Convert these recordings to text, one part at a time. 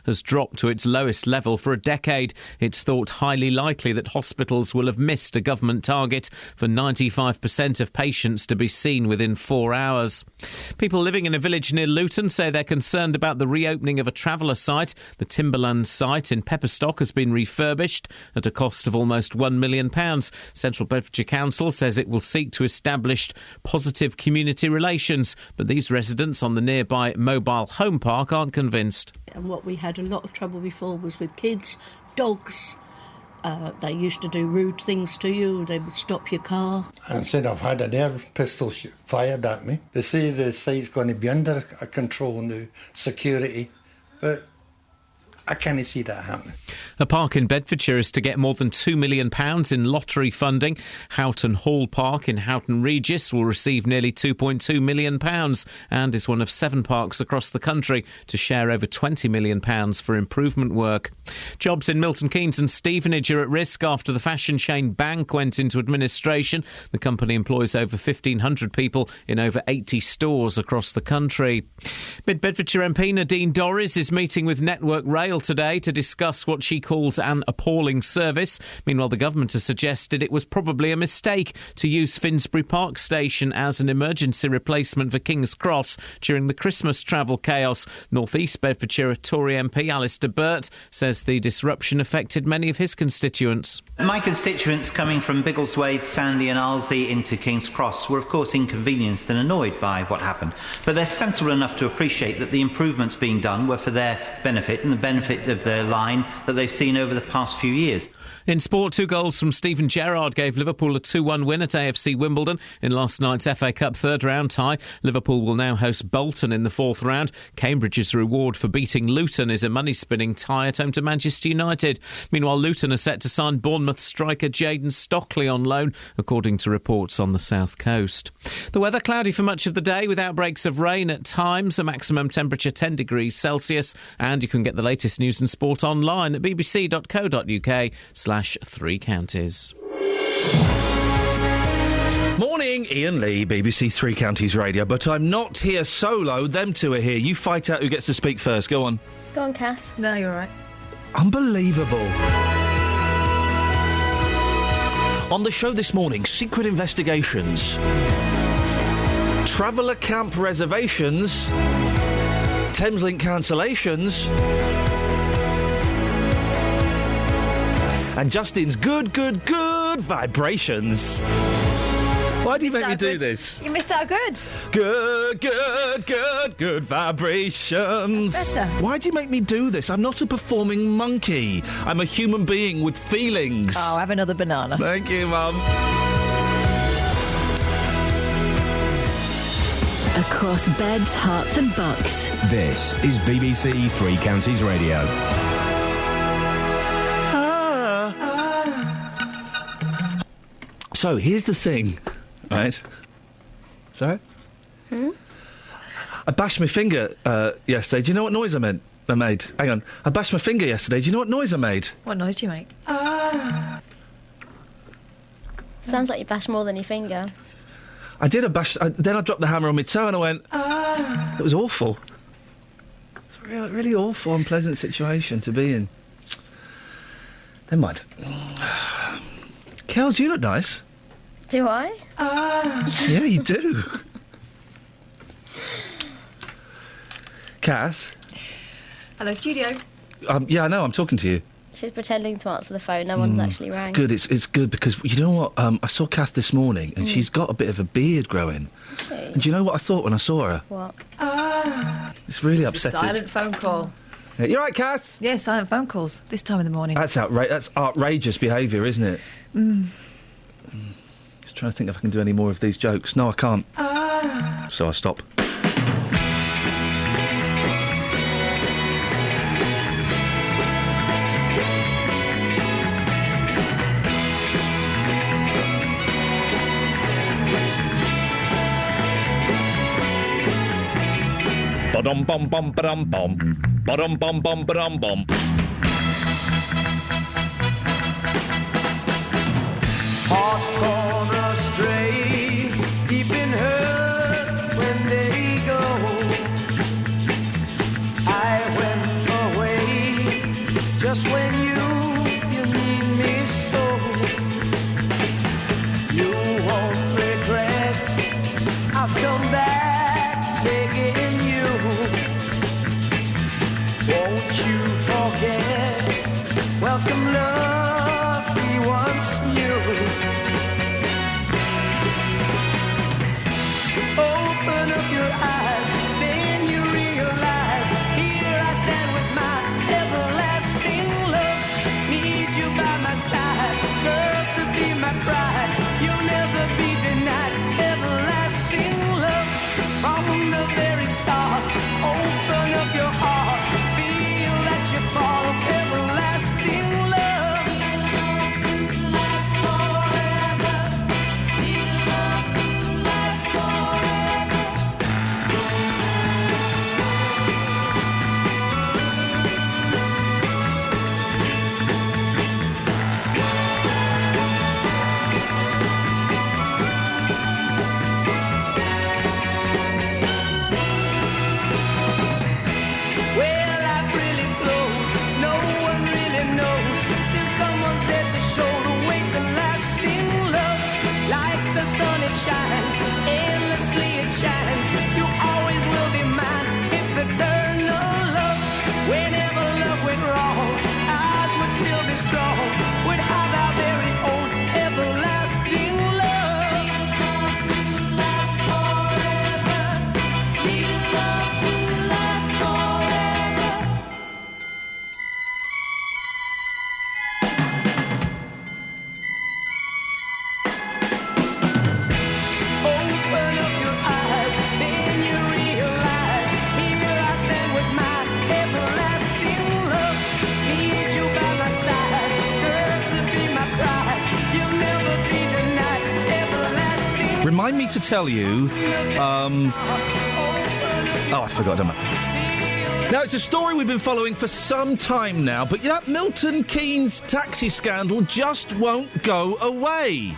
has dropped to its lowest level for a decade. It's thought highly likely that hospitals will have missed a government target for 95% of patients to be seen within 4 hours. People living in a village near Luton say they're concerned about the reopening of a traveller site. The Timberland site in Pepperstock has been refurbished at a cost of almost £1 million. Central Bedfordshire Council says it will seek to establish positive community relations, but these residents on the nearby mobile home park aren't convinced. And what we had a lot of trouble before was with kids, dogs. They used to do rude things to you. They would stop your car. And said I've had an air pistol fired at me. They say the site's going to be under control now, security, but I can't see that happening. A park in Bedfordshire is to get more than £2 million in lottery funding. Houghton Hall Park in Houghton Regis will receive nearly £2.2 million and is one of 7 parks across the country to share over £20 million for improvement work. Jobs in Milton Keynes and Stevenage are at risk after the fashion chain Bank went into administration. The company employs over 1,500 people in over 80 stores across the country. Mid-Bedfordshire MP Nadine Dorries is meeting with Network Rail today to discuss what she calls an appalling service. Meanwhile, the government has suggested it was probably a mistake to use Finsbury Park Station as an emergency replacement for King's Cross during the Christmas travel chaos. North East Bedfordshire Tory MP Alistair Burt says the disruption affected many of his constituents. My constituents coming from Biggleswade, Sandy and Arlesey into King's Cross were of course inconvenienced and annoyed by what happened, but they're sensible enough to appreciate that the improvements being done were for their benefit and the benefit of their line that they've seen over the past few years. In sport, 2 goals from Stephen Gerrard gave Liverpool a 2-1 win at AFC Wimbledon in last night's FA Cup third-round tie. Liverpool will now host Bolton in the 4th round. Cambridge's reward for beating Luton is a money-spinning tie at home to Manchester United. Meanwhile, Luton are set to sign Bournemouth striker Jayden Stockley on loan, according to reports on the south coast. The weather cloudy for much of the day with outbreaks of rain at times, a maximum temperature 10 degrees Celsius, and you can get the latest news and sport online at bbc.co.uk/3 counties. Morning, Iain Lee, BBC Three Counties Radio. But I'm not here solo. Them two are here. You fight out who gets to speak first. Go on. Go on, Kath. No, you're all right. Unbelievable. On the show this morning, secret investigations, traveller camp reservations, Thameslink cancellations, and Justin's good vibrations. Why do you make me do this? You missed out good. Good vibrations. Better. Why do you make me do this? I'm not a performing monkey. I'm a human being with feelings. Oh, have another banana. Thank you, Mum. Across beds, hearts and bucks. This is BBC Three Counties Radio. So, here's the thing, right? Sorry? I bashed my finger yesterday. Do you know what noise I made? Hang on. I bashed my finger yesterday. Do you know what noise I made? What noise do you make? Sounds like you bashed more than your finger. I did a bash. Then I dropped the hammer on my toe and I went, It was awful. It's a really awful, unpleasant situation to be in. Never mind. Kels, you look nice. Do I? Yeah, you do. Kath? Hello, studio. Yeah, I know, I'm talking to you. She's pretending to answer the phone. No one's actually rang. Good, it's good because, you know what, I saw Kath this morning and she's got a bit of a beard growing. Is she? And do you know what I thought when I saw her? What? It's really It's a upsetting. silent phone call. Yeah, you all right, Kath? Yeah, silent phone calls this time in the morning. That's outrageous behaviour, isn't it? Just trying to think if I can do any more of these jokes. No, I can't. So I stop. Ba-dum bum bum ba-dum bum. Ba-dum bum bum ba-dum bum. Hearts gone astray, deep in hurt when they go. I went away just when you need me so. You won't regret, I've come back begging you. Won't you forget, welcome love we once knew. Open up your eyes, then you realize, here I stand with my everlasting love. Need you by my side, girl, to be my bride. You'll never be denied everlasting love. From the very start, open up your heart, feel that you fall everlasting love. Need a love to last forever. Need a love to last forever. Well, life really flows, no one really knows, till someone's there to show the way to lasting love. Like the sun it shines, endlessly it shines. You always will be mine, if eternal love. Whenever love went wrong, ours would still be strong. Would have our very own everlasting love. Need a love to last forever. Need a love to last forever. Open up your eyes, then you realize, here I stand with my everlasting love. Need you by my side, girl, to be my bride. You'll never be denied everlasting. Remind me to tell you. Oh, I forgot, don't I? Now, it's a story we've been following for some time now, but that Milton Keynes taxi scandal just won't go away.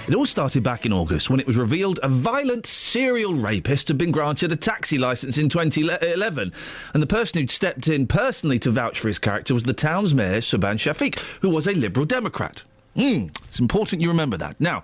It all started back in August when it was revealed a violent serial rapist had been granted a taxi licence in 2011. And the person who'd stepped in personally to vouch for his character was the town's mayor, Subhan Shafiq, who was a Liberal Democrat. It's important you remember that. Now,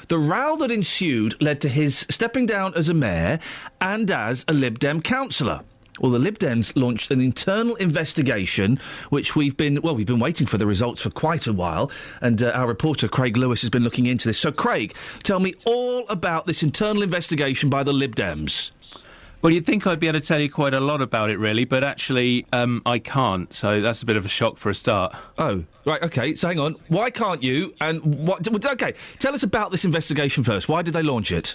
the row that ensued led to his stepping down as a mayor and as a Lib Dem councillor. Well, the Lib Dems launched an internal investigation, which we've been waiting for the results for quite a while, and our reporter Craig Lewis has been looking into this. So, Craig, tell me all about this internal investigation by the Lib Dems. Well, you'd think I'd be able to tell you quite a lot about it, really, but actually I can't, so that's a bit of a shock for a start. Oh, right, OK, so hang on. Why can't you? And what? OK, tell us about this investigation first. Why did they launch it?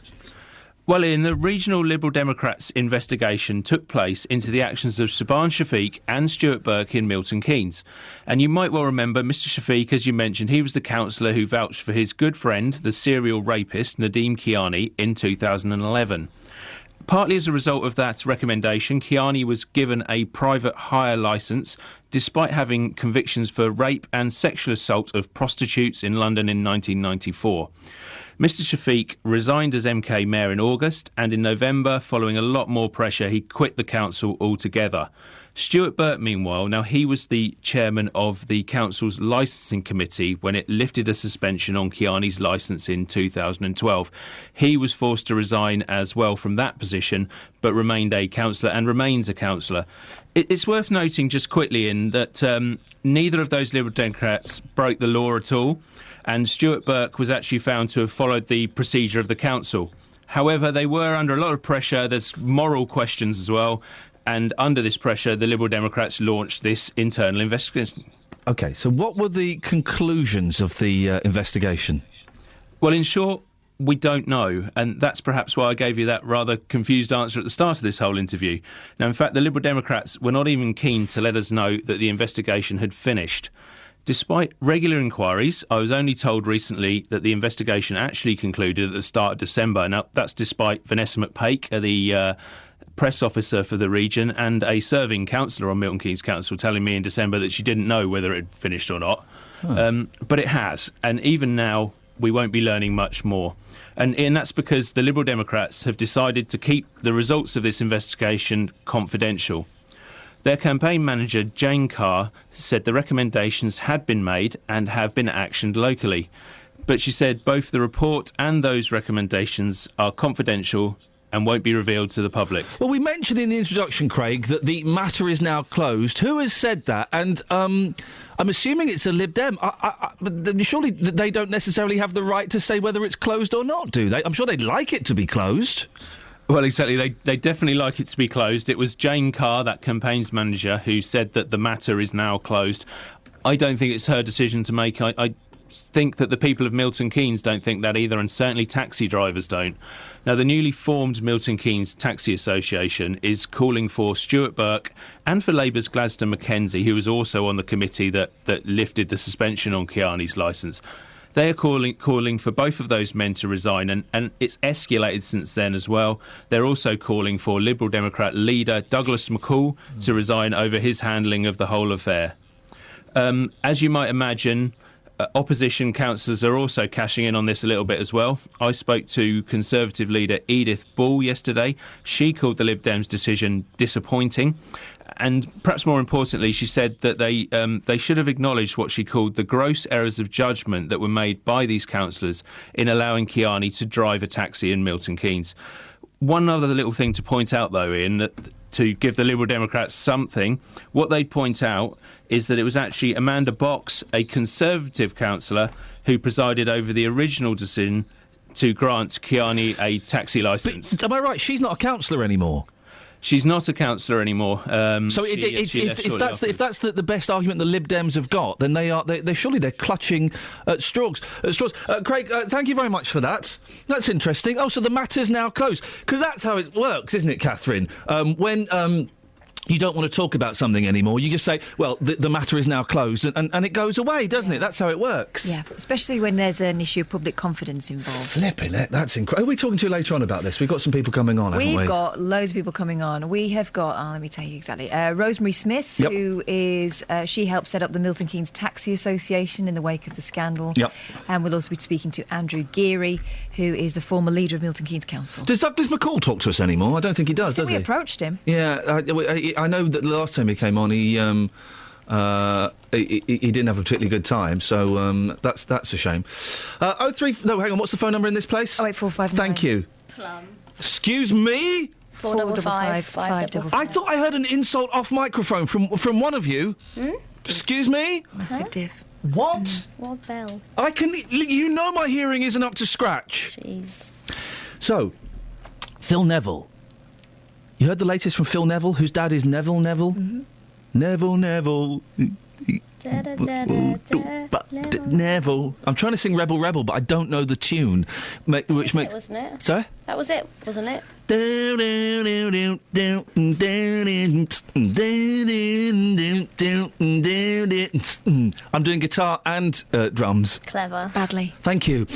Well, Ian, the regional Liberal Democrats investigation took place into the actions of Subhan Shafiq and Stuart Burke in Milton Keynes. And you might well remember Mr Shafiq, as you mentioned, he was the councillor who vouched for his good friend, the serial rapist, Nadeem Kiani, in 2011. Partly as a result of that recommendation, Kiani was given a private hire licence, despite having convictions for rape and sexual assault of prostitutes in London in 1994. Mr Shafiq resigned as MK Mayor in August, and in November, following a lot more pressure, he quit the council altogether. Stuart Burke, meanwhile, now he was the chairman of the council's licensing committee when it lifted a suspension on Kiani's licence in 2012. He was forced to resign as well from that position, but remained a councillor and remains a councillor. It's worth noting just quickly in that neither of those Liberal Democrats broke the law at all, and Stuart Burke was actually found to have followed the procedure of the council. However, they were under a lot of pressure. There's moral questions as well. And under this pressure, the Liberal Democrats launched this internal investigation. OK, so what were the conclusions of the investigation? Well, in short, we don't know. And that's perhaps why I gave you that rather confused answer at the start of this whole interview. Now, in fact, the Liberal Democrats were not even keen to let us know that the investigation had finished. Despite regular inquiries, I was only told recently that the investigation actually concluded at the start of December. Now, that's despite Vanessa McPake, the press officer for the region, and a serving councillor on Milton Keynes Council telling me in December that she didn't know whether it had finished or not. But it has. And even now, we won't be learning much more. And that's because the Liberal Democrats have decided to keep the results of this investigation confidential. Their campaign manager, Jane Carr, said the recommendations had been made and have been actioned locally. But she said both the report and those recommendations are confidential and won't be revealed to the public. Well, we mentioned in the introduction, Craig, that the matter is now closed. Who has said that? And I'm assuming it's a Lib Dem. But surely they don't necessarily have the right to say whether it's closed or not, do they? I'm sure they'd like it to be closed. Well, exactly. They definitely like it to be closed. It was Jane Carr, that campaign's manager, who said that the matter is now closed. I don't think it's her decision to make. I think that the people of Milton Keynes don't think that either, and certainly taxi drivers don't. Now, the newly formed Milton Keynes Taxi Association is calling for Stuart Burke and for Labour's Gladstone Mackenzie, who was also on the committee that lifted the suspension on Kiani's licence. They are calling for both of those men to resign, and it's escalated since then as well. They're also calling for Liberal Democrat leader Douglas McCall to resign over his handling of the whole affair. As you might imagine, opposition councillors are also cashing in on this a little bit as well. I spoke to Conservative leader Edith Ball yesterday. She called the Lib Dems' decision disappointing. And perhaps more importantly, she said that they should have acknowledged what she called the gross errors of judgment that were made by these councillors in allowing Kiani to drive a taxi in Milton Keynes. One other little thing to point out, though, Iain, that to give the Liberal Democrats something, what they'd point out is that it was actually Amanda Box, a Conservative councillor, who presided over the original decision to grant Kiani a taxi licence. But, am I right? She's not a councillor anymore. She's not a councillor anymore. So if that's the best argument the Lib Dems have got, then they're surely clutching at straws. Craig, thank you very much for that. That's interesting. Oh, so the matter's now closed, because that's how it works, isn't it, Catherine? When you don't want to talk about something anymore, you just say, well, the matter is now closed, and it goes away, doesn't it? That's how it works. Yeah, especially when there's an issue of public confidence involved. Flipping it, that's incredible. Who are we talking to later on about this? We've got some people coming on, haven't we? We've got loads of people coming on. We have got, let me tell you exactly, Rosemary Smith, yep. who is, she helped set up the Milton Keynes Taxi Association in the wake of the scandal. Yep. And we'll also be speaking to Andrew Geary, who is the former leader of Milton Keynes Council. Does Douglas McCall talk to us anymore? I don't think he does, does he? We approached him. Yeah, I know that the last time he came on, he didn't have a particularly good time, so that's a shame. 03. No, hang on. What's the phone number in this place? 08459. Thank you. Plum. Excuse me. 455 555. I thought I heard an insult off microphone from one of you. Excuse me. Massive diff. What? What bell? I can. You know my hearing isn't up to scratch. Jeez. So, Phil Neville. You heard the latest from Phil Neville, whose dad is Neville Neville? Mm-hmm. Neville. Neville. I'm trying to sing Rebel Rebel, but I don't know the tune. Which makes... Wasn't it? Sorry? That was it, wasn't it? I'm doing guitar and drums. Clever. Badly. Thank you.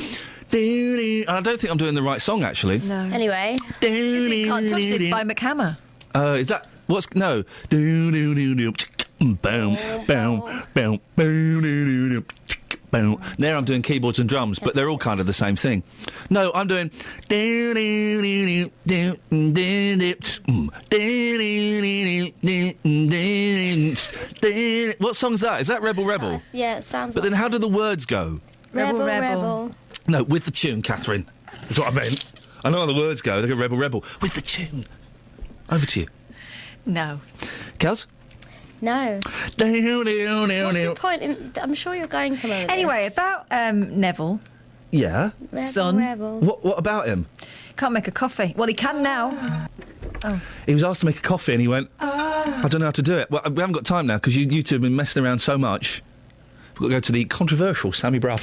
I don't think I'm doing the right song, actually. No. Anyway. You Can't Touch This by McHammer. Is that... What's... No. There I'm doing keyboards and drums, but they're all kind of the same thing. No, I'm doing... What song's that? Is that Rebel Rebel? Yeah, it sounds But like then how do the words go? Rebel. No, with the tune, Catherine. That's what I meant. I know how the words go. They go Rebel Rebel. With the tune. Over to you. No. Kels? No. What's the point? I'm sure you're going somewhere with Anyway, this. about Neville. Yeah? Son. Rebel. What about him? Can't make a coffee. Well, he can now. Oh. He was asked to make a coffee and he went, I don't know how to do it. Well, we haven't got time now because you two have been messing around so much. We've got to go to the controversial Sammy Brough.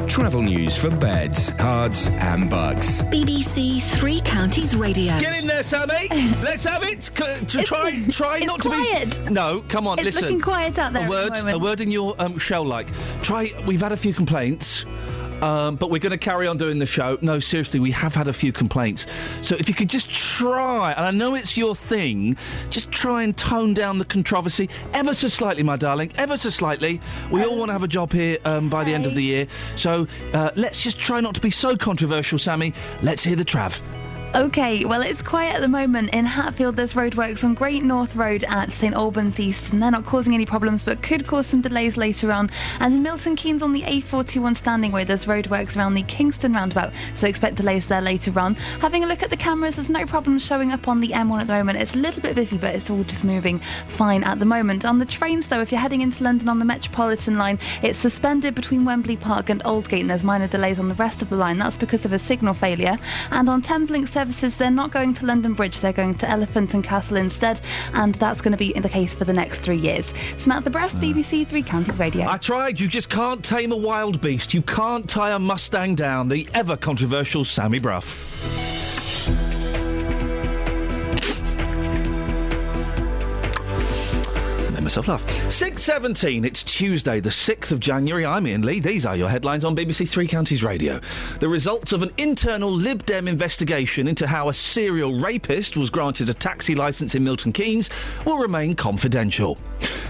Travel news for beds, cards and bugs. BBC Three Counties Radio. Get in there, Sammy. Let's have it. Try not quiet. to be... No, come on, It's listen. looking quiet out there. A word in your shell-like. We've had a few complaints. But we're going to carry on doing the show. No, seriously, we have had a few complaints. So if you could just try, and I know it's your thing, just try and tone down the controversy ever so slightly, my darling, ever so slightly. We all want to have a job here by the end of the year. So let's just try not to be so controversial, Sammy. Let's hear the trav. OK, well, it's quiet at the moment. In Hatfield, there's roadworks on Great North Road at St Albans East, and they're not causing any problems, but could cause some delays later on. And in Milton Keynes on the A41 Standing Way, there's roadworks around the Kingston roundabout, so expect delays there later on. Having a look at the cameras, there's no problems showing up on the M1 at the moment. It's a little bit busy, but it's all just moving fine at the moment. On the trains, though, if you're heading into London on the Metropolitan line, it's suspended between Wembley Park and Aldgate, and there's minor delays on the rest of the line. That's because of a signal failure. And on Thameslink services, they're not going to London Bridge, they're going to Elephant and Castle instead, and that's going to be the case for the next 3 years. Samantha Breath, BBC Three Counties Radio. I tried. You just can't tame a wild beast. You can't tie a Mustang down. The ever controversial Sammy Brough. Myself laugh. 6:17. It's Tuesday, the 6th of January. I'm Iain Lee. These are your headlines on BBC Three Counties Radio. The results of an internal Lib Dem investigation into how a serial rapist was granted a taxi licence in Milton Keynes will remain confidential.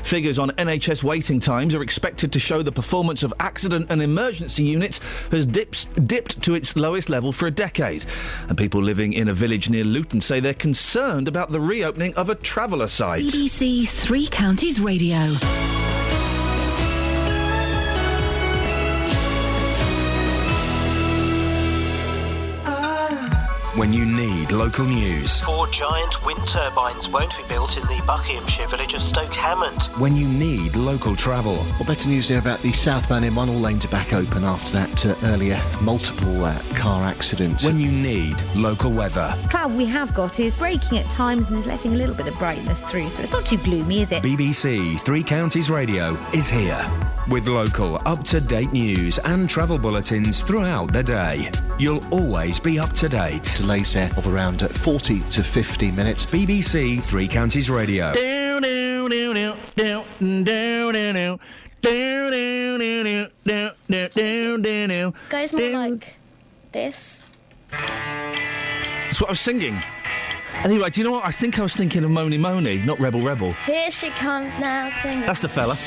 Figures on NHS waiting times are expected to show the performance of accident and emergency units has dipped to its lowest level for a decade. And people living in a village near Luton say they're concerned about the reopening of a traveller site. BBC Three Counties Radio. When you need local news. 4 giant wind turbines won't be built in the Buckinghamshire village of Stoke Hammond. When you need local travel. Well, better news here about the southbound M1. All lanes are back open after that earlier multiple car accident. When you need local weather. Cloud we have got is breaking at times and is letting a little bit of brightness through, so it's not too gloomy, is it? BBC Three Counties Radio is here with local, up-to-date news and travel bulletins throughout the day. You'll always be up to date. Delays there of around 40 to 50 minutes. BBC Three Counties Radio. Goes more like this. That's what I was singing. Anyway, do you know what? I think I was thinking of Moni Moni, not Rebel Rebel. Here she comes now singing. That's the fella.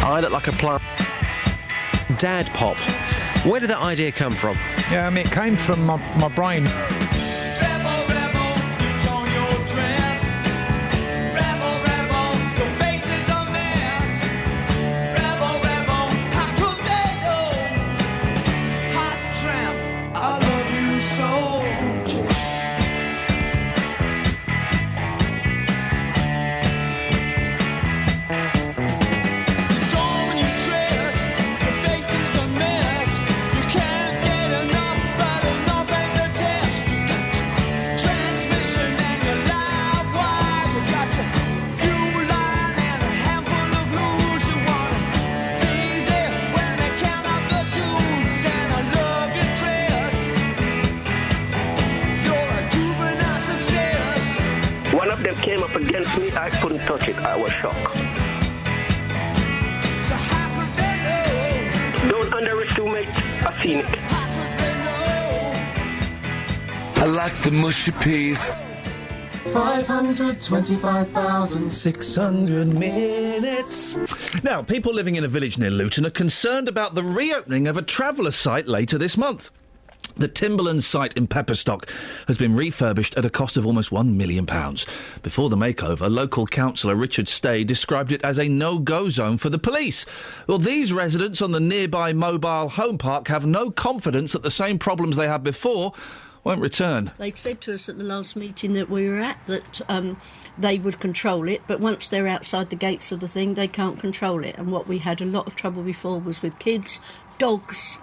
I look like a plant. Dad pop. Where did that idea come from? Yeah, I mean, it came from my brain. up against me, I couldn't touch it. I was shocked. Don't underestimate a scenic. I like the mushy peas. 525,600 minutes. Now, people living in a village near Luton are concerned about the reopening of a traveller site later this month. The Timberland site in Pepperstock has been refurbished at a cost of almost £1 million. Before the makeover, local councillor Richard Stay described it as a no-go zone for the police. Well, these residents on the nearby mobile home park have no confidence that the same problems they had before won't return. They said to us at the last meeting that we were at that they would control it, but once they're outside the gates of the thing, they can't control it. And what we had a lot of trouble before was with kids, dogs.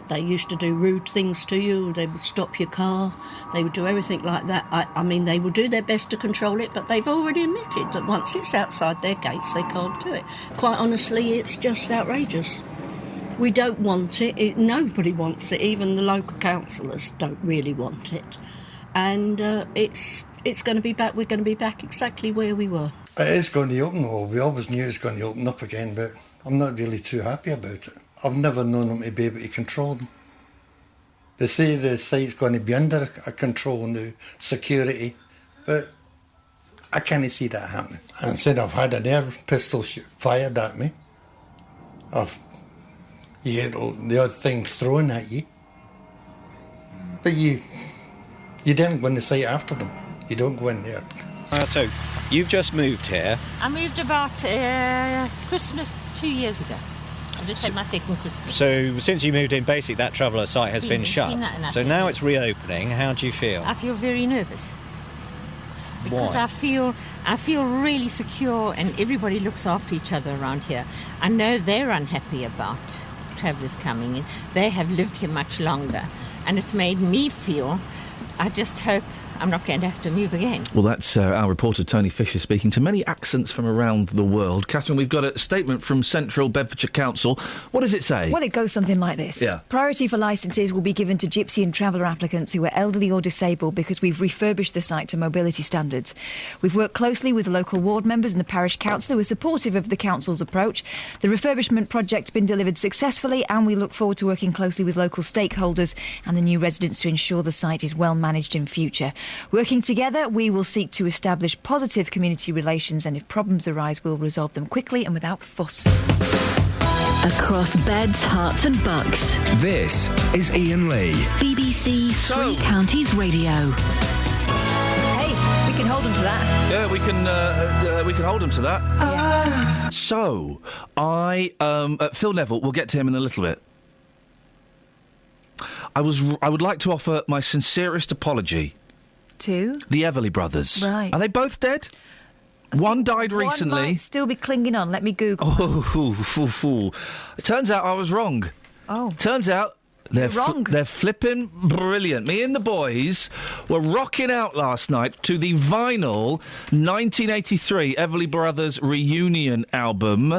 They used to do rude things to you. They would stop your car. They would do everything like that. I mean, they would do their best to control it, but they've already admitted that once it's outside their gates, they can't do it. Quite honestly, it's just outrageous. We don't want it. Nobody wants it. Even the local councillors don't really want it. And it's going to be back. We're going to be back exactly where we were. It is going to open. Well, we always knew it was going to open up again, but I'm not really too happy about it. I've never known them to be able to control them. They say the site's going to be under a control now, security, but I can't see that happening. And said I've had an air pistol fired at me. You get the odd thing thrown at you. But you don't go in the site after them. You don't go in there. So, you've just moved here. I moved about Christmas 2 years ago. I've just had my second Christmas. So, since you moved in, basically that traveller site has been shut. So now it's reopening. How do you feel? I feel very nervous. Because Why? I feel really secure and everybody looks after each other around here. I know they're unhappy about travellers coming in. They have lived here much longer. And it's made me feel, I just hope I'm not going to have to move again. Well, that's our reporter Tony Fisher speaking to many accents from around the world. Catherine, we've got a statement from Central Bedfordshire Council. What does it say? Well, it goes something like this. Yeah. Priority for licences will be given to gypsy and traveller applicants who are elderly or disabled because we've refurbished the site to mobility standards. We've worked closely with the local ward members and the parish council who are supportive of the council's approach. The refurbishment project's been delivered successfully and we look forward to working closely with local stakeholders and the new residents to ensure the site is well managed in future. Working together, we will seek to establish positive community relations and if problems arise, we'll resolve them quickly and without fuss. Across beds, hearts and bucks. This is Iain Lee. BBC Three Counties Radio. Hey, we can hold them to that. Yeah, we can hold them to that. So, Phil Neville, we'll get to him in a little bit. I would like to offer my sincerest apology to the Everly brothers. Right. Are they both dead? One died recently. One might still be clinging on. Let me Google. It turns out I was wrong. Oh. Turns out they're wrong. They're flipping brilliant. Me and the boys were rocking out last night to the vinyl 1983 Everly Brothers reunion album,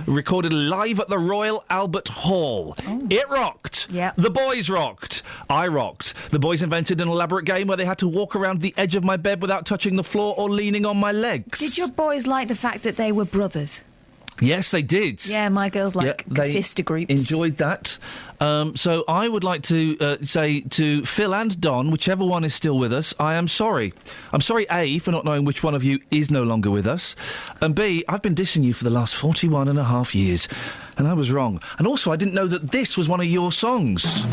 recorded live at the Royal Albert Hall. It rocked. Yeah. The boys rocked. I rocked. The boys invented an elaborate game where they had to walk around the edge of my bed without touching the floor or leaning on my legs. Did your boys like the fact that they were brothers? Yes, they did. Yeah, my girls like sister groups. Enjoyed that. So I would like to say to Phil and Don, whichever one is still with us, I am sorry. I'm sorry, A, for not knowing which one of you is no longer with us, and B, I've been dissing you for the last 41 and a half years, and I was wrong. And also, I didn't know that this was one of your songs.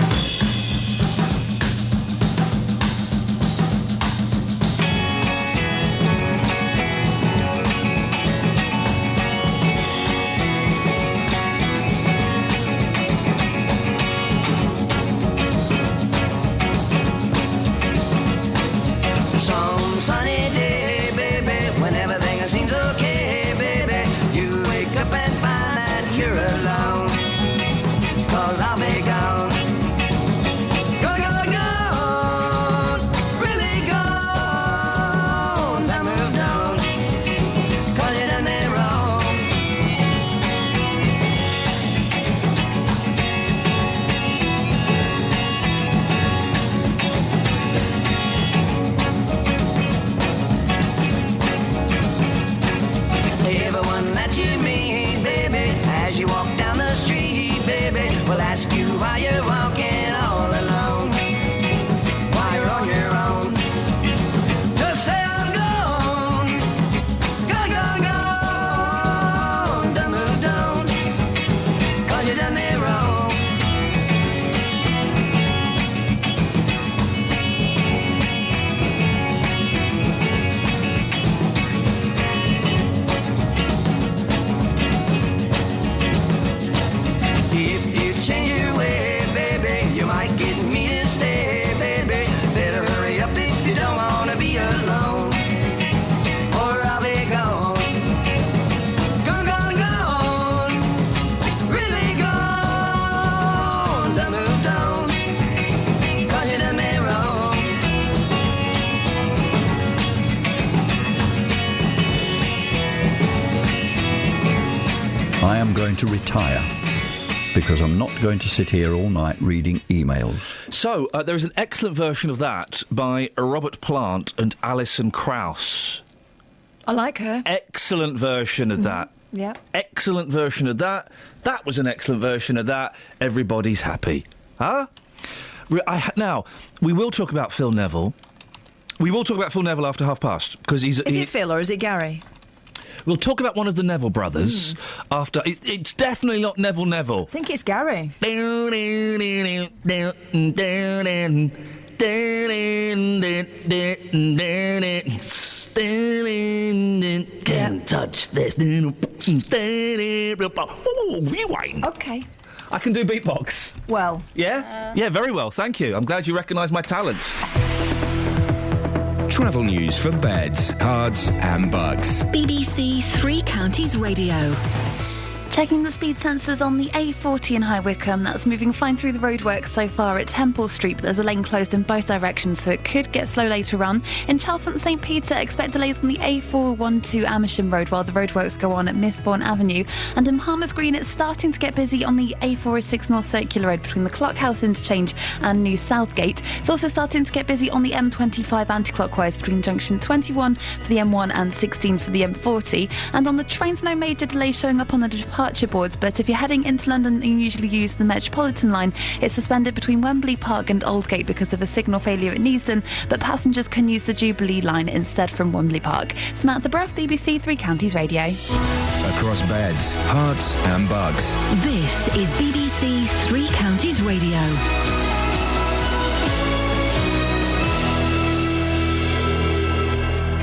going to retire. Because I'm not going to sit here all night reading emails. So, there is an excellent version of that by Robert Plant and Alison Krauss. I like her. Excellent version of that. Yeah. Excellent version of that. That was an excellent version of that. Everybody's happy. Huh? Now, we will talk about Phil Neville. We will talk about Phil Neville after past, because he's... Is it Phil or is it Gary? We'll talk about one of the Neville brothers after... It's definitely not Neville. I think it's Gary. Can't touch this. Rewind. Okay. I can do beatbox. Well. Yeah? Yeah, very well, thank you. I'm glad you recognise my talents. Travel news for beds, cards and bugs. BBC Three Counties Radio. Checking the speed sensors on the A40 in High Wycombe. That's moving fine through the roadworks so far at Temple Street, but there's a lane closed in both directions, so it could get slow later on. In Chalfont St Peter, expect delays on the A412 Amersham Road while the roadworks go on at Mistbourne Avenue. And in Palmer's Green, it's starting to get busy on the A406 North Circular Road between the Clockhouse Interchange and New Southgate. It's also starting to get busy on the M25 anti-clockwise between junction 21 for the M1 and 16 for the M40. And on the trains, no major delays showing up on the departure boards, but if you're heading into London and you usually use the Metropolitan line, it's suspended between Wembley Park and Aldgate because of a signal failure at Neasden, but passengers can use the Jubilee line instead from Wembley Park. Samantha Bruff, BBC Three Counties Radio. Across beds, hearts and bugs. This is BBC Three Counties Radio.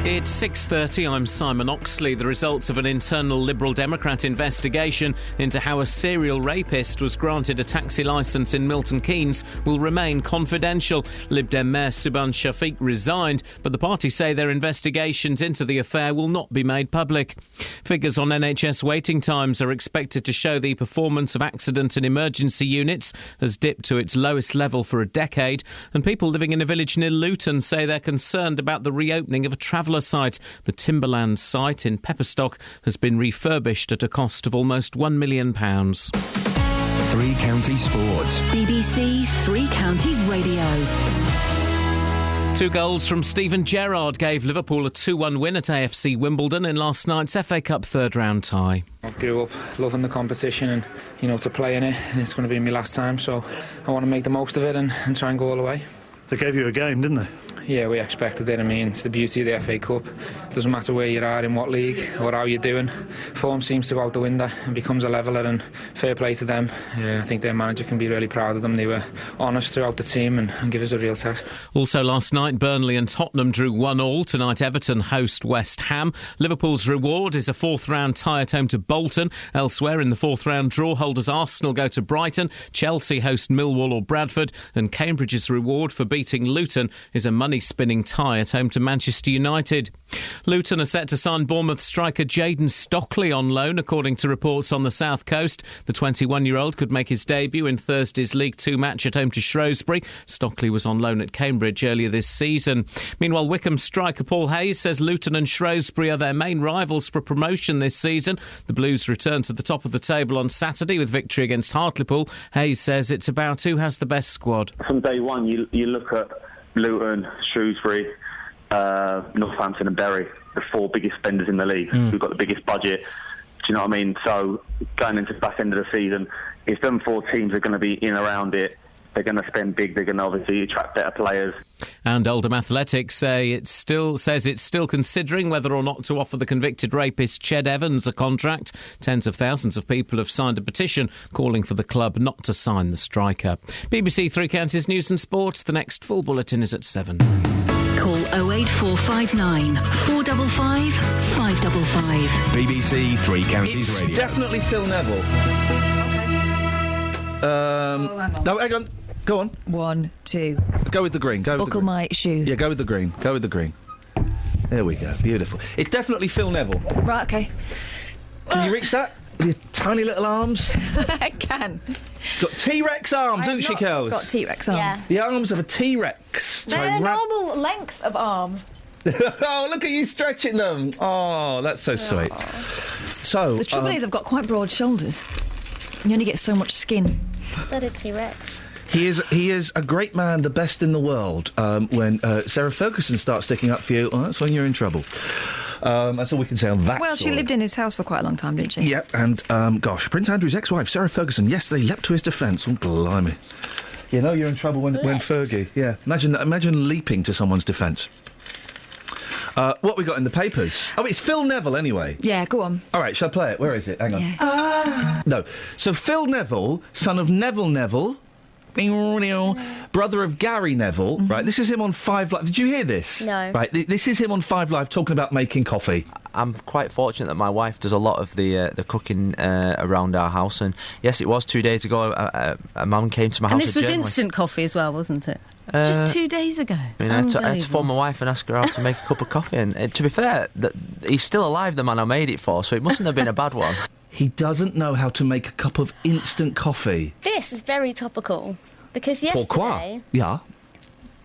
It's 6:30, I'm Simon Oxley. The results of an internal Liberal Democrat investigation into how a serial rapist was granted a taxi licence in Milton Keynes will remain confidential. Lib Dem Mayor Subhan Shafiq resigned, but the party say their investigations into the affair will not be made public. Figures on NHS waiting times are expected to show the performance of accident and emergency units has dipped to its lowest level for a decade, and people living in a village near Luton say they're concerned about the reopening of a traveller site. The Timberland site in Pepperstock has been refurbished at a cost of almost £1 million. Three Counties Sports. BBC Three Counties Radio. 2 goals from Steven Gerrard gave Liverpool a 2-1 win at AFC Wimbledon in last night's FA Cup third-round tie. I grew up loving the competition and, to play in it, and it's going to be my last time, so I want to make the most of it and try and go all the way. They gave you a game, didn't they? Yeah, we expected it. I mean, it's the beauty of the FA Cup. Doesn't matter where you are, in what league, or how you're doing. Form seems to go out the window and becomes a leveller, and fair play to them. I think their manager can be really proud of them. They were honest throughout the team and give us a real test. Also last night, Burnley and Tottenham drew 1-1. Tonight, Everton host West Ham. Liverpool's reward is a fourth-round tie at home to Bolton. Elsewhere in the fourth-round draw, holders Arsenal go to Brighton. Chelsea host Millwall or Bradford. And Cambridge's reward for beating Luton is a money-spinning tie at home to Manchester United. Luton are set to sign Bournemouth striker Jayden Stockley on loan, according to reports on the south coast. The 21-year-old could make his debut in Thursday's League 2 match at home to Shrewsbury. Stockley was on loan at Cambridge earlier this season. Meanwhile, Wycombe striker Paul Hayes says Luton and Shrewsbury are their main rivals for promotion this season. The Blues return to the top of the table on Saturday with victory against Hartlepool. Hayes says it's about who has the best squad. From day one, you look at Luton, Shrewsbury, Northampton and Bury, the 4 biggest spenders in the league, who've got the biggest budget. Do you know what I mean? So going into the back end of the season, if them 4 teams are going to be in around it, they're going to spend big, they're going to obviously attract better players. And Oldham Athletics says it's still considering whether or not to offer the convicted rapist Ched Evans a contract. Tens of thousands of people have signed a petition calling for the club not to sign the striker. BBC Three Counties News and Sport. The next full bulletin is at 7. Call 08459 455 555. BBC Three Counties It's Radio. definitely Phil Neville. No, hang on. Go on. 1, 2. Go with the green. Buckle my shoe. Yeah, go with the green. Go with the green. There we go. Beautiful. It's definitely Phil Neville. Right, okay. Can you reach that? With your tiny little arms? I can. Got T-Rex arms, haven't she, Kels? Got T-Rex arms. Yeah. The arms of a T-Rex. They're normal length of arm. Oh, look at you stretching them. Oh, that's so sweet. So The trouble is I've got quite broad shoulders. You only get so much skin. So did T-Rex. He is a great man, the best in the world. When Sarah Ferguson starts sticking up for you, that's when you're in trouble. That's all we can say on that. Well, story. she lived in his house for quite a long time, didn't she? Yeah, and gosh, Prince Andrew's ex-wife, Sarah Ferguson, yesterday leapt to his defence. Oh, blimey. You know you're in trouble when Fergie... Yeah, imagine leaping to someone's defence. What we got in the papers? Oh, it's Phil Neville, anyway. Yeah, go on. All right, shall I play it? Where is it? Hang on. Yeah. No. So Phil Neville, son of Neville Neville, brother of Gary Neville, right? This is him on 5 Live. Did you hear this? No. Right, this is him on 5 Live talking about making coffee. I'm quite fortunate that my wife does a lot of the cooking around our house, and yes, it was 2 days ago. A mum came to my house. And this was instant coffee as well, wasn't it? Just 2 days ago. I mean, I had to phone my wife and ask her how to make a cup of coffee, and to be fair, he's still alive, the man I made it for, so it mustn't have been a bad one. He doesn't know how to make a cup of instant coffee. This is very topical because yesterday, Yeah.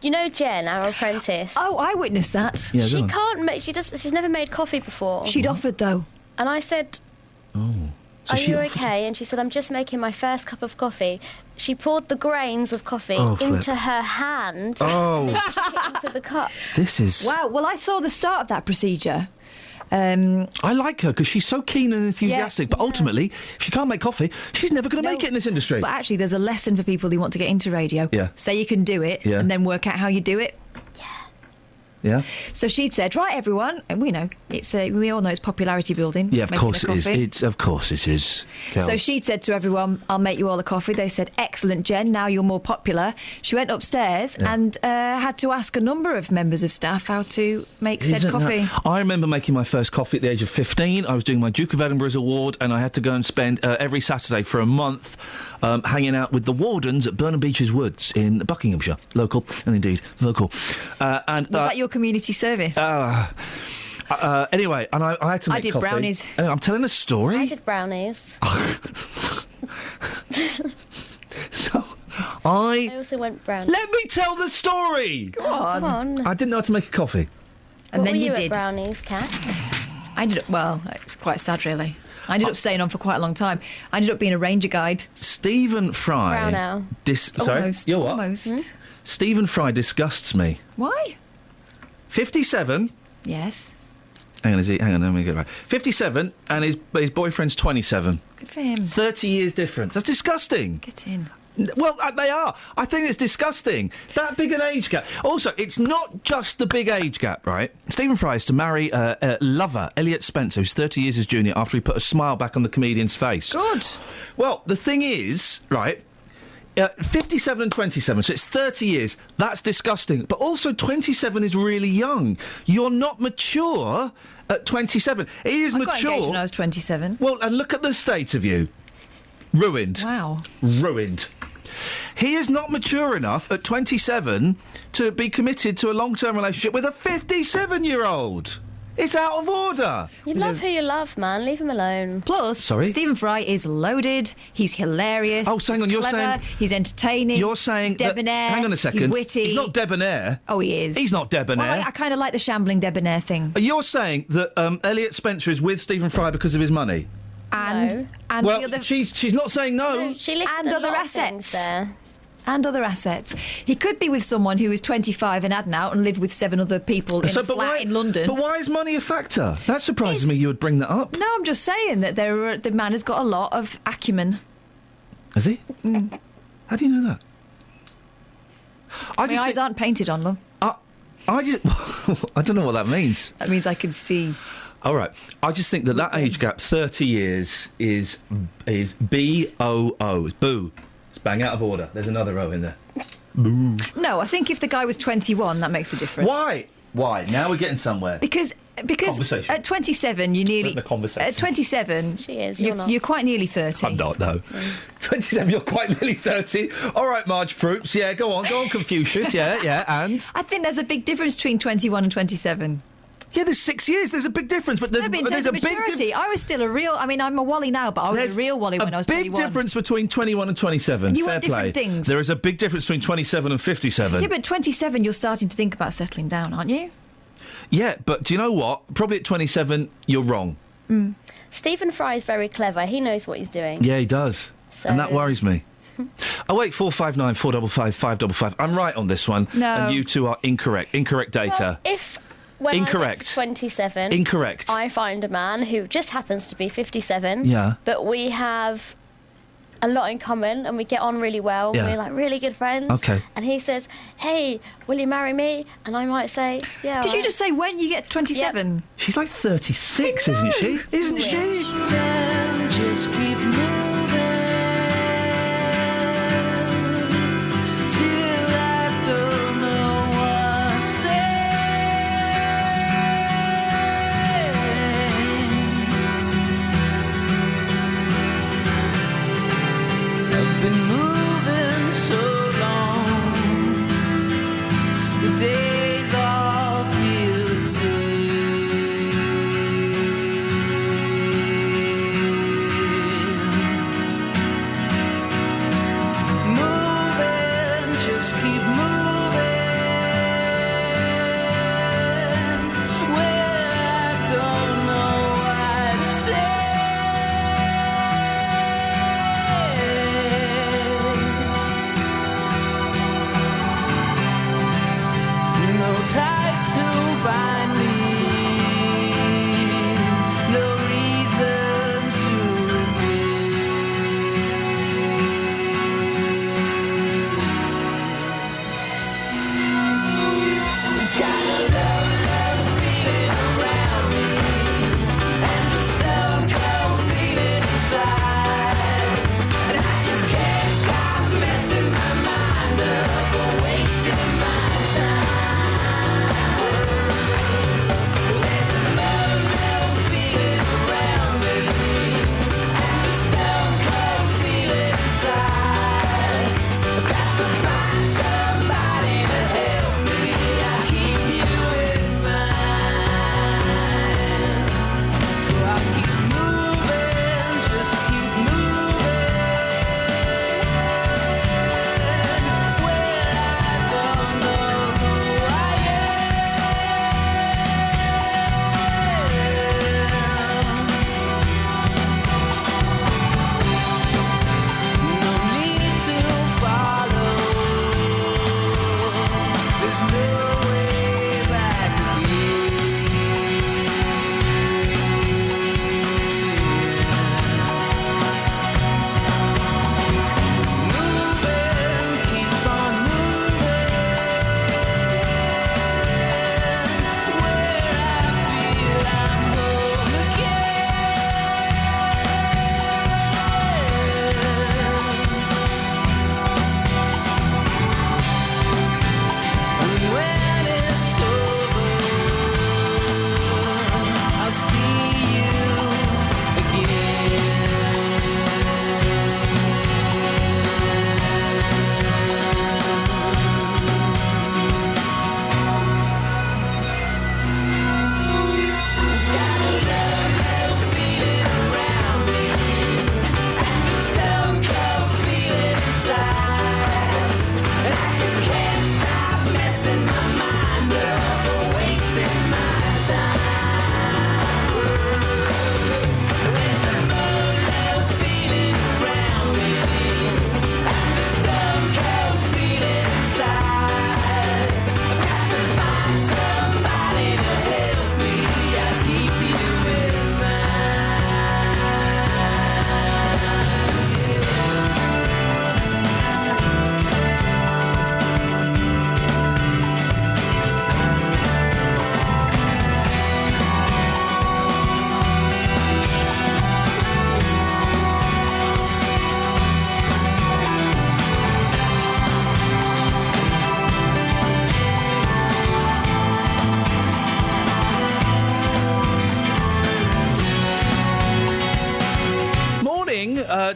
you know Jen, our apprentice. Oh, I witnessed that. Yeah, She go on. can't make. She's never made coffee before. She'd offered though, and I said, So "Are she you offered- okay?" And she said, "I'm just making my first cup of coffee." She poured the grains of coffee Oh, flip. into her hand. Oh. And took it into the cup. This is... Wow. Well, I saw the start of that procedure. I like her because she's so keen and enthusiastic, but ultimately, if she can't make coffee, she's never going to make it in this industry. But actually, there's a lesson for people who want to get into radio. Yeah. Say you can do it, Yeah. and then work out how you do it. Yeah? So she'd said, right, everyone, and we know, we all know it's popularity building. Yeah, of making course the it is. coffee. Of course it is. Kel. So she'd said to everyone, I'll make you all a coffee. They said, excellent, Jen, now you're more popular. She went upstairs and had to ask a number of members of staff how to make said Isn't coffee. that- I remember making my first coffee at the age of 15. I was doing my Duke of Edinburgh's award, and I had to go and spend every Saturday for a month hanging out with the wardens at Burnham Beeches Woods in Buckinghamshire. Local, and indeed local. Was that your community service? Anyway, and I had to make I did coffee. brownies. And I'm telling a story. I did brownies. I also went brownies. Let me tell the story! Go on. I didn't know how to make a coffee. And What then were you you did. at brownies, Kat? I ended up, well, it's quite sad, really. I ended up staying on for quite a long time. I ended up being a ranger guide. Stephen Fry... Brown ale. Sorry? Almost. You're what? Almost. Stephen Fry disgusts me. Why? 57... Yes. Hang on, let me get it right. 57, and his boyfriend's 27. Good for him. 30 years difference. That's disgusting. Get in. Well, they are. I think it's disgusting. That big an age gap. Also, it's not just the big age gap, right? Stephen Fry is to marry lover, Elliot Spencer, who's 30 years his junior, after he put a smile back on the comedian's face. Good. Well, the thing is, right... 57 and 27, so it's 30 years. That's disgusting. But also, 27 is really young. You're not mature at 27. He is I mature. got engaged when I was 27. Well, and look at the state of you. Ruined. Wow. Ruined. He is not mature enough at 27 to be committed to a long-term relationship with a 57-year-old. It's out of order. You love who you love, man. Leave him alone. Plus, Sorry? Stephen Fry is loaded. He's hilarious. Oh, so hang on, he's you're clever, saying- he's entertaining. You're saying he's debonair. Hang on a second. He's witty. He's not debonair. Oh, he is. He's not debonair. Well, I kind of like the shambling debonair thing. You're saying that Elliot Spencer is with Stephen Fry because of his money? And Well, the other, she's not saying no. She listed and a other lot of assets things there. And other assets. He could be with someone who is 25 and hadn't out and lived with 7 other people in a flat in London. But why is money a factor? That surprises me you would bring that up. No, I'm just saying that the man has got a lot of acumen. Has he? How do you know that? My eyes aren't painted on them. I just... I don't know what that means. That means I can see. All right. I just think that age gap, 30 years, is B-O-O. It's boo. It's bang out of order. There's another O in there. Boo. No, I think if the guy was 21, that makes a difference. Why? Now we're getting somewhere. Because Conversation. at 27, you nearly... The conversation. At 27, she is, you're quite nearly 30. I'm not, no. 27, you're quite nearly 30. All right, Marge Proops. Yeah, go on, Confucius. Yeah, and? I think there's a big difference between 21 and 27. Yeah, there's 6 years. There's a big difference, but there's, No, but in terms there's of a big maturity, I was still a real... I mean, I'm a Wally now, but I was a real Wally when I was 21. There's a big difference between 21 and 27. And you Fair want different play. things. There is a big difference between 27 and 57. Yeah, but 27, you're starting to think about settling down, aren't you? Yeah, but do you know what? Probably at 27, you're wrong. Stephen Fry's very clever. He knows what he's doing. Yeah, he does. So- And that worries me. 08459 455 555. I'm right on this one. No. And you two are incorrect. Incorrect data. Well, when I get Incorrect. to 27, Incorrect. I find a man who just happens to be 57. Yeah. But we have a lot in common and we get on really well. Yeah. We're like really good friends. Okay. And he says, "Hey, will you marry me?" And I might say, "Yeah." Did you just say when you get to 27? She's like 36, isn't she? Isn't she? Just keep moving till I don't know what to say. I've been moving so long, the days all feel the same. Moving, just keep moving. Where I don't know why to stay. No ties to bind me, no reasons to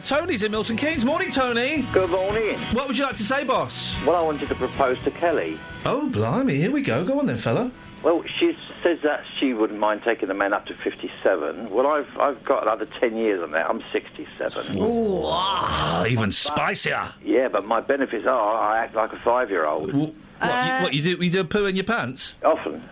Tony's in Milton Keynes. Morning, Tony. Good morning. What would you like to say, boss? Well, I wanted to propose to Kelly. Oh, blimey. Here we go. Go on then, fella. Well, she says that she wouldn't mind taking the man up to 57. Well, I've got another 10 years on that. I'm 67. Ooh, even spicier. Yeah, but my benefits are I act like a 5-year-old. What, you do a poo in your pants? Often.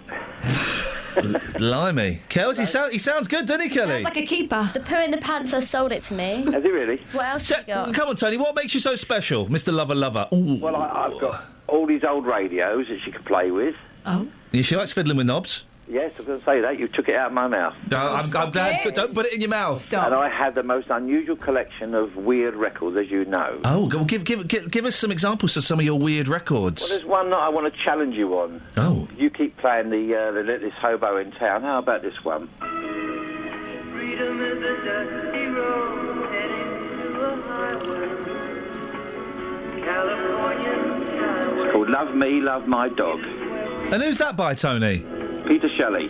Blimey. Kels, he sounds good, doesn't he, Kelly? Sounds like a keeper. The poo in the pants has sold it to me. Has he really? What else have you got? Come on, Tony, what makes you so special, Mr. Lover? Ooh. Well, I've got all these old radios that she can play with. Oh. Yeah, she likes fiddling with knobs. Yes, I was going to say that. You took it out of my mouth. I'm glad. Don't put it in your mouth. Stop. And I have the most unusual collection of weird records, as you know. Oh, well, give us some examples of some of your weird records. Well, there's one that I want to challenge you on. Oh. You keep playing the Let This Hobo in Town. How about this one? Freedom is a dusty road heading to a highway. California. It's called Love Me, Love My Dog. And who's that by, Tony? Peter Shelley.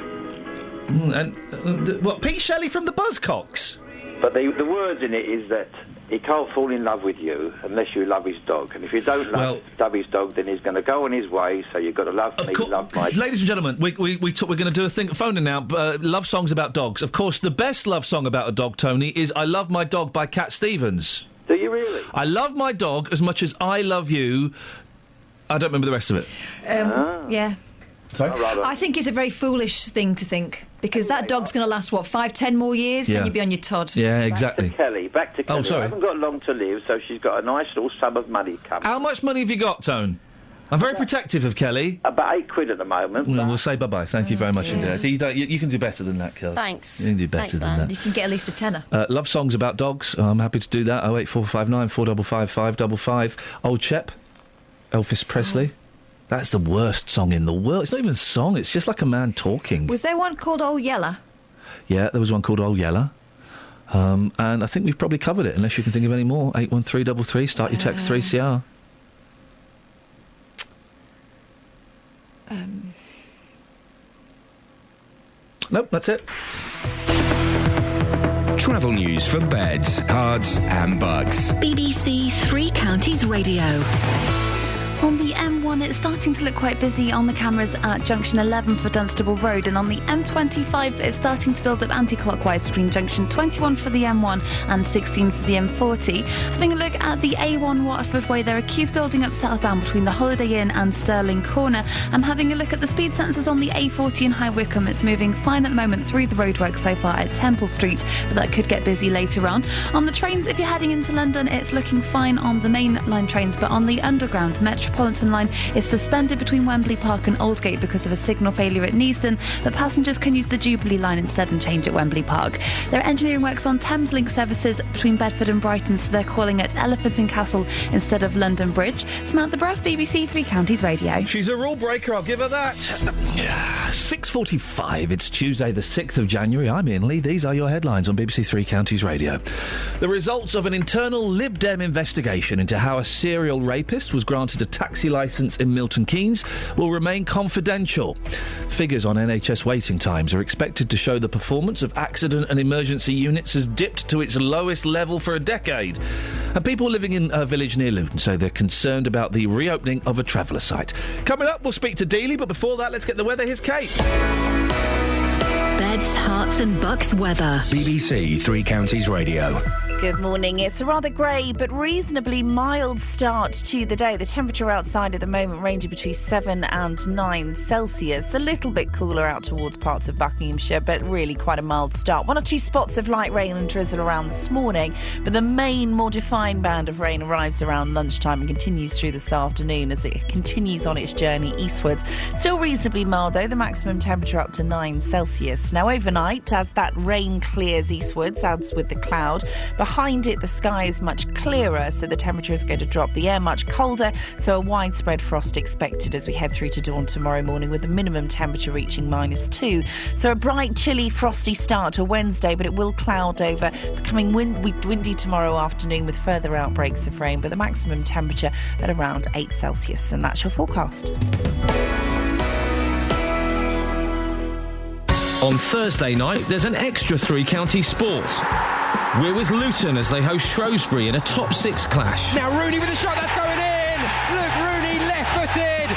What, Pete Shelley from the Buzzcocks? But the words in it is that he can't fall in love with you unless you love his dog. And if you don't love his dog, then he's going to go on his way, so you've got to love me, love my dog. Ladies and gentlemen, we're going to do a phone in now, love songs about dogs. Of course, the best love song about a dog, Tony, is I Love My Dog by Cat Stevens. Do you really? I love my dog as much as I love you. I don't remember the rest of it. Yeah. Sorry? I think it's a very foolish thing to think, because that dog's going to last, 5-10 more years, then you'll be on your Todd. Yeah, exactly. Back to Kelly. Oh, sorry. I haven't got long to live, so she's got a nice little sum of money coming. How much money have you got, Tone? I'm very protective of Kelly. About £8 at the moment. Well, we'll say bye-bye. Thank you very much indeed. You can do better than that, Kels. Thanks. You can do better than that. You can get at least a tenner. Love songs about dogs. I'm happy to do that. 08459 455 555. Old Chep, Elvis Presley. That's the worst song in the world. It's not even a song, it's just like a man talking. Was there one called Old Yeller? Yeah, there was one called Old Yeller. And I think we've probably covered it, unless you can think of any more. 81333, start your text 3CR. Nope, that's it. Travel news for beds, cards and bugs. BBC Three Counties Radio. On the M1, it's starting to look quite busy on the cameras at junction 11 for Dunstable Road, and on the M25, it's starting to build up anti-clockwise between junction 21 for the M1 and 16 for the M40. Having a look at the A1 Waterford Way, there are queues building up southbound between the Holiday Inn and Stirling Corner, and having a look at the speed sensors on the A40 in High Wycombe, it's moving fine at the moment through the roadwork so far at Temple Street, but that could get busy later on. On the trains, if you're heading into London, it's looking fine on the main line trains, but on the Underground, the Metropolitan line is suspended between Wembley Park and Aldgate because of a signal failure at Neasden, but passengers can use the Jubilee line instead and change at Wembley Park. There are engineering works on Thameslink services between Bedford and Brighton, so they're calling it Elephant and Castle instead of London Bridge. Samantha Bruff, BBC Three Counties Radio. She's a rule breaker, I'll give her that. 6:45, it's Tuesday the 6th of January. I'm Iain Lee. These are your headlines on BBC Three Counties Radio. The results of an internal Lib Dem investigation into how a serial rapist was granted a taxi licence in Milton Keynes will remain confidential. Figures on NHS waiting times are expected to show the performance of accident and emergency units has dipped to its lowest level for a decade. And people living in a village near Luton say they're concerned about the reopening of a traveller site. Coming up, we'll speak to Dealey, but before that, let's get the weather. Here's Kate. Beds, Herts and Bucks weather. BBC Three Counties Radio. Good morning. It's a rather grey but reasonably mild start to the day. The temperature outside at the moment ranging between 7 and 9 Celsius. A little bit cooler out towards parts of Buckinghamshire, but really quite a mild start. 1 or 2 spots of light rain and drizzle around this morning, but the main, more defined band of rain arrives around lunchtime and continues through this afternoon as it continues on its journey eastwards. Still reasonably mild, though, the maximum temperature up to 9 Celsius. Now, overnight, as that rain clears eastwards, adds with the cloud, behind it, the sky is much clearer, so the temperature is going to drop. The air much colder, so a widespread frost expected as we head through to dawn tomorrow morning, with the minimum temperature reaching -2. So a bright, chilly, frosty start to Wednesday, but it will cloud over, becoming windy tomorrow afternoon with further outbreaks of rain, but the maximum temperature at around 8 Celsius. And that's your forecast. On Thursday night, there's an extra Three Counties sport. We're with Luton as they host Shrewsbury in a top 6 clash. Now Rooney with a shot, that's going in! Look, Rooney left-footed,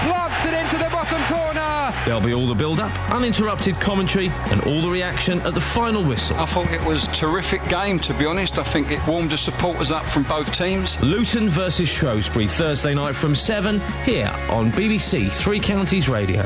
plants it into the bottom corner. There'll be all the build-up, uninterrupted commentary and all the reaction at the final whistle. I thought it was a terrific game, to be honest. I think it warmed the supporters up from both teams. Luton versus Shrewsbury, Thursday night from 7, here on BBC Three Counties Radio.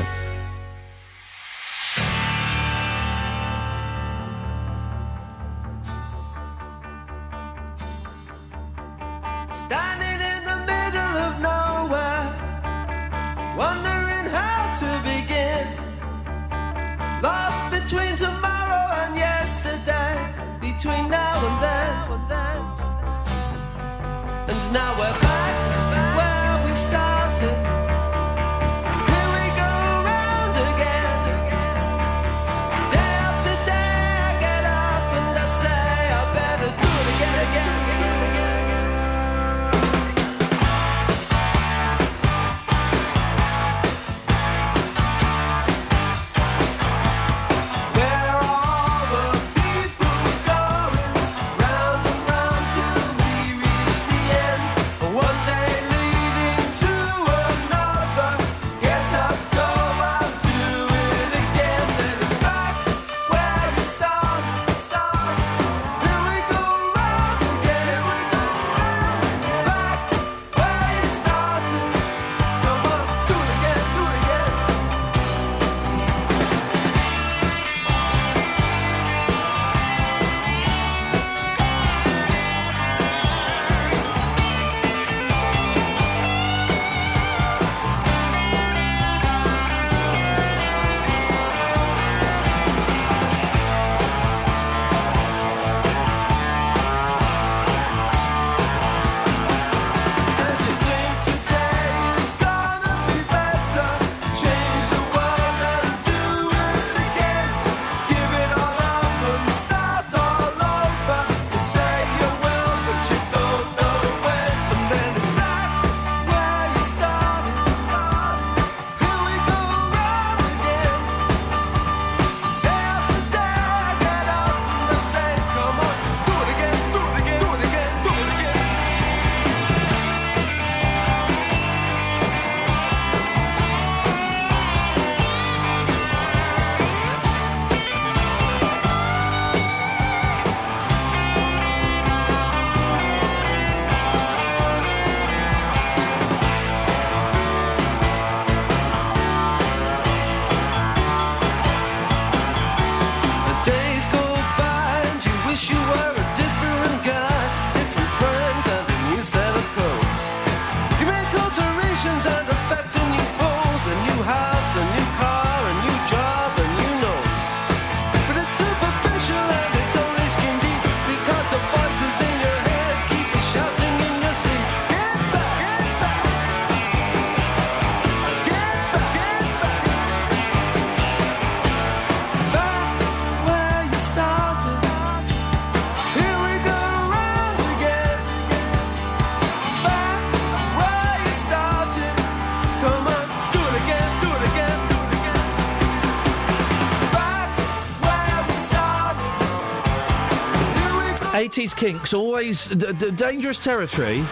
80s Kinks, always dangerous territory.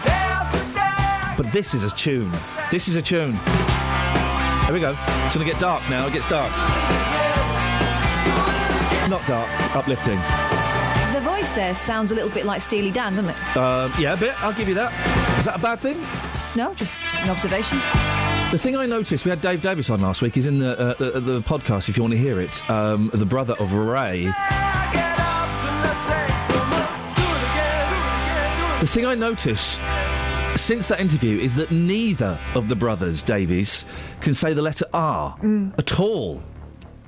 But this is a tune. This is a tune. There we go. It's going to get dark now. It gets dark. Not dark. Uplifting. The voice there sounds a little bit like Steely Dan, doesn't it? Yeah, a bit. I'll give you that. Is that a bad thing? No, just an observation. The thing I noticed, we had Dave Davis on last week. He's in the podcast if you want to hear it. The brother of Ray. The thing I notice since that interview is that neither of the brothers, Davies, can say the letter R at all.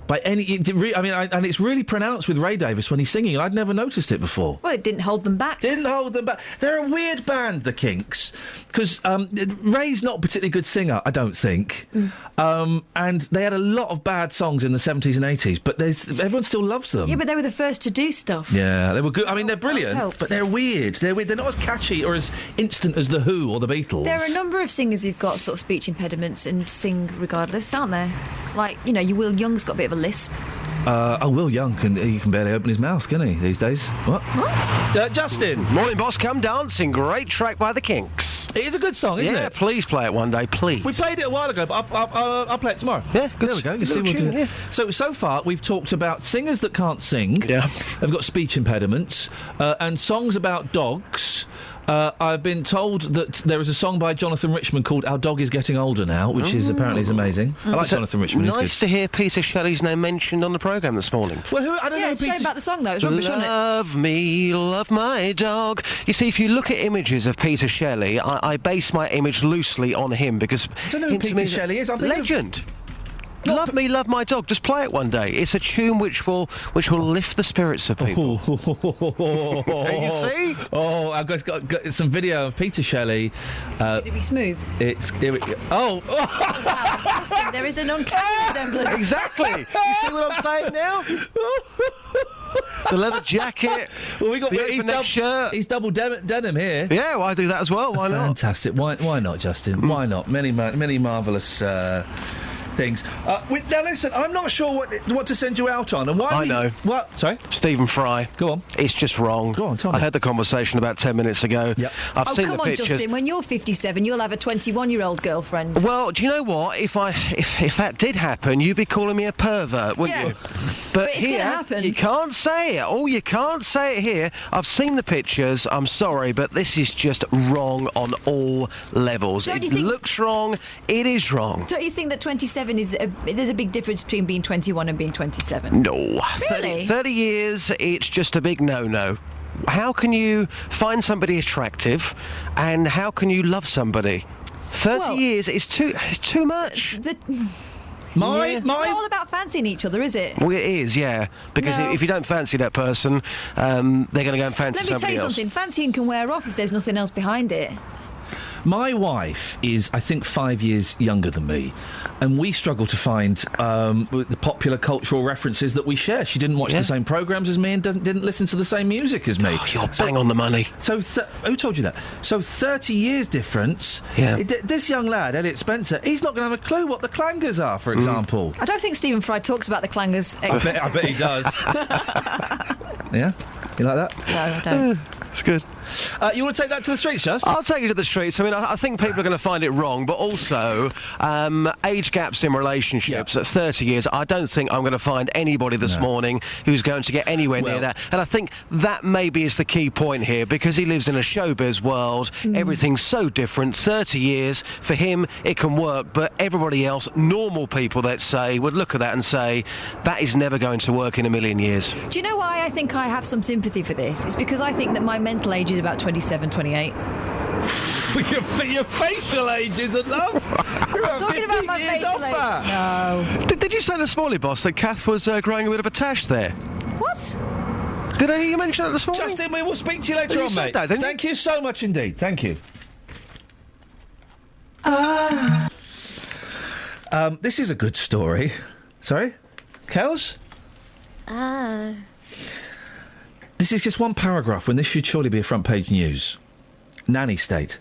By any... and it's really pronounced with Ray Davis when he's singing. I'd never noticed it before. Well, it didn't hold them back. Didn't hold them back. They're a weird band, the Kinks, because Ray's not a particularly good singer, I don't think. And they had a lot of bad songs in the 70s and 80s, but everyone still loves them. Yeah, but they were the first to do stuff. Yeah, they were good. I mean, they're brilliant, but they're weird. They're weird. They're not as catchy or as instant as The Who or the Beatles. There are a number of singers who've got sort of speech impediments and sing regardless, aren't there? Like, you Will Young's got a bit of a lisp. Will Young, he can barely open his mouth, can he, these days? What? Justin. Morning, boss. Come Dancing. Great track by the Kinks. It is a good song, isn't it? Yeah, please play it one day, please. We played it a while ago, but I'll play it tomorrow. Yeah, good. There we go. You see what tune, yeah. So far, we've talked about singers that can't sing. Yeah. Have got speech impediments, and songs about dogs. I've been told that there is a song by Jonathan Richman called Our Dog Is Getting Older Now, which is apparently is amazing. I like Jonathan Richman. Nice to hear Peter Shelley's name mentioned on the programme this morning. Well, I don't know. It's straight about the song, though. It's rubbish, wasn't it? Love me, love my dog. You see, if you look at images of Peter Shelley, I base my image loosely on him because... I don't know who Peter Shelley is. I'm legend. Love me, love my dog. Just play it one day. It's a tune which will lift the spirits of people. You see? Oh, I've got some video of Peter Shelley. Is it going to be smooth? Oh! Wow, there is an uncanny resemblance. Exactly. You see what I'm saying now? The leather jacket. Well, we got the shirt. He's double denim here. Yeah, well, I do that as well. Why not? Fantastic. Why not, Justin? Why not? Many marvellous things. Now listen, I'm not sure what to send you out on, and why. I know. What? Sorry, Stephen Fry. Go on. It's just wrong. Go on, tell me. I had the conversation about 10 minutes ago. Yep. I've seen the come on, pictures. Justin. When you're 57, you'll have a 21-year-old girlfriend. Well, do you know what? If that did happen, you'd be calling me a pervert, wouldn't you? But it's going to happen. You can't say it. Oh, you can't say it here. I've seen the pictures. I'm sorry, but this is just wrong on all levels. It looks wrong. It is wrong. Don't you think that 27 is there's a big difference between being 21 and being 27? No. Really? 30 years, it's just a big no-no. How can you find somebody attractive and how can you love somebody? 30 years is too much. It's not all about fancying each other, is it? Well, it is, yeah. Because if you don't fancy that person, they're going to go and fancy somebody else. Let me tell you something. Fancying can wear off if there's nothing else behind it. My wife is, I think, 5 years younger than me, and we struggle to find the popular cultural references that we share. She didn't watch the same programmes as me and didn't listen to the same music as me. Oh, you're bang on the money. So, who told you that? So 30 years difference. Yeah. This young lad, Elliot Spencer, he's not going to have a clue what the clangers are, for example. I don't think Stephen Fry talks about the clangers. I bet he does. Yeah? You like that? No, I don't. It's good. You want to take that to the streets, Just? I'll take you to the streets. I mean, I think people are going to find it wrong, but also age gaps in relationships. That's 30 years. I don't think I'm going to find anybody this morning who's going to get anywhere near that. And I think that maybe is the key point here, because he lives in a showbiz world. Everything's so different. 30 years, for him, it can work, but everybody else, normal people, let's say, would look at that and say, that is never going to work in a million years. Do you know why I think I have some sympathy for this? It's because I think that my mental age is about 27, 28. Your facial age isn't love. I'm talking about my facial age. No. Did you say this morning, boss, that Kath was growing a bit of a tash there? What? Did I hear you mention that this morning? Justin, we will speak to you later on, mate. Thank you so much indeed. Thank you. This is a good story. Sorry? Kels? This is just one paragraph when this should surely be a front page news. Nanny state.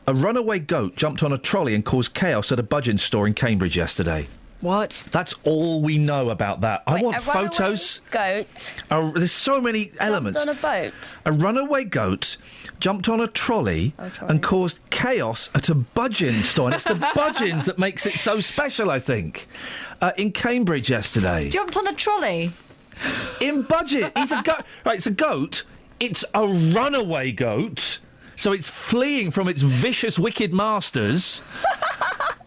A runaway goat jumped on a trolley and caused chaos at a budgeon store in Cambridge yesterday. What? That's all we know about that. I want photos. Goat. There's so many elements. Jumped on a boat. A runaway goat jumped on a trolley and caused chaos at a budgeon store. And it's the budgeons that makes it so special, I think. In Cambridge yesterday. Jumped on a trolley? In budget. He's a goat. Right, it's a goat. It's a runaway goat. So it's fleeing from its vicious, wicked masters.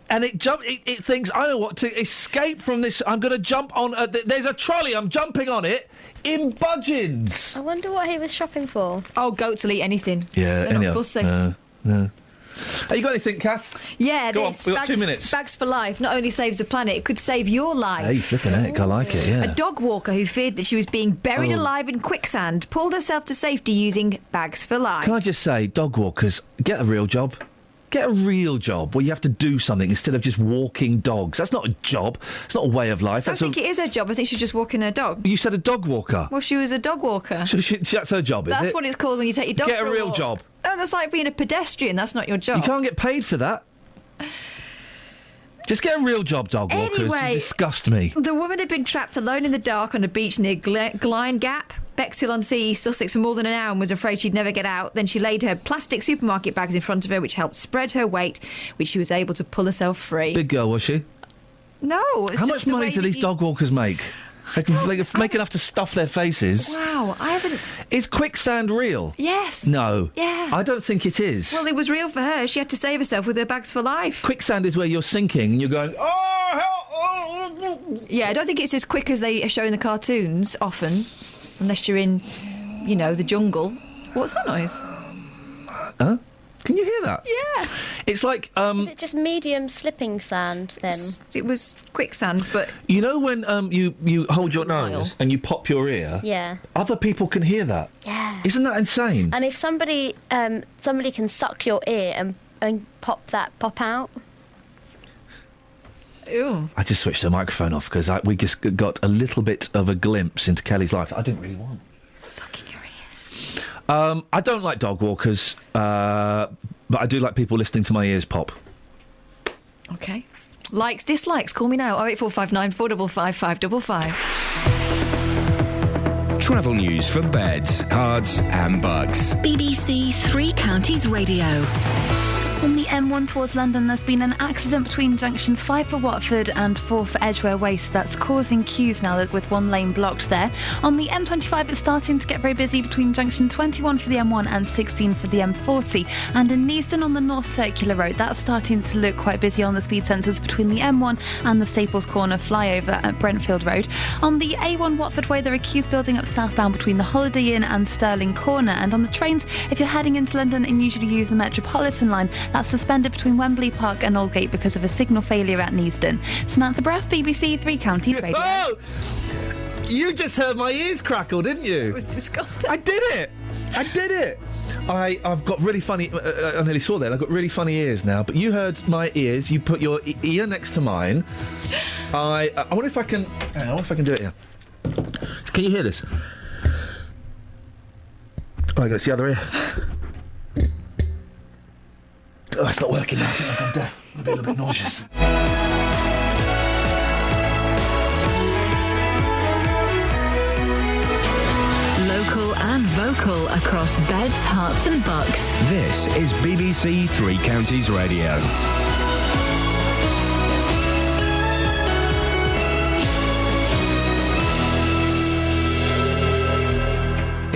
And it thinks, I know what, to escape from this, I'm going to jump on... there's a trolley, I'm jumping on it in budgeons. I wonder what he was shopping for. Oh, goats will eat anything. Yeah, They're not fussy. No. Have you got anything, Kath? Yeah, Go on, we've got 2 minutes. Bags for Life not only saves the planet, it could save your life. Hey, flipping heck, I like it, yeah. A dog walker who feared that she was being buried alive in quicksand pulled herself to safety using Bags for Life. Can I just say, dog walkers, get a real job. Get a real job where you have to do something instead of just walking dogs. That's not a job. It's not a way of life. I don't think it is her job. I think she's just walking her dog. You said a dog walker. Well, she was a dog walker. So that's her job, is it? That's what it's called when you take your dog Get for a real walk. job. Oh, that's like being a pedestrian. That's not your job. You can't get paid for that. Just get a real job, dog walkers. Anyway, You disgust me. The woman had been trapped alone in the dark on a beach near Glyn Gap, Bexhill-on-Sea, Sussex, for more than an hour and was afraid she'd never get out. Then she laid her plastic supermarket bags in front of her, which helped spread her weight, which she was able to pull herself free. Big girl, was she? No, it's How just much money do these dog walkers make? They can make enough to stuff their faces. Wow, I haven't... Is quicksand real? Yes. No. Yeah. I don't think it is. Well, it was real for her. She had to save herself with her Bags for Life. Quicksand is where you're sinking and you're going, oh, help! Oh. Yeah, I don't think it's as quick as they show in the cartoons, often. Unless you're in, the jungle. What's that noise? Huh? Can you hear that? Yeah. It's like... Is it just medium slipping sand, then? It was quicksand, but... You know when you hold your nose and you pop your ear? Yeah. Other people can hear that. Yeah. Isn't that insane? And if somebody can suck your ear and pop out... Ew. I just switched the microphone off because we just got a little bit of a glimpse into Kelly's life I didn't really want. Sucking your ears. I don't like dog walkers, but I do like people listening to my ears pop. Okay. Likes, dislikes, call me now. 08459 455 555. Travel news for beds, cards and bugs. BBC Three Counties Radio. On the M1 towards London, there's been an accident between junction 5 for Watford and 4 for Edgware Way, so that's causing queues now with one lane blocked there. On the M25, it's starting to get very busy between junction 21 for the M1 and 16 for the M40. And in Neasden on the North Circular Road, that's starting to look quite busy on the speed sensors between the M1 and the Staples Corner flyover at Brentfield Road. On the A1 Watford Way, there are queues building up southbound between the Holiday Inn and Stirling Corner. And on the trains, if you're heading into London and usually use the Metropolitan line, that's suspended between Wembley Park and Aldgate because of a signal failure at Neasden. Samantha Braff, BBC Three Counties Radio. Oh! You just heard my ears crackle, didn't you? It was disgusting. I did it! I've got really funny... I nearly saw that. I've got really funny ears now. But you heard my ears. You put your ear next to mine. I wonder if I can... I wonder if I can do it here. Can you hear this? Oh, I got the other ear. Oh, it's not working now. I think I'm deaf. I'm a little bit nauseous. Local and vocal across beds, hearts and bucks. This is BBC Three Counties Radio.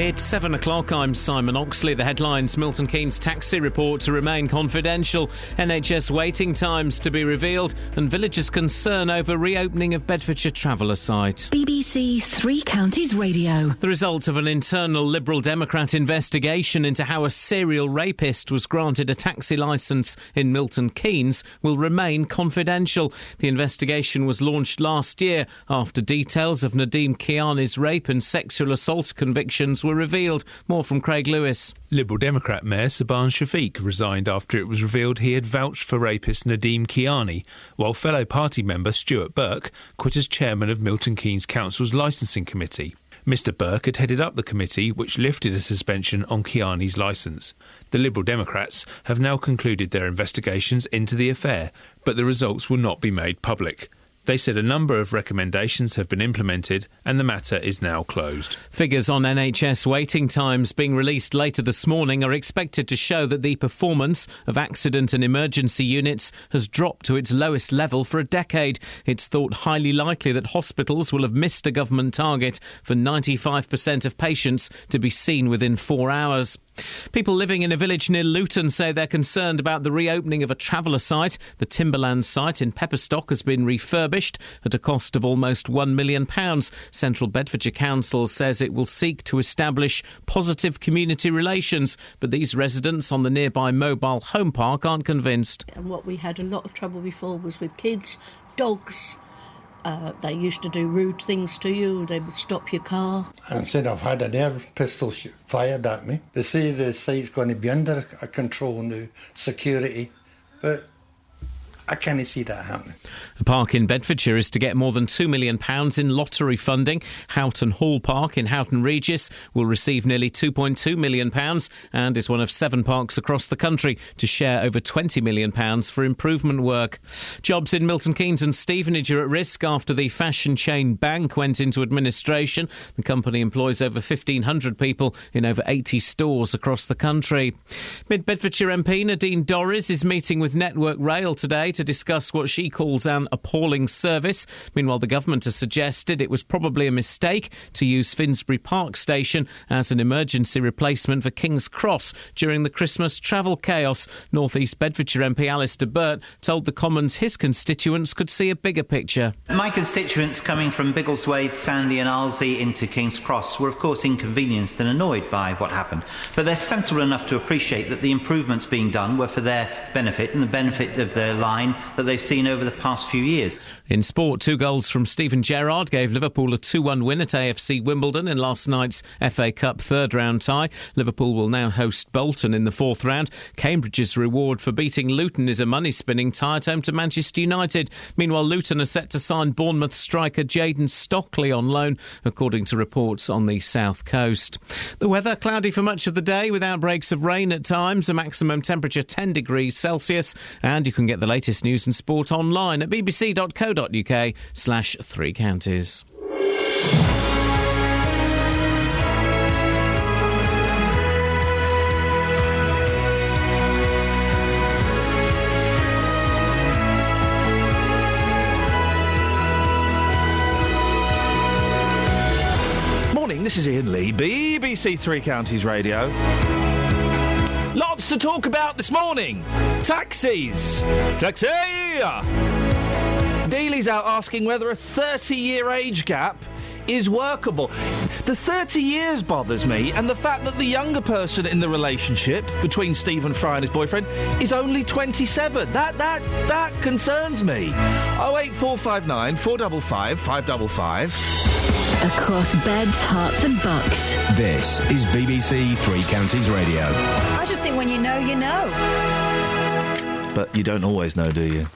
It's 7 o'clock. I'm Simon Oxley. The headlines: Milton Keynes taxi report to remain confidential, NHS waiting times to be revealed, and villagers' concern over reopening of Bedfordshire Traveller site. BBC Three Counties Radio. The results of an internal Liberal Democrat investigation into how a serial rapist was granted a taxi licence in Milton Keynes will remain confidential. The investigation was launched last year after details of Nadeem Kiani's rape and sexual assault convictions were revealed. More from Craig Lewis. Liberal Democrat Mayor Saban Shafiq resigned after it was revealed he had vouched for rapist Nadeem Kiani, while fellow party member Stuart Burke quit as chairman of Milton Keynes Council's licensing committee. Mr Burke had headed up the committee which lifted a suspension on Kiani's licence. The Liberal Democrats have now concluded their investigations into the affair, but the results will not be made public. They said a number of recommendations have been implemented and the matter is now closed. Figures on NHS waiting times being released later this morning are expected to show that the performance of accident and emergency units has dropped to its lowest level for a decade. It's thought highly likely that hospitals will have missed a government target for 95% of patients to be seen within 4 hours. People living in a village near Luton say they're concerned about the reopening of a traveller site. The Timberland site in Pepperstock has been refurbished at a cost of almost £1 million. Central Bedfordshire Council says it will seek to establish positive community relations, but these residents on the nearby mobile home park aren't convinced. And what we had a lot of trouble before was with kids, dogs. They used to do rude things to you. They would stop your car. And said I've had an air pistol fired at me. They say the site's going to be under a control now, security, but I can't see that happening. A park in Bedfordshire is to get more than £2 million in lottery funding. Houghton Hall Park in Houghton Regis will receive nearly £2.2 million and is one of 7 parks across the country to share over £20 million for improvement work. Jobs in Milton Keynes and Stevenage are at risk after the fashion chain Bank went into administration. The company employs over 1,500 people in over 80 stores across the country. Mid-Bedfordshire MP Nadine Dorries is meeting with Network Rail today to discuss what she calls an appalling service. Meanwhile, the government has suggested it was probably a mistake to use Finsbury Park Station as an emergency replacement for King's Cross during the Christmas travel chaos. North East Bedfordshire MP Alistair Burt told the Commons his constituents could see a bigger picture. My constituents coming from Biggleswade, Sandy and Arlesey into King's Cross were of course inconvenienced and annoyed by what happened, but they're sensible enough to appreciate that the improvements being done were for their benefit and the benefit of their line that they've seen over the past few years. In sport, 2 goals from Stephen Gerrard gave Liverpool a 2-1 win at AFC Wimbledon in last night's FA Cup third-round tie. Liverpool will now host Bolton in the 4th round. Cambridge's reward for beating Luton is a money-spinning tie at home to Manchester United. Meanwhile, Luton are set to sign Bournemouth striker Jayden Stockley on loan, according to reports on the south coast. The weather, cloudy for much of the day with outbreaks of rain at times, a maximum temperature 10 degrees Celsius, and you can get the latest news and sport online at bbc.co.uk/3 counties. Morning, this is Iain Lee, BBC Three Counties Radio. Lots to talk about this morning. Taxis. Taxi! Dealey's out asking whether a 30-year age gap is workable. The 30 years bothers me, and the fact that the younger person in the relationship between Stephen Fry and his boyfriend is only 27. That concerns me. 08459 455 555. Across beds, hearts and bucks. This is BBC Three Counties Radio. I just think when you know, you know. But you don't always know, do you?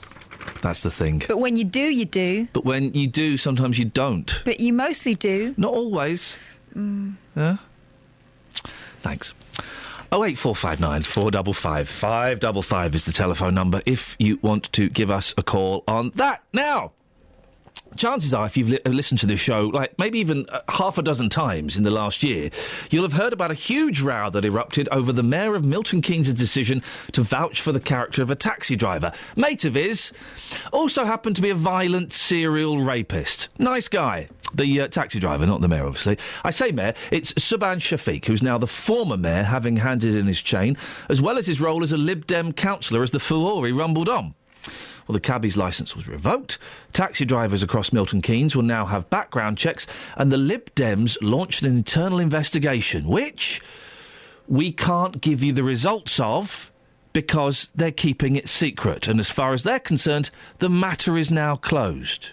That's the thing. But when you do, you do. But when you do, sometimes you don't. But you mostly do. Not always. Yeah? Thanks. 08459 455 555 is the telephone number if you want to give us a call on that. Now, chances are, if you've listened to this show, like maybe even half a dozen times in the last year, you'll have heard about a huge row that erupted over the Mayor of Milton Keynes' decision to vouch for the character of a taxi driver. Mate of his also happened to be a violent serial rapist. Nice guy. The taxi driver, not the mayor, obviously. I say mayor, it's Subhan Shafiq, who's now the former mayor, having handed in his chain, as well as his role as a Lib Dem councillor as the furore rumbled on. Well, the cabbie's licence was revoked. Taxi drivers across Milton Keynes will now have background checks, and the Lib Dems launched an internal investigation, which we can't give you the results of because they're keeping it secret. And as far as they're concerned, the matter is now closed.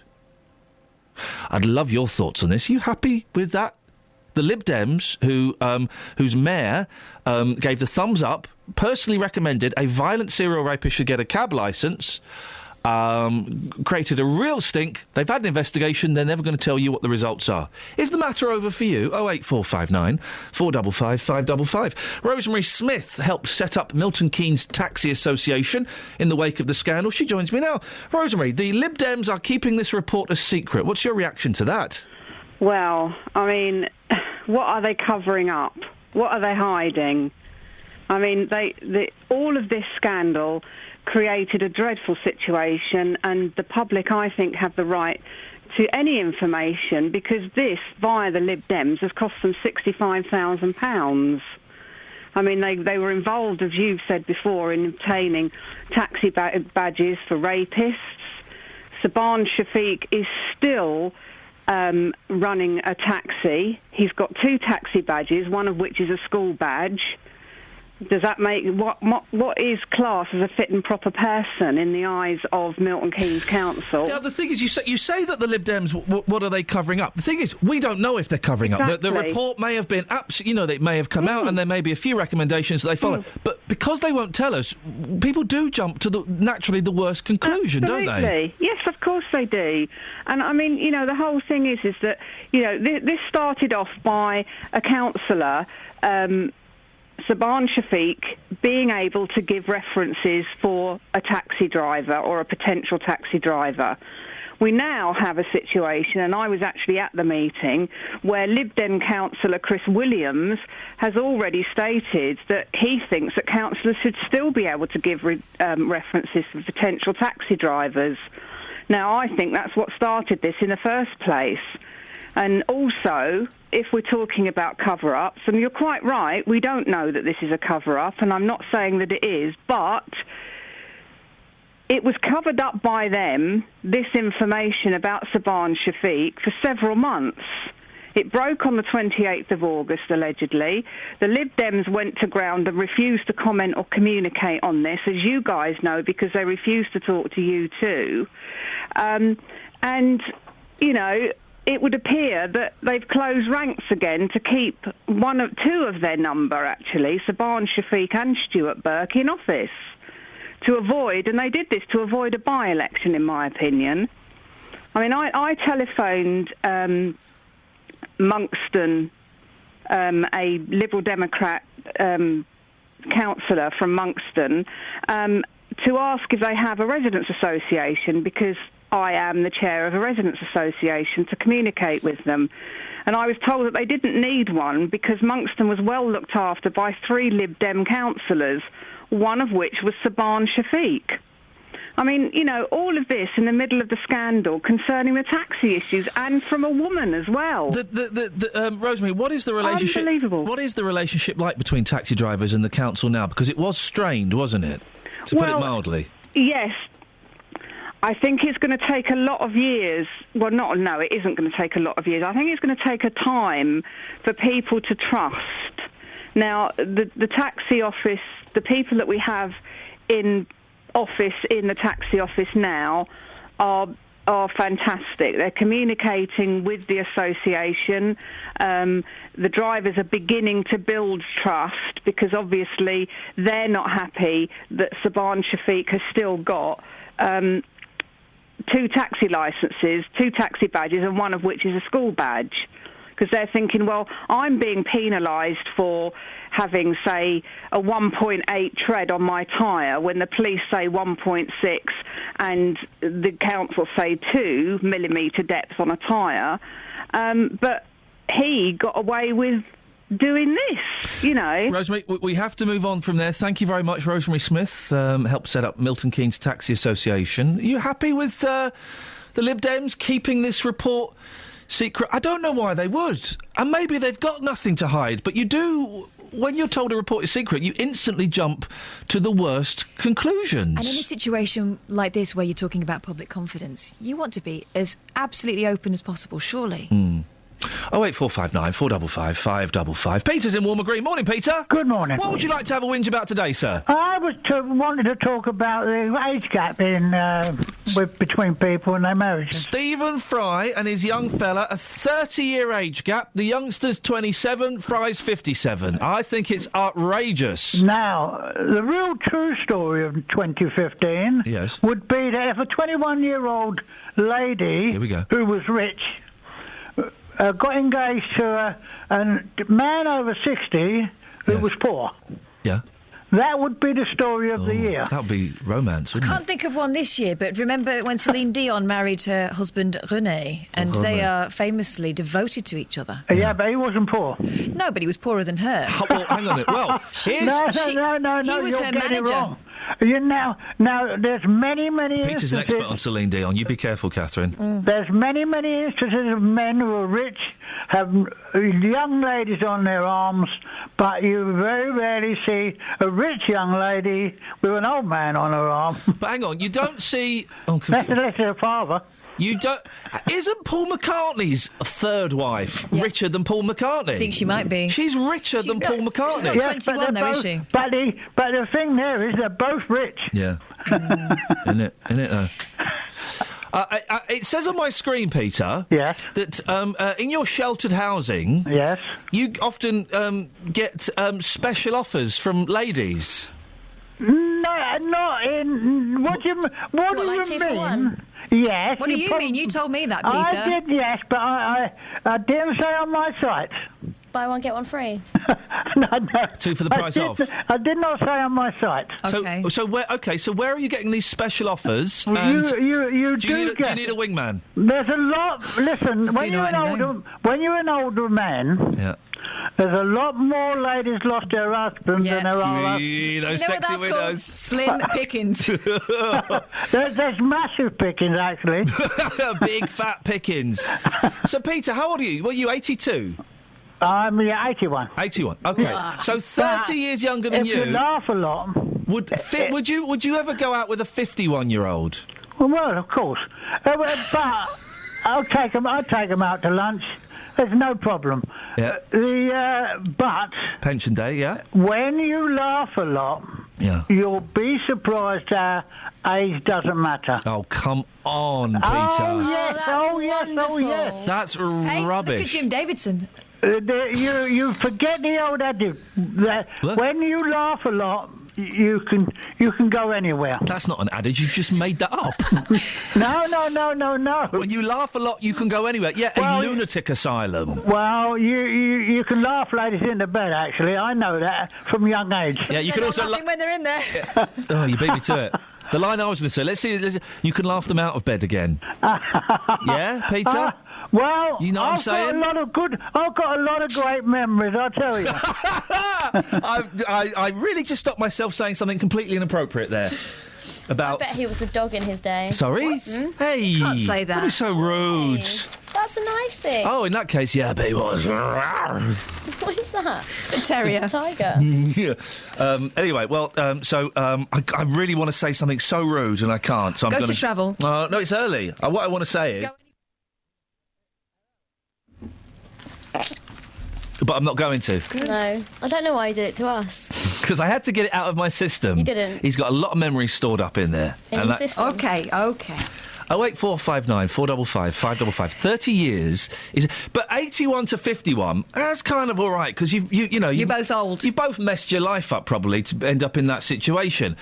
I'd love your thoughts on this. Are you happy with that? The Lib Dems, whose mayor gave the thumbs up, personally recommended a violent serial rapist should get a cab licence, created a real stink. They've had an investigation. They're never going to tell you what the results are. Is the matter over for you? 08459 455 555. Rosemary Smith helped set up Milton Keynes Taxi Association in the wake of the scandal. She joins me now. Rosemary, the Lib Dems are keeping this report a secret. What's your reaction to that? Well, I mean, what are they covering up? What are they hiding? I mean, all of this scandal created a dreadful situation, and the public, I think, have the right to any information, because this, via the Lib Dems, has cost them £65,000. I mean, they were involved, as you've said before, in obtaining taxi badges for rapists. Saban Shafiq is still running a taxi. He's got 2 taxi badges, one of which is a school badge. Does that make what is classed as a fit and proper person in the eyes of Milton Keynes Council? Now, the thing is, you say that the Lib Dems, what are they covering up? The thing is, we don't know if they're covering up. The report may have been they may have come out, and there may be a few recommendations that they follow. But because they won't tell us, people do jump to naturally the worst conclusion, don't they? Yes, of course they do. And I mean, the whole thing is that this started off by a councillor. Saban Shafiq being able to give references for a taxi driver or a potential taxi driver. We now have a situation, and I was actually at the meeting, where Lib Dem councillor Chris Williams has already stated that he thinks that councillors should still be able to give references for potential taxi drivers. Now, I think that's what started this in the first place. And also, if we're talking about cover-ups, and you're quite right, we don't know that this is a cover-up, and I'm not saying that it is, but it was covered up by them, this information about Saban Shafiq, for several months. It broke on the 28th of August, allegedly. The Lib Dems went to ground and refused to comment or communicate on this, as you guys know, because they refused to talk to you too. It would appear that they've closed ranks again to keep 2 of their number, actually, Saban Shafiq and Stuart Burke, in office to avoid, and they did this to avoid a by-election, in my opinion. I mean, I telephoned Monkston, a Liberal Democrat councillor from Monkston, to ask if they have a residents' association, because I am the chair of a residents' association, to communicate with them. And I was told that they didn't need one because Monkston was well looked after by 3 Lib Dem councillors, one of which was Saban Shafiq. I mean, all of this in the middle of the scandal concerning the taxi issues, and from a woman as well. Rosemary, what is the relationship? Unbelievable. What is the relationship like between taxi drivers and the council now? Because it was strained, wasn't it? To put it mildly. Yes. I think it's going to take a lot of years. Well, it isn't going to take a lot of years. I think it's going to take a time for people to trust. Now, the taxi office, the people that we have in office in the taxi office now are fantastic. They're communicating with the association. The drivers are beginning to build trust, because obviously they're not happy that Saban Shafiq has still got 2 taxi licences, 2 taxi badges, and one of which is a school badge. Because they're thinking, well, I'm being penalised for having, say, a 1.8 tread on my tyre when the police say 1.6 and the council say 2 millimetre depth on a tyre. But he got away with doing this, Rosemary, we have to move on from there. Thank you very much, Rosemary Smith, helped set up Milton Keynes Taxi Association. Are you happy with the Lib Dems keeping this report secret? I don't know why they would. And maybe they've got nothing to hide, but you do, when you're told a report is secret, you instantly jump to the worst conclusions. And in a situation like this where you're talking about public confidence, you want to be as absolutely open as possible, surely. 08459 455 555. Peter's in Walmer Green. Morning, Peter. Good morning. What would you like to have a whinge about today, sir? I wanted to talk about the age gap between people and their marriages. Stephen Fry and his young fella, a 30-year age gap. The youngster's 27, Fry's 57. I think it's outrageous. Now, the real true story of 2015 would be that if a 21-year-old lady who was rich got engaged to a man over 60 who was poor. Yeah. That would be the story of the year. That would be romance, wouldn't Can't think of one this year, but remember when Celine Dion married her husband René, and they are famously devoted to each other. Yeah, but he wasn't poor. No, but he was poorer than her. Well, hang on. Well, no, he was you're her getting it manager. wrong. Now, there's many Peter's instances. an expert on Celine Dion. You be careful, Catherine. There's many instances of men who are rich, have young ladies on their arms, but you very rarely see a rich young lady with an old man on her arm. But hang on, you don't see... That's unless they're a father. You don't... Isn't Paul McCartney's third wife richer than Paul McCartney? I think she might be. She's richer than Paul McCartney. She's not 21 though, is she? But the thing there is they're both rich. Yeah. Isn't it though? It says on my screen, Peter, that in your sheltered housing, you often get special offers from ladies. No, not in. What do you like 2 for 1? Yes. What do you mean? You told me that, Peter. I did, yes, but I didn't say on my site. Buy one, get one free. No. 2 for the price off. I did not say on my site. Okay. So where are you getting these special offers? Well, and you do you need a wingman? There's a lot. Listen, when you're an older man, there's a lot more ladies lost their husbands than there are us. Those sexy widows. Slim pickings. there's massive pickings, actually. Big fat pickings. So, Peter, how old are you? Well, you 82? I'm 81. 81. Okay. So 30 years younger than you. If you laugh a lot. Would you ever go out with a 51-year-old? Well, of course. But I'll take them out to lunch. There's no problem. Yeah. But pension day, yeah. When you laugh a lot, you'll be surprised how age doesn't matter. Oh, come on, Peter. Oh yes. That's hey, rubbish. Look at Jim Davidson. You forget the old adage that when you laugh a lot, you can go anywhere. That's not an adage. You just made that up. No. When you laugh a lot, you can go anywhere. Yeah, a lunatic asylum. Well, you can laugh ladies into bed. Actually, I know that from young age. Yeah, you can also laughing when they're in there. Oh, you beat me to it. The line I was going to say. Let's see. You can laugh them out of bed again. Yeah, Peter. Well, you know what I'm saying? I've got a lot of great memories, I'll tell you. I really just stopped myself saying something completely inappropriate there. I bet he was a dog in his day. Sorry? Hey. Can't say that. Don't be so rude. Hey, that's a nice thing. Oh, in that case, yeah, but he was. What is that? A terrier. It's a tiger. Yeah. Anyway, well, I really want to say something so rude and I can't. So I'm to travel. No, it's early. What I want to say is... But I'm not going to. No. I don't know why he did it to us. Because I had to get it out of my system. You didn't. He's got a lot of memories stored up in there. Okay. 08459 455 555. 30 years is... But 81 to 51, that's kind of all right, because you're both old. You've both messed your life up, probably, to end up in that situation.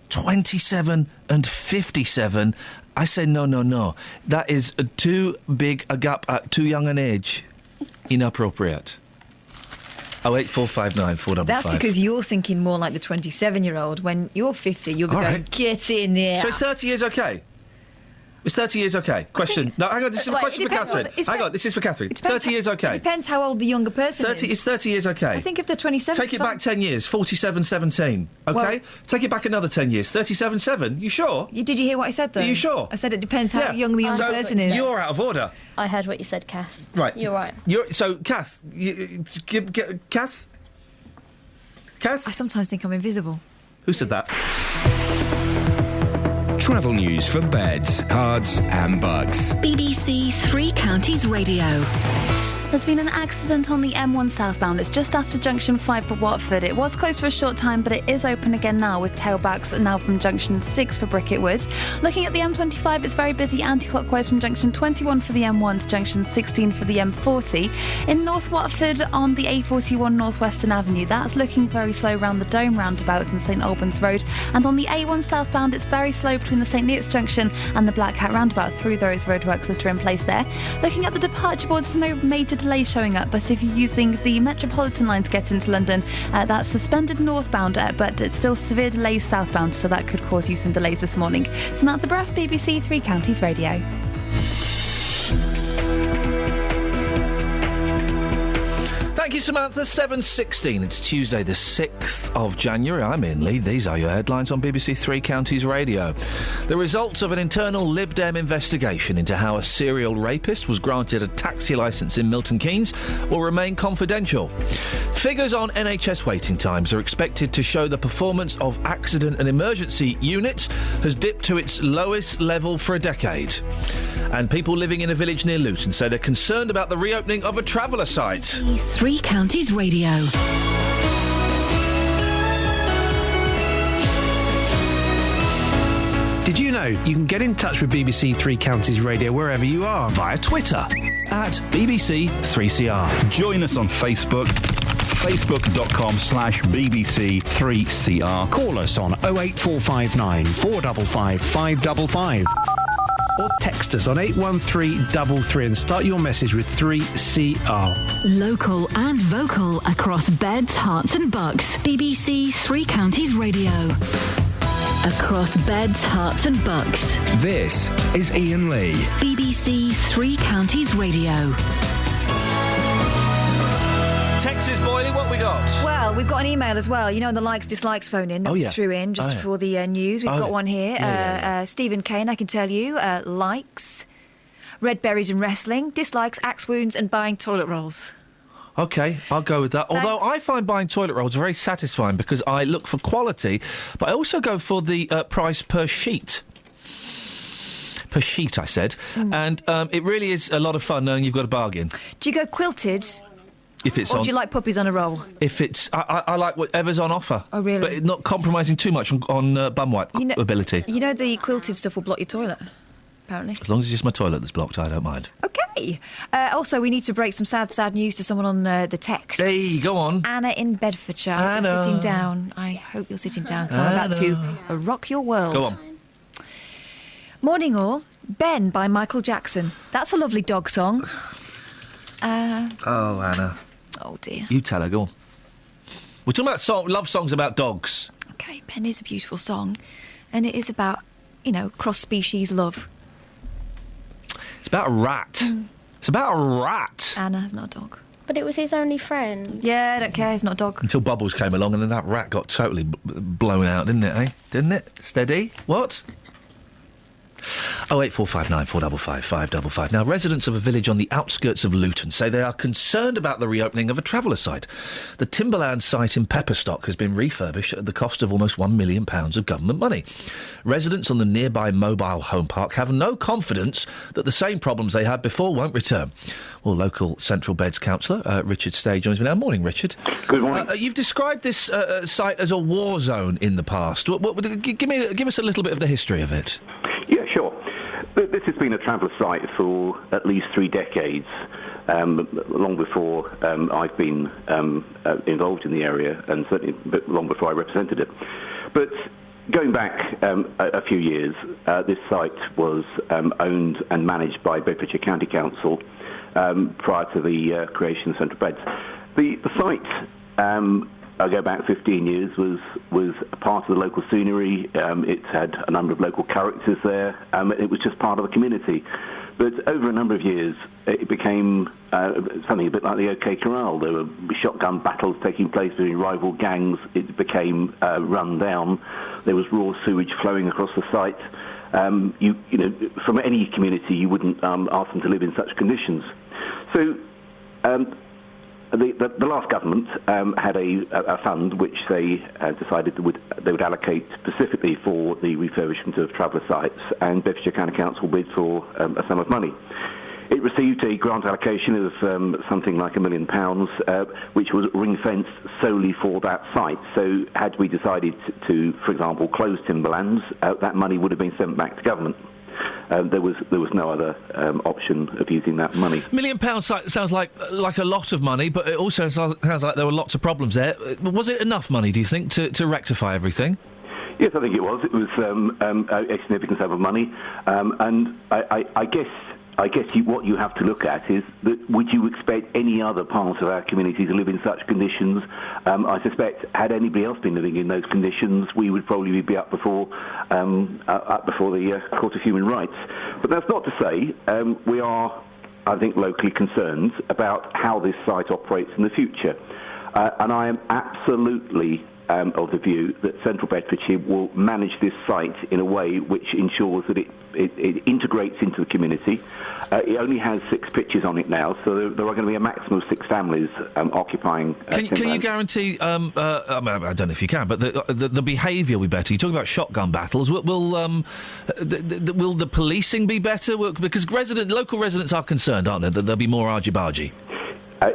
27 and 57, I say no. That is too big a gap at too young an age. Inappropriate. 08459 455. That's because you're thinking more like the 27-year-old. When you're 50, you'll be going, get in there. So it's 30 years okay? Is 30 years okay? Question. No, hang on, this is a question for Catherine. Hang on, this is for Catherine. 30 years okay? It depends how old the younger person is. Is 30 years okay? I think if they're 27... Take it back 10 years, 47, 17, okay? Well, take it back another 10 years, 37, 7. You sure? Did you hear what I said, though? Are you sure? I said it depends how young the younger person is. You're out of order. I heard what you said, Kath. Right. You're right. So, Kath... Kath? Kath? I sometimes think I'm invisible. Who said that? Travel news for beds, cards and bugs. BBC Three Counties Radio. There's been an accident on the M1 southbound. It's just after junction 5 for Watford. It was closed for a short time, but it is open again now with tailbacks now from junction 6 for Bricket Wood. Looking at the M25, it's very busy anti-clockwise from junction 21 for the M1 to junction 16 for the M40. In North Watford on the A41 Northwestern Avenue, that's looking very slow around the Dome roundabout and St Albans Road. And on the A1 southbound, it's very slow between the St Neots junction and the Black Cat roundabout through those roadworks that are in place there. Looking at the departure boards, there's no major delays showing up, but if you're using the Metropolitan line to get into London, that's suspended northbound, but it's still severe delays southbound, so that could cause you some delays this morning. Samantha Bruff, BBC Three Counties Radio. Thank you, Samantha. 7:16. It's Tuesday, the 6th of January. I'm Iain Lee. These are your headlines on BBC Three Counties Radio. The results of an internal Lib Dem investigation into how a serial rapist was granted a taxi licence in Milton Keynes will remain confidential. Figures on NHS waiting times are expected to show the performance of accident and emergency units has dipped to its lowest level for a decade. And people living in a village near Luton say they're concerned about the reopening of a traveller site. Three Counties Radio. Did you know you can get in touch with BBC Three Counties Radio wherever you are? Via Twitter, at BBC3CR. Join us on Facebook, facebook.com/BBC3CR. Call us on 08459 455 555. Or text us on 81333 and start your message with 3CR. Local and vocal across beds, hearts and bucks. BBC Three Counties Radio. Across beds, hearts and bucks. This is Iain Lee. BBC Three Counties Radio. Texas Boyley, what we got? Well, we've got an email as well. You know, the likes, dislikes phone in that we threw in just before the news. We've got one here. Stephen Kane, I can tell you, likes red berries and wrestling, dislikes axe wounds and buying toilet rolls. OK, I'll go with that. Thanks. Although I find buying toilet rolls very satisfying because I look for quality, but I also go for the price per sheet. Per sheet, I said. And it really is a lot of fun knowing you've got a bargain. Do you go quilted? If it's or on, do you like puppies on a roll? If it's... I like whatever's on offer. Oh, really? But not compromising too much on bum wipe ability. You know the quilted stuff will block your toilet, apparently. As long as it's just my toilet that's blocked, I don't mind. OK. Also, we need to break some sad news to someone on the text. Hey, go on. Anna in Bedfordshire. Anna. You're sitting down. I hope you're sitting down because I'm about to rock your world. Go on. Morning all. Ben by Michael Jackson. That's a lovely dog song. Oh, Anna. Oh, dear. You tell her, go on. We're talking about love songs about dogs. OK, Ben is a beautiful song. And it is about, cross-species love. It's about a rat. It's about a rat. Anna's not a dog. But it was his only friend. Yeah, I don't care. It's not a dog. Until Bubbles came along and then that rat got totally blown out, didn't it, eh? Didn't it? Steady? What? 08459 455 555. Now, residents of a village on the outskirts of Luton say they are concerned about the reopening of a traveller site. The Timberland site in Pepperstock has been refurbished at the cost of almost £1 million of government money. Residents on the nearby mobile home park have no confidence that the same problems they had before won't return. Well, local Central Beds councillor Richard Stay joins me now. Morning, Richard. Good morning. You've described this site as a war zone in the past. Give us a little bit of the history of it. Yeah, sure. This has been a traveller site for at least 3 decades, long before I've been involved in the area, and certainly long before I represented it. But going back a few years, this site was owned and managed by Bedfordshire County Council prior to the creation of Central Beds. The site, I go back 15 years, was a part of the local scenery. It had a number of local characters there. It was just part of the community. But over a number of years, it became something a bit like the OK Corral. There were shotgun battles taking place between rival gangs. It became run down. There was raw sewage flowing across the site. From any community, you wouldn't ask them to live in such conditions. So the last government had a fund which they decided they would allocate specifically for the refurbishment of traveller sites, and Bedfordshire County Council bid for a sum of money. It received a grant allocation of something like £1 million, which was ring-fenced solely for that site. So had we decided to, for example, close timberlands, that money would have been sent back to government. There was no other option of using that money. £1 million sounds like a lot of money, but it also sounds like there were lots of problems there. Was it enough money, do you think, to rectify everything? Yes, I think it was. It was a significant sum of money, and I guess what you have to look at is that would you expect any other part of our community to live in such conditions? I suspect had anybody else been living in those conditions, we would probably be up before the Court of Human Rights. But that's not to say we are, I think, locally concerned about how this site operates in the future. And I am absolutely of the view that Central Bedfordshire will manage this site in a way which ensures that it integrates into the community. It only has 6 pitches on it now, so there are going to be a maximum of 6 families occupying. Can you guarantee? I don't know if you can, but the behaviour will be better. You talk about shotgun battles. Will the policing be better? Because local residents are concerned, aren't they, that there'll be more argy-bargy?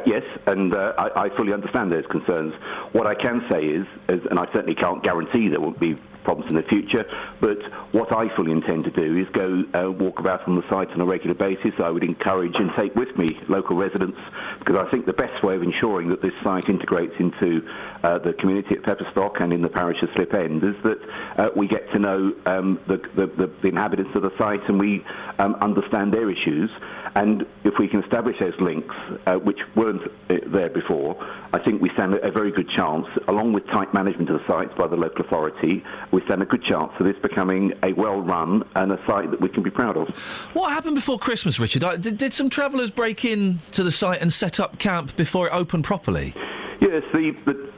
Yes, and I fully understand those concerns. What I can say is, and I certainly can't guarantee there won't be problems in the future, but what I fully intend to do is go walk about on the site on a regular basis. I would encourage and take with me local residents, because I think the best way of ensuring that this site integrates into the community at Pepperstock and in the parish of Slip End is that we get to know the inhabitants of the site and we understand their issues. And if we can establish those links, which weren't there before, I think we stand a very good chance, along with tight management of the sites by the local authority, we stand a good chance of this becoming a well-run and a site that we can be proud of. What happened before Christmas, Richard? Did some travellers break in to the site and set up camp before it opened properly? Yes,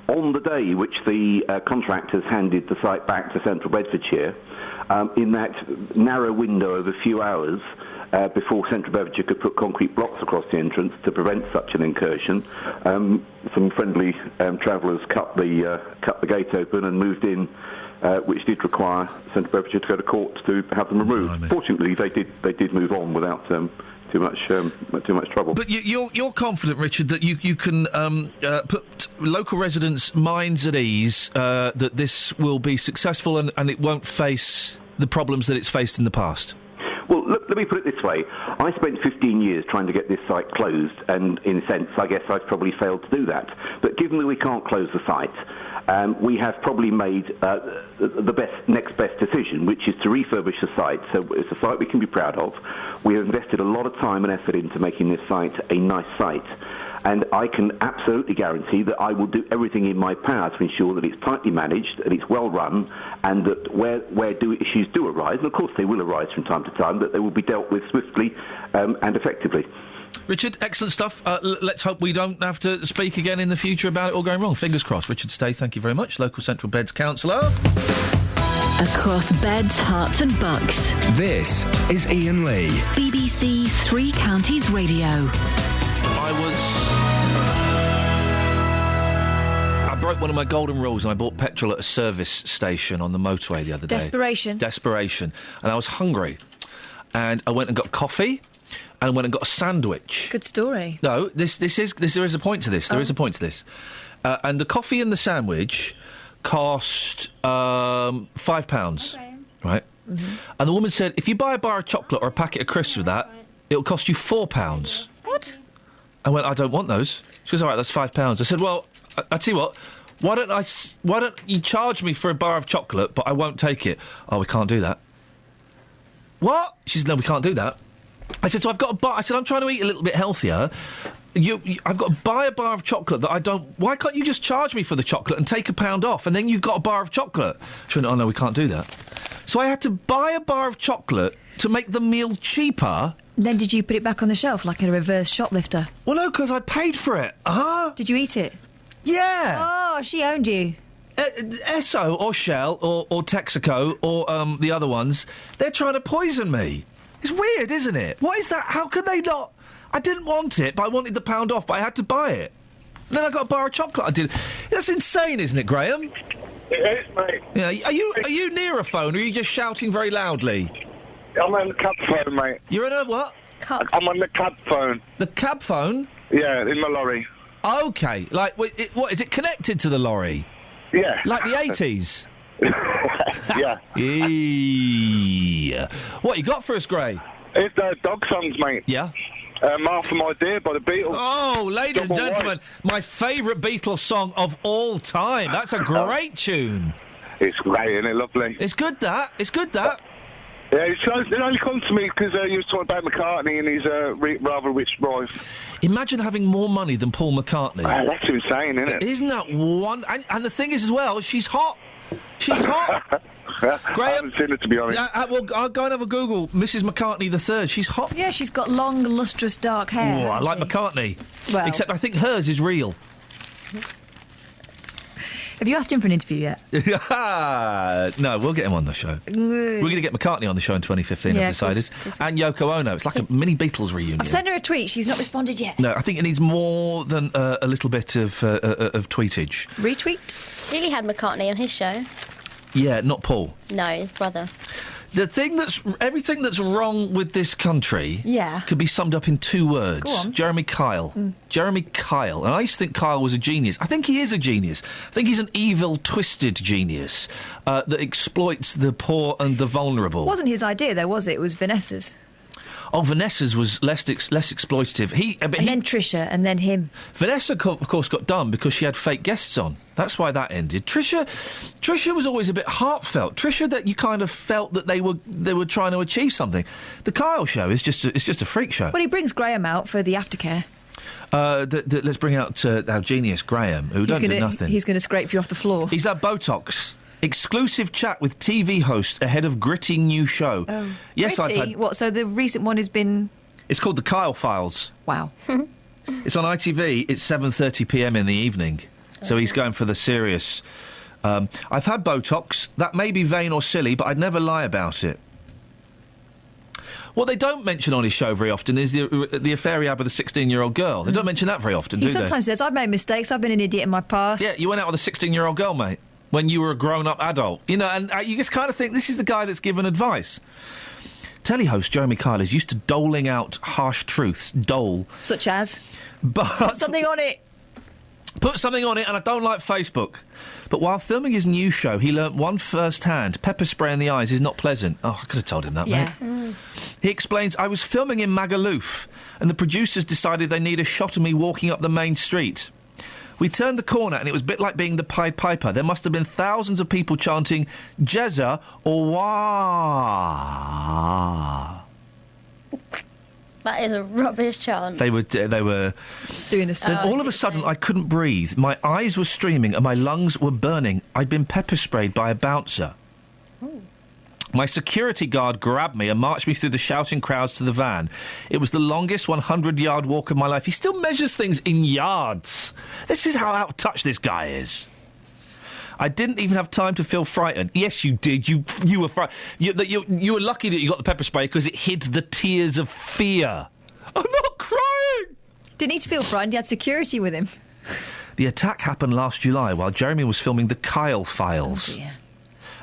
on the day which the contractors handed the site back to Central Bedfordshire, in that narrow window of a few hours, before Central Bedfordshire could put concrete blocks across the entrance to prevent such an incursion, some friendly travellers cut the gate open and moved in, which did require Central Bedfordshire to go to court to have them removed. Fortunately, they did move on without too much trouble. But you're confident, Richard, that you can put local residents' minds at ease that this will be successful and it won't face the problems that it's faced in the past? Well, let me put it this way. I spent 15 years trying to get this site closed, and in a sense, I guess I've probably failed to do that. But given that we can't close the site, we have probably made the next best decision, which is to refurbish the site. So it's a site we can be proud of. We have invested a lot of time and effort into making this site a nice site. And I can absolutely guarantee that I will do everything in my power to ensure that it's tightly managed, that it's well run, and that where issues do arise, and of course they will arise from time to time, that they will be dealt with swiftly and effectively. Richard, excellent stuff. Let's hope we don't have to speak again in the future about it all going wrong. Fingers crossed. Richard Stay, thank you very much. Local Central Beds councillor. Across Beds, Herts and Bucks. This is Iain Lee. BBC Three Counties Radio. I broke one of my golden rules and I bought petrol at a service station on the motorway the other day. Desperation. And I was hungry. And I went and got coffee and went and got a sandwich. Good story. No, there is a point to this. There is a point to this. And the coffee and the sandwich cost £5. Okay. Right? Mm-hmm. And the woman said, if you buy a bar of chocolate or a packet of crisps with that, it'll cost you £4. What? I went, I don't want those. She goes, all right, that's £5. I said, well, I tell you what, why don't you charge me for a bar of chocolate, but I won't take it? Oh, we can't do that. What? She said, no, we can't do that. I said, so I've got a bar. I said, I'm trying to eat a little bit healthier. I've got to buy a bar of chocolate that I don't... Why can't you just charge me for the chocolate and take £1 off, and then you've got a bar of chocolate? She went, oh, no, we can't do that. So I had to buy a bar of chocolate to make the meal cheaper. Then did you put it back on the shelf like a reverse shoplifter? Well, no, because I paid for it. Did you eat it? Yeah. Oh, she owned you. Esso or Shell or Texaco or the other ones, they're trying to poison me. It's weird, isn't it? What is that? How can they not... I didn't want it, but I wanted the £1 off, but I had to buy it. And then I got a bar of chocolate. I did. That's insane, isn't it, Graham? It is, mate. Yeah. Are you near a phone, or are you just shouting very loudly? I'm on the cab phone, mate. You're in a what? I'm on the cab phone. The cab phone? Yeah, in my lorry. Okay. Like, what, is it connected to the lorry? Yeah. Like the 80s? Yeah. What you got for us, Gray? It's dog songs, mate. Yeah. Martha My Dear by the Beatles. Oh, ladies and gentlemen, my favourite Beatles song of all time. That's a great tune. It's great, isn't it? Lovely. It's good, that. Yeah, it only comes to me because you were talking about McCartney and his rather rich wife. Imagine having more money than Paul McCartney. That's insane, isn't it? Isn't that one? And the thing is, as well, she's hot. She's hot. Graham? I haven't seen it, to be honest. Yeah, well, I'll go and have a Google. Mrs. McCartney III. She's hot. Yeah, she's got long, lustrous, dark hair. Oh, I like she? McCartney. Well. Except I think hers is real. Have you asked him for an interview yet? No, we'll get him on the show. We're going to get McCartney on the show in 2015, Yeah, I've decided. And Yoko Ono. It's like a mini Beatles reunion. I've sent her a tweet. She's not responded yet. No, I think it needs more than a little bit of tweetage. Retweet? Really had McCartney on his show. Yeah, not Paul. No, his brother. Everything that's wrong with this country could be summed up in 2 words. Go on. Jeremy Kyle. Jeremy Kyle. And I used to think Kyle was a genius. I think he is a genius. I think he's an evil, twisted genius that exploits the poor and the vulnerable. It wasn't his idea, though, was it? It was Vanessa's. Oh, Vanessa's was less exploitative. Then Trisha, and then him. Vanessa, of course, got done because she had fake guests on. That's why that ended. Trisha was always a bit heartfelt. Trisha, that you kind of felt that they were trying to achieve something. The Kyle show is just a freak show. Well, he brings Graham out for the aftercare. Let's bring out our genius Graham, who don't do nothing. He's going to scrape you off the floor. He's had Botox. Exclusive chat with TV host ahead of gritty new show. Oh. Yes, Gritty? I've had. What? So the recent one has been. It's called the Kyle Files. Wow. It's on ITV. It's 7:30 p.m. in the evening. So he's going for the serious. I've had Botox. That may be vain or silly, but I'd never lie about it. What they don't mention on his show very often is the affair he had with a 16-year-old girl. They don't mention that very often, do they? He sometimes says, I've made mistakes, I've been an idiot in my past. Yeah, you went out with a 16-year-old girl, mate, when you were a grown-up adult. You know, and you just kind of think, this is the guy that's given advice. Telly host Jeremy Kyle is used to doling out harsh truths. Such as? But Put something on it. Put something on it, and I don't like Facebook. But while filming his new show, he learnt one first-hand. Pepper spray in the eyes is not pleasant. Oh, I could have told him that, mate. He explains, I was filming in Magaluf, and the producers decided they need a shot of me walking up the main street. We turned the corner, and it was a bit like being the Pied Piper. There must have been thousands of people chanting, Jezza or Wah. That is a rubbish chant. They were doing a. Then all of a sudden, I couldn't breathe. My eyes were streaming and my lungs were burning. I'd been pepper sprayed by a bouncer. Ooh. My security guard grabbed me and marched me through the shouting crowds to the van. It was the longest 100-yard walk of my life. He still measures things in yards. This is how out of touch this guy is. I didn't even have time to feel frightened. Yes, you did. You were frightened. You were lucky that you got the pepper spray because it hid the tears of fear. I'm not crying! Didn't need to feel frightened. He had security with him. The attack happened last July while Jeremy was filming The Kyle Files. Oh, dear.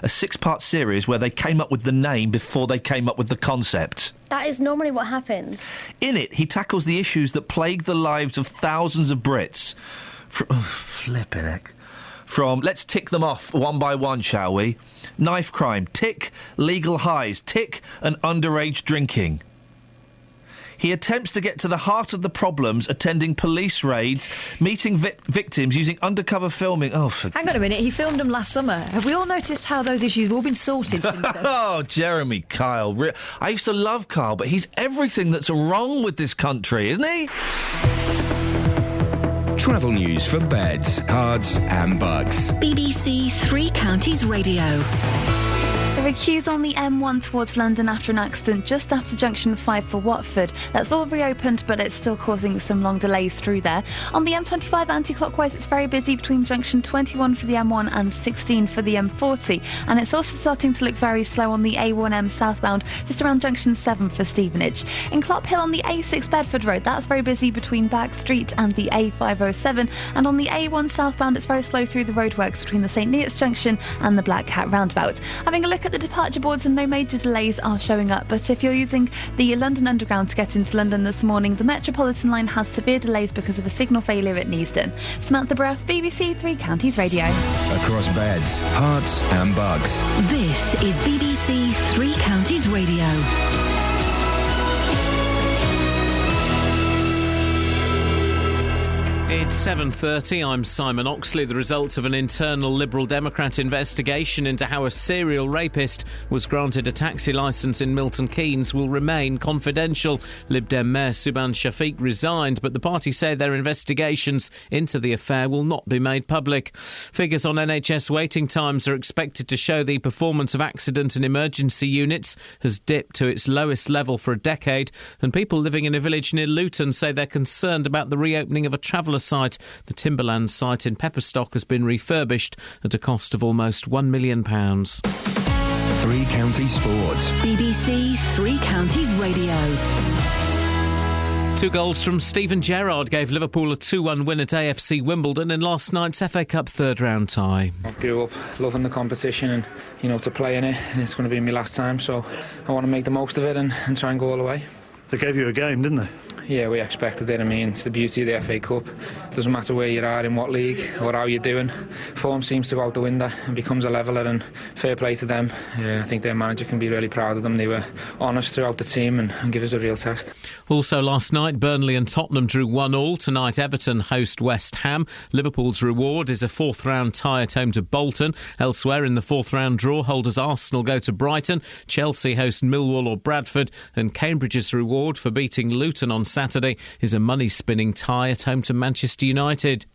A 6-part series where they came up with the name before they came up with the concept. That is normally what happens. In it, he tackles the issues that plague the lives of thousands of Brits. Flippin' heck. From, let's tick them off one by one, shall we? Knife crime, tick. Legal highs, tick. And underage drinking. He attempts to get to the heart of the problems, attending police raids, meeting victims, using undercover filming. Oh, hang on a minute, he filmed them last summer. Have we all noticed how those issues have all been sorted since then? Oh, Jeremy Kyle. I used to love Kyle, but he's everything that's wrong with this country, isn't he? Travel news for beds, cards and bugs. BBC Three Counties Radio. There are queues on the M1 towards London after an accident just after junction 5 for Watford. That's all reopened, but it's still causing some long delays through there. On the M25 anti-clockwise, it's very busy between junction 21 for the M1 and 16 for the M40. And it's also starting to look very slow on the A1M southbound, just around junction 7 for Stevenage. In Clop Hill on the A6 Bedford Road, that's very busy between Back Street and the A507. And on the A1 southbound, it's very slow through the roadworks between the St Neots Junction and the Black Cat roundabout. Having a look at the departure boards and no major delays are showing up, but if you're using the London Underground to get into London this morning, the Metropolitan line has severe delays because of a signal failure at Neasden. Samantha Bruff, BBC Three Counties Radio. Across beds, hearts and bugs. This is BBC Three Counties Radio. It's 7:30. I'm Simon Oxley. The results of an internal Liberal Democrat investigation into how a serial rapist was granted a taxi licence in Milton Keynes will remain confidential. Lib Dem Mayor Subhan Shafiq resigned, but the party say their investigations into the affair will not be made public. Figures on NHS waiting times are expected to show the performance of accident and emergency units has dipped to its lowest level for a decade, and people living in a village near Luton say they're concerned about the reopening of a traveller site. The Timberland site in Pepperstock has been refurbished at a cost of almost £1 million. Three Counties Sports. BBC Three Counties Radio. 2 goals from Steven Gerrard gave Liverpool a 2-1 win at AFC Wimbledon in last night's FA Cup third-round tie. I grew up loving the competition and, to play in it. It's going to be my last time, so I want to make the most of it and try and go all the way. They gave you a game, didn't they? Yeah, we expected it. I mean, it's the beauty of the FA Cup. It doesn't matter where you are, in what league, or how you're doing. Form seems to go out the window and becomes a leveller, and fair play to them. I think their manager can be really proud of them. They were honest throughout the team and give us a real test. Also last night, Burnley and Tottenham drew 1-1. Tonight, Everton host West Ham. Liverpool's reward is a fourth-round tie at home to Bolton. Elsewhere in the fourth-round draw, holders Arsenal go to Brighton. Chelsea host Millwall or Bradford. And Cambridge's reward for beating Luton on Saturday is a money-spinning tie at home to Manchester United.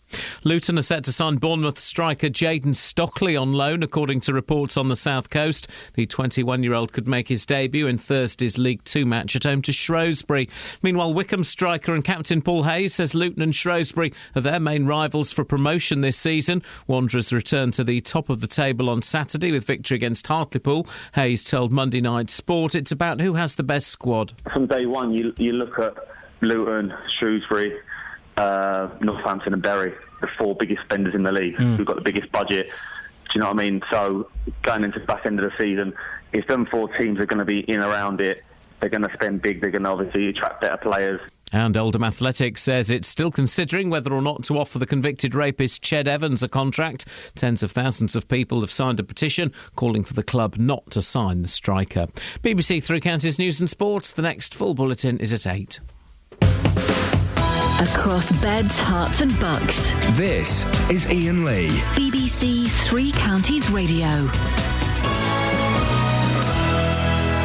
Luton are set to sign Bournemouth striker Jayden Stockley on loan, according to reports on the South Coast. The 21-year-old could make his debut in Thursday's League 2 match at home to Shrewsbury. Meanwhile, Wycombe striker and captain Paul Hayes says Luton and Shrewsbury are their main rivals for promotion this season. Wanderers return to the top of the table on Saturday with victory against Hartlepool. Hayes told Monday Night Sport it's about who has the best squad. From day one, you look at Luton, Shrewsbury, Northampton and Bury, the 4 biggest spenders in the league, who've got the biggest budget. Do you know what I mean? So going into the back end of the season, if them 4 teams are going to be in around it, they're going to spend big, they're going to obviously attract better players. And Oldham Athletics says it's still considering whether or not to offer the convicted rapist Ched Evans a contract. Tens of thousands of people have signed a petition calling for the club not to sign the striker. BBC Three Counties News and Sports. The next full bulletin is at 8. Across beds, hearts and bucks. This is Iain Lee. BBC Three Counties Radio.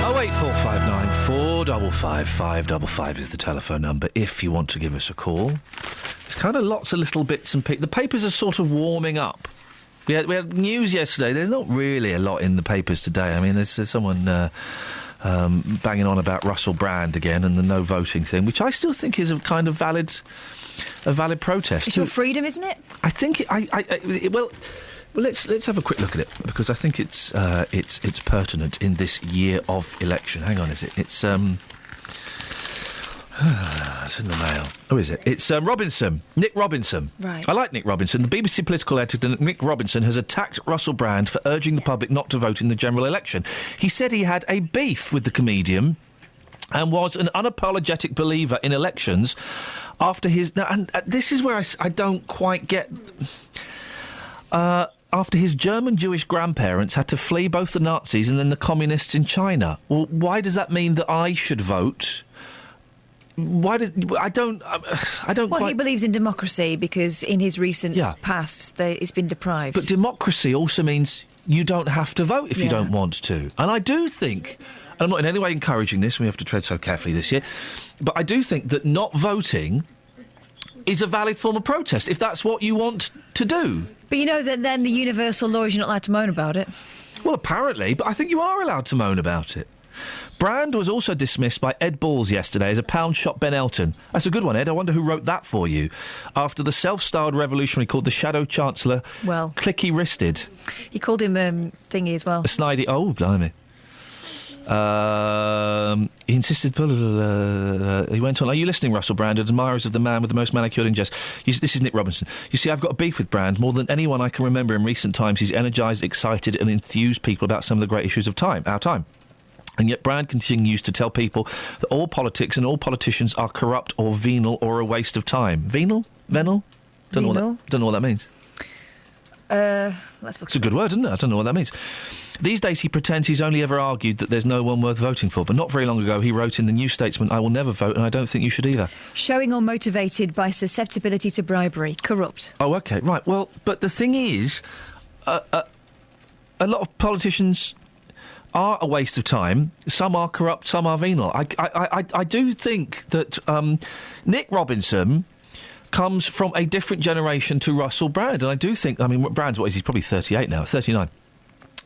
08459 455 555 is the telephone number if you want to give us a call. There's kind of lots of little bits and pieces. The papers are sort of warming up. We had news yesterday. There's not really a lot in the papers today. I mean, there's someone banging on about Russell Brand again and the no voting thing, which I still think is a kind of valid protest. It's your freedom, isn't it? I think well, let's have a quick look at it, because I think it's pertinent in this year of election. Hang on, is it? It's it's in the mail. Oh, is it? It's Robinson. Nick Robinson. Right. I like Nick Robinson. The BBC political editor Nick Robinson has attacked Russell Brand for urging the public not to vote in the general election. He said he had a beef with the comedian and was an unapologetic believer in elections after his... Now, and this is where I don't quite get... after his German-Jewish grandparents had to flee both the Nazis and then the communists in China. Well, why does that mean that I should vote? Why did I don't Well, quite... he believes in democracy because in his recent past it's been deprived. But democracy also means you don't have to vote if you don't want to. And I do think, and I'm not in any way encouraging this, we have to tread so carefully this year, but I do think that not voting is a valid form of protest, if that's what you want to do. But you know that then the universal law is you're not allowed to moan about it. Well, apparently, but I think you are allowed to moan about it. Brand was also dismissed by Ed Balls yesterday as a pound shot Ben Elton. That's a good one, Ed. I wonder who wrote that for you. After the self-styled revolutionary called the Shadow Chancellor clicky-wristed. He called him thingy as well. A snidey... Oh, blimey. He insisted. He went on. Are you listening, Russell Brand? Admirers of the man with the most manicured ingest. This is Nick Robinson. You see, I've got a beef with Brand. More than anyone I can remember in recent times, he's energised, excited, and enthused people about some of the great issues of our time. And yet Brand continues to tell people that all politics and all politicians are corrupt or venal or a waste of time. Venal? Venal? Don't know what that means. Let's look. It's a good word, isn't it? I don't know what that means. These days he pretends he's only ever argued that there's no one worth voting for, but not very long ago he wrote in the New Statesman, I will never vote and I don't think you should either. Showing or motivated by susceptibility to bribery. Corrupt. Oh, OK, right. Well, but the thing is, a lot of politicians are a waste of time. Some are corrupt, some are venal. I do think that Nick Robinson comes from a different generation to Russell Brand, and I do think, I mean, Brand's, what is he, probably 38 now, 39.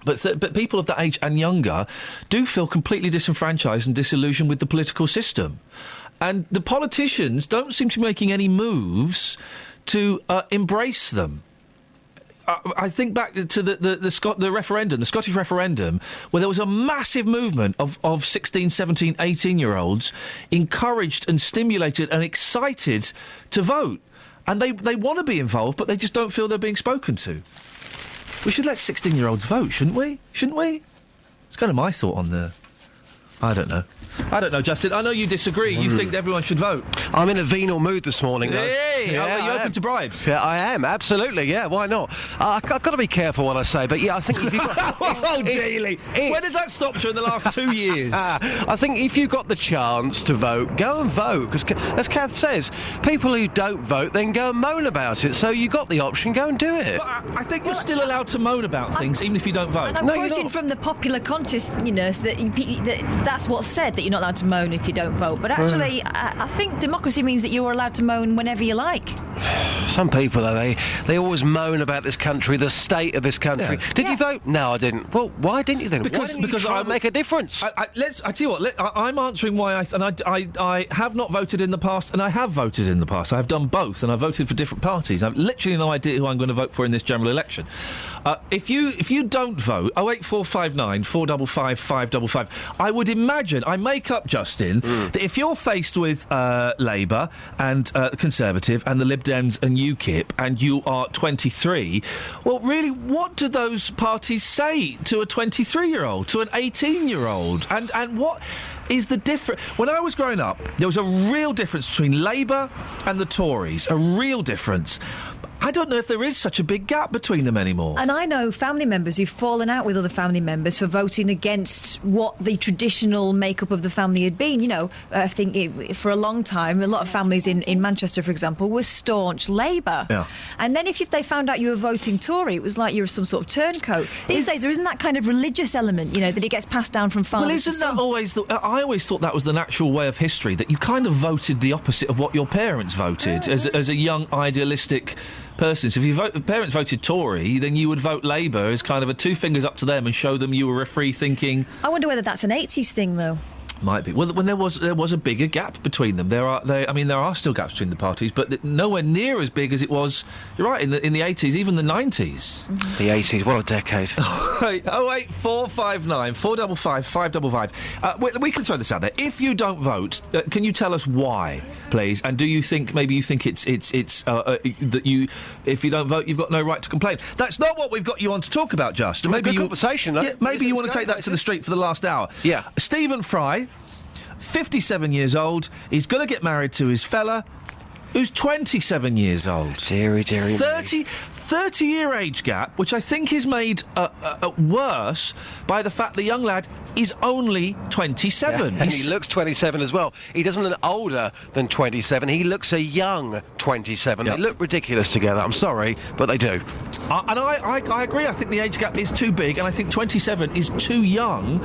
But people of that age and younger do feel completely disenfranchised and disillusioned with the political system. And the politicians don't seem to be making any moves to embrace them. I think back to the referendum, the Scottish referendum, where there was a massive movement of 16, 17, 18-year-olds encouraged and stimulated and excited to vote. And they want to be involved, but they just don't feel they're being spoken to. We should let 16-year-olds vote, shouldn't we? Shouldn't we? It's kind of my thought on the... I don't know, Justin. I know you disagree. You think everyone should vote. I'm in a venal mood this morning, though. Hey, are you open to bribes? Yeah, I am, absolutely, yeah, why not? I've got to be careful what I say, but yeah, I think if you've got... Daily! When has that stopped during the last 2 years? I think if you've got the chance to vote, go and vote, because as Kath says, people who don't vote then go and moan about it, so you got the option, go and do it. But I think you're still allowed to moan about things, even if you don't vote. And I'm quoting from the popular consciousness that's what's said, that you're not allowed to moan if you don't vote. But actually, I think democracy means that you're allowed to moan whenever you like. Some people, though, they always moan about this country, the state of this country. Yeah. Did you vote? No, I didn't. Well, why didn't you then? Because I make a difference. I tell you what. I'm answering why I have not voted in the past, and I have voted in the past. I have done both, and I voted for different parties. I've literally no idea who I'm going to vote for in this general election. If you don't vote, 08459 455 555. I would imagine, I make up, Justin, that if you're faced with Labour and Conservative and the Lib Dems and UKIP and you are 23, well, really, what do those parties say to a 23-year-old, to an 18-year-old? And what is the difference? When I was growing up, there was a real difference between Labour and the Tories, a real difference. I don't know if there is such a big gap between them anymore. And I know family members who've fallen out with other family members for voting against what the traditional makeup of the family had been. You know, I think for a long time, a lot of families in Manchester, for example, were staunch Labour. Yeah. And then if they found out you were voting Tory, it was like you were some sort of turncoat. These days, there isn't that kind of religious element, you know, that it gets passed down from father to son. Well, isn't that always... I always thought that was the natural way of history, that you kind of voted the opposite of what your parents voted as a young, idealistic... person. So if your parents voted Tory, then you would vote Labour as kind of a two fingers up to them and show them you were a free thinking. I wonder whether that's an 80s thing, though. Might be. Well, when there was a bigger gap between them. There are still gaps between the parties, but nowhere near as big as it was. You're right, in the 80s, even the 90s. Mm-hmm. The 80s, what a decade. 08459 455 555. We can throw this out there. If you don't vote, can you tell us why, please? And do you think it's that you, if you don't vote, you've got no right to complain? That's not what we've got you on to talk about, Just. Maybe conversation. Yeah, maybe you want to take that to the street for the last hour. Yeah. Stephen Fry, 57 years old. He's going to get married to his fella, who's 27 years old. Deary 30-year age gap, which I think is made worse by the fact the young lad is only 27. Yeah, and he looks 27 as well. He doesn't look older than 27. He looks a young 27. Yep. They look ridiculous together. I'm sorry, but they do. And I agree. I think the age gap is too big, and I think 27 is too young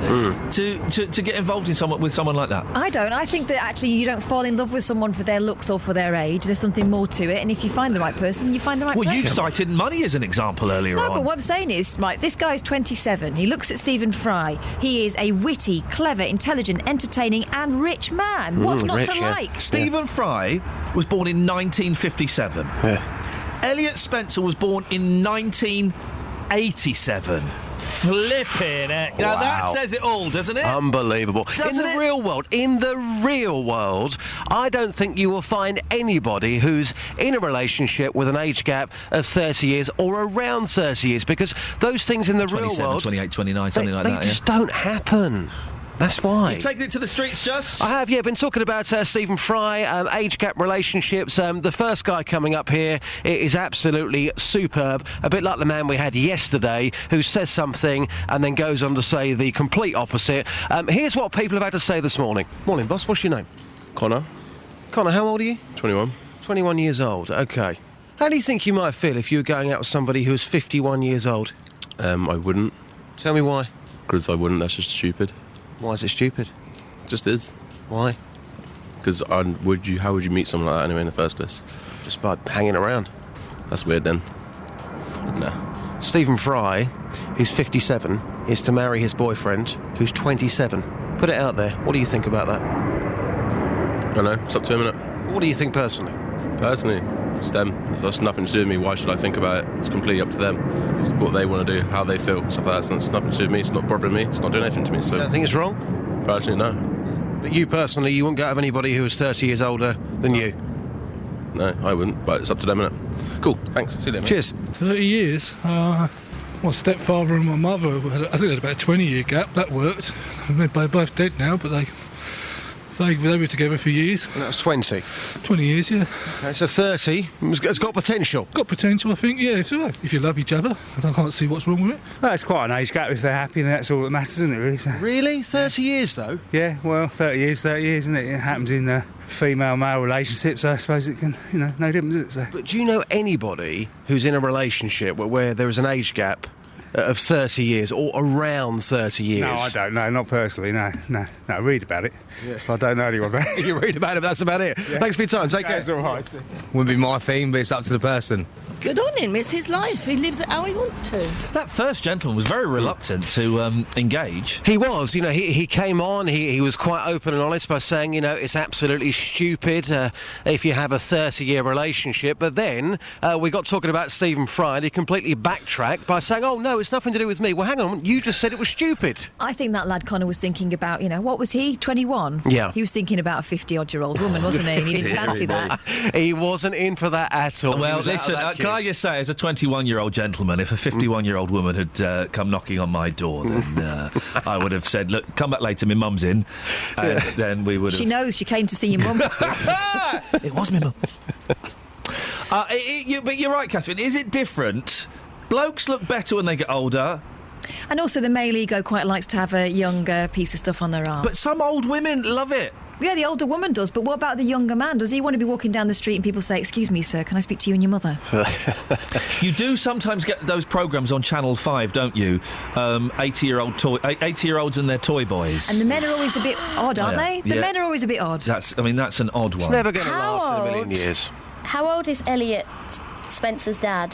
to get involved in with someone like that. I don't. I think that actually you don't fall in love with someone for their looks or for their age. There's something more to it, and if you find the right person, you find the right person. Well, you cited money as an example earlier on. No, but what I'm saying is, right, this guy's 27. He looks at Stephen Fry. He is a witty, clever, intelligent, entertaining and rich man. What's not to like? Stephen Fry was born in 1957. Yeah. Elliot Spencer was born in 1987. Flipping it. Now, that says it all, doesn't it? Unbelievable. In the real world, I don't think you will find anybody who's in a relationship with an age gap of 30 years or around 30 years, because those things in the real world... 28, 29, something like that, They just don't happen. That's why. You've taken it to the streets, Just? I have, yeah. Been talking about Stephen Fry, age gap relationships. The first guy coming up here is absolutely superb. A bit like the man we had yesterday, who says something and then goes on to say the complete opposite. Here's what people have had to say this morning. Morning, boss. What's your name? Connor. Connor, how old are you? 21. 21 years old. Okay. How do you think you might feel if you were going out with somebody who was 51 years old? I wouldn't. Tell me why. Because I wouldn't. That's just stupid. Why is it stupid? It just is. Why? Because how would you meet someone like that anyway in the first place? Just by hanging around. That's weird then. No. Stephen Fry, who's 57, is to marry his boyfriend, who's 27. Put it out there. What do you think about that? I don't know. It's up to him, innit? What do you think personally? Personally, it's them. It's nothing to do with me. Why should I think about it? It's completely up to them. It's what they want to do, how they feel, stuff like that. It's nothing to do with me. It's not bothering me. It's not doing anything to me. So you don't think it's wrong? Personally, no. But you personally, you wouldn't go out with anybody who was 30 years older than you? No, I wouldn't. But it's up to them, innit? Cool. Thanks. See you later, mate. Cheers. 30 years? My stepfather and my mother, I think they had about a 20-year gap. That worked. They're both dead now, but they were together for years. And that was 20? 20 years, yeah. Okay, so 30. It's got potential. Got potential, I think, yeah. If you love each other, I can't see what's wrong with it. Well, it's quite an age gap. If they're happy, then that's all that matters, isn't it, really? So, really? 30 years, though? Yeah, well, 30 years, isn't it? It happens in female-male relationships, so I suppose it can, no difference, is it? So. But do you know anybody who's in a relationship where there is an age gap of 30 years or around 30 years? No, I don't know, not personally, no. I read about it, but I don't know anyone about it. You read about it, but that's about it. Yeah. Thanks for your time, take care. That's all right. Wouldn't be my theme, but it's up to the person. Good on him, it's his life, he lives it how he wants to. That first gentleman was very reluctant to engage. He was, he came on, he was quite open and honest by saying, it's absolutely stupid if you have a 30-year relationship, but then we got talking about Stephen Fry and he completely backtracked by saying, oh no, it's nothing to do with me. Well, hang on, you just said it was stupid. I think that lad Connor was thinking about, what was he, 21? Yeah. He was thinking about a 50-odd-year-old woman, wasn't he? And he didn't fancy that. He wasn't in for that at all. Well, listen, can I just say, as a 21-year-old gentleman, if a 51-year-old woman had come knocking on my door, then I would have said, look, come back later, my mum's in, and then we would have... She knows, she came to see your mum. It was my mum. But you're right, Catherine, is it different? Blokes look better when they get older. And also the male ego quite likes to have a younger piece of stuff on their arm. But some old women love it. Yeah, the older woman does, but what about the younger man? Does he want to be walking down the street and people say, excuse me, sir, can I speak to you and your mother? You do sometimes get those programmes on Channel 5, don't you? 80-year-olds and their toy boys. And the men are always a bit odd, aren't they? The men are always a bit odd. That's an odd one. It's never going to last in a million years. How old is Elliot Spencer's dad?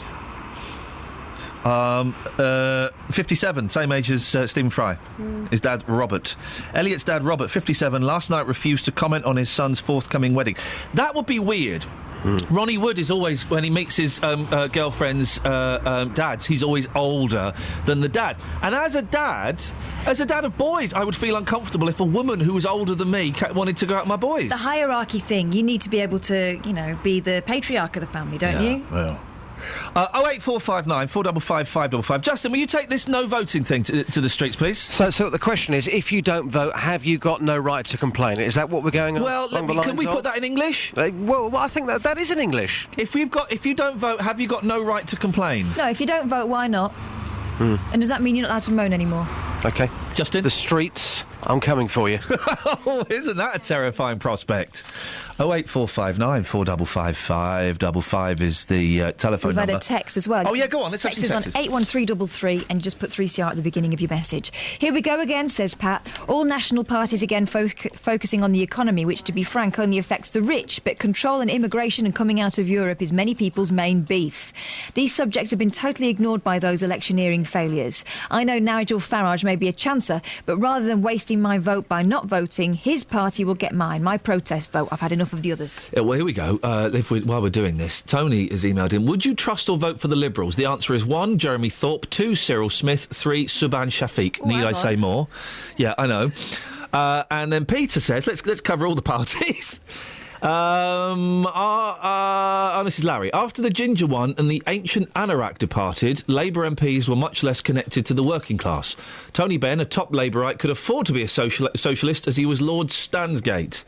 57, same age as Stephen Fry. His dad, Robert. Elliot's dad, Robert, 57, last night refused to comment on his son's forthcoming wedding. That would be weird. Ronnie Wood is always, when he meets his girlfriend's dads, he's always older than the dad. And as a dad of boys, I would feel uncomfortable if a woman who was older than me wanted to go out with my boys. The hierarchy thing, you need to be able to, be the patriarch of the family, don't you? Well. 08459 455 555. Justin, will you take this no voting thing to the streets, please? So the question is, if you don't vote, have you got no right to complain? Is that what we're going on? Well, can we put that in English? Well, I think that is in English. If you don't vote, have you got no right to complain? No, if you don't vote, why not? And does that mean you're not allowed to moan anymore? OK. Justin? The streets, I'm coming for you. Oh, isn't that a terrifying prospect? 08459 455 555 is the telephone number. We've had a text as well. Oh, yeah, go on, let's have some texts. Text is on 81333 and you just put 3CR at the beginning of your message. Here we go again, says Pat. All national parties again focusing on the economy, which, to be frank, only affects the rich, but control and immigration and coming out of Europe is many people's main beef. These subjects have been totally ignored by those electioneering failures. I know Nigel Farage may be a chancer, but rather than wasting my vote by not voting, his party will get mine. My protest vote. I've had enough enough of the others. Well, here we go. While we're doing this, Tony has emailed in, would you trust or vote for the Liberals? The answer is 1, Jeremy Thorpe, 2, Cyril Smith, 3, Subhan Shafiq. Need I say more? Yeah, I know. And then Peter says, let's cover all the parties. This is Larry. After the Ginger one and the ancient Anorak departed, Labour MPs were much less connected to the working class. Tony Benn, a top Labourite, could afford to be a socialist as he was Lord Stansgate,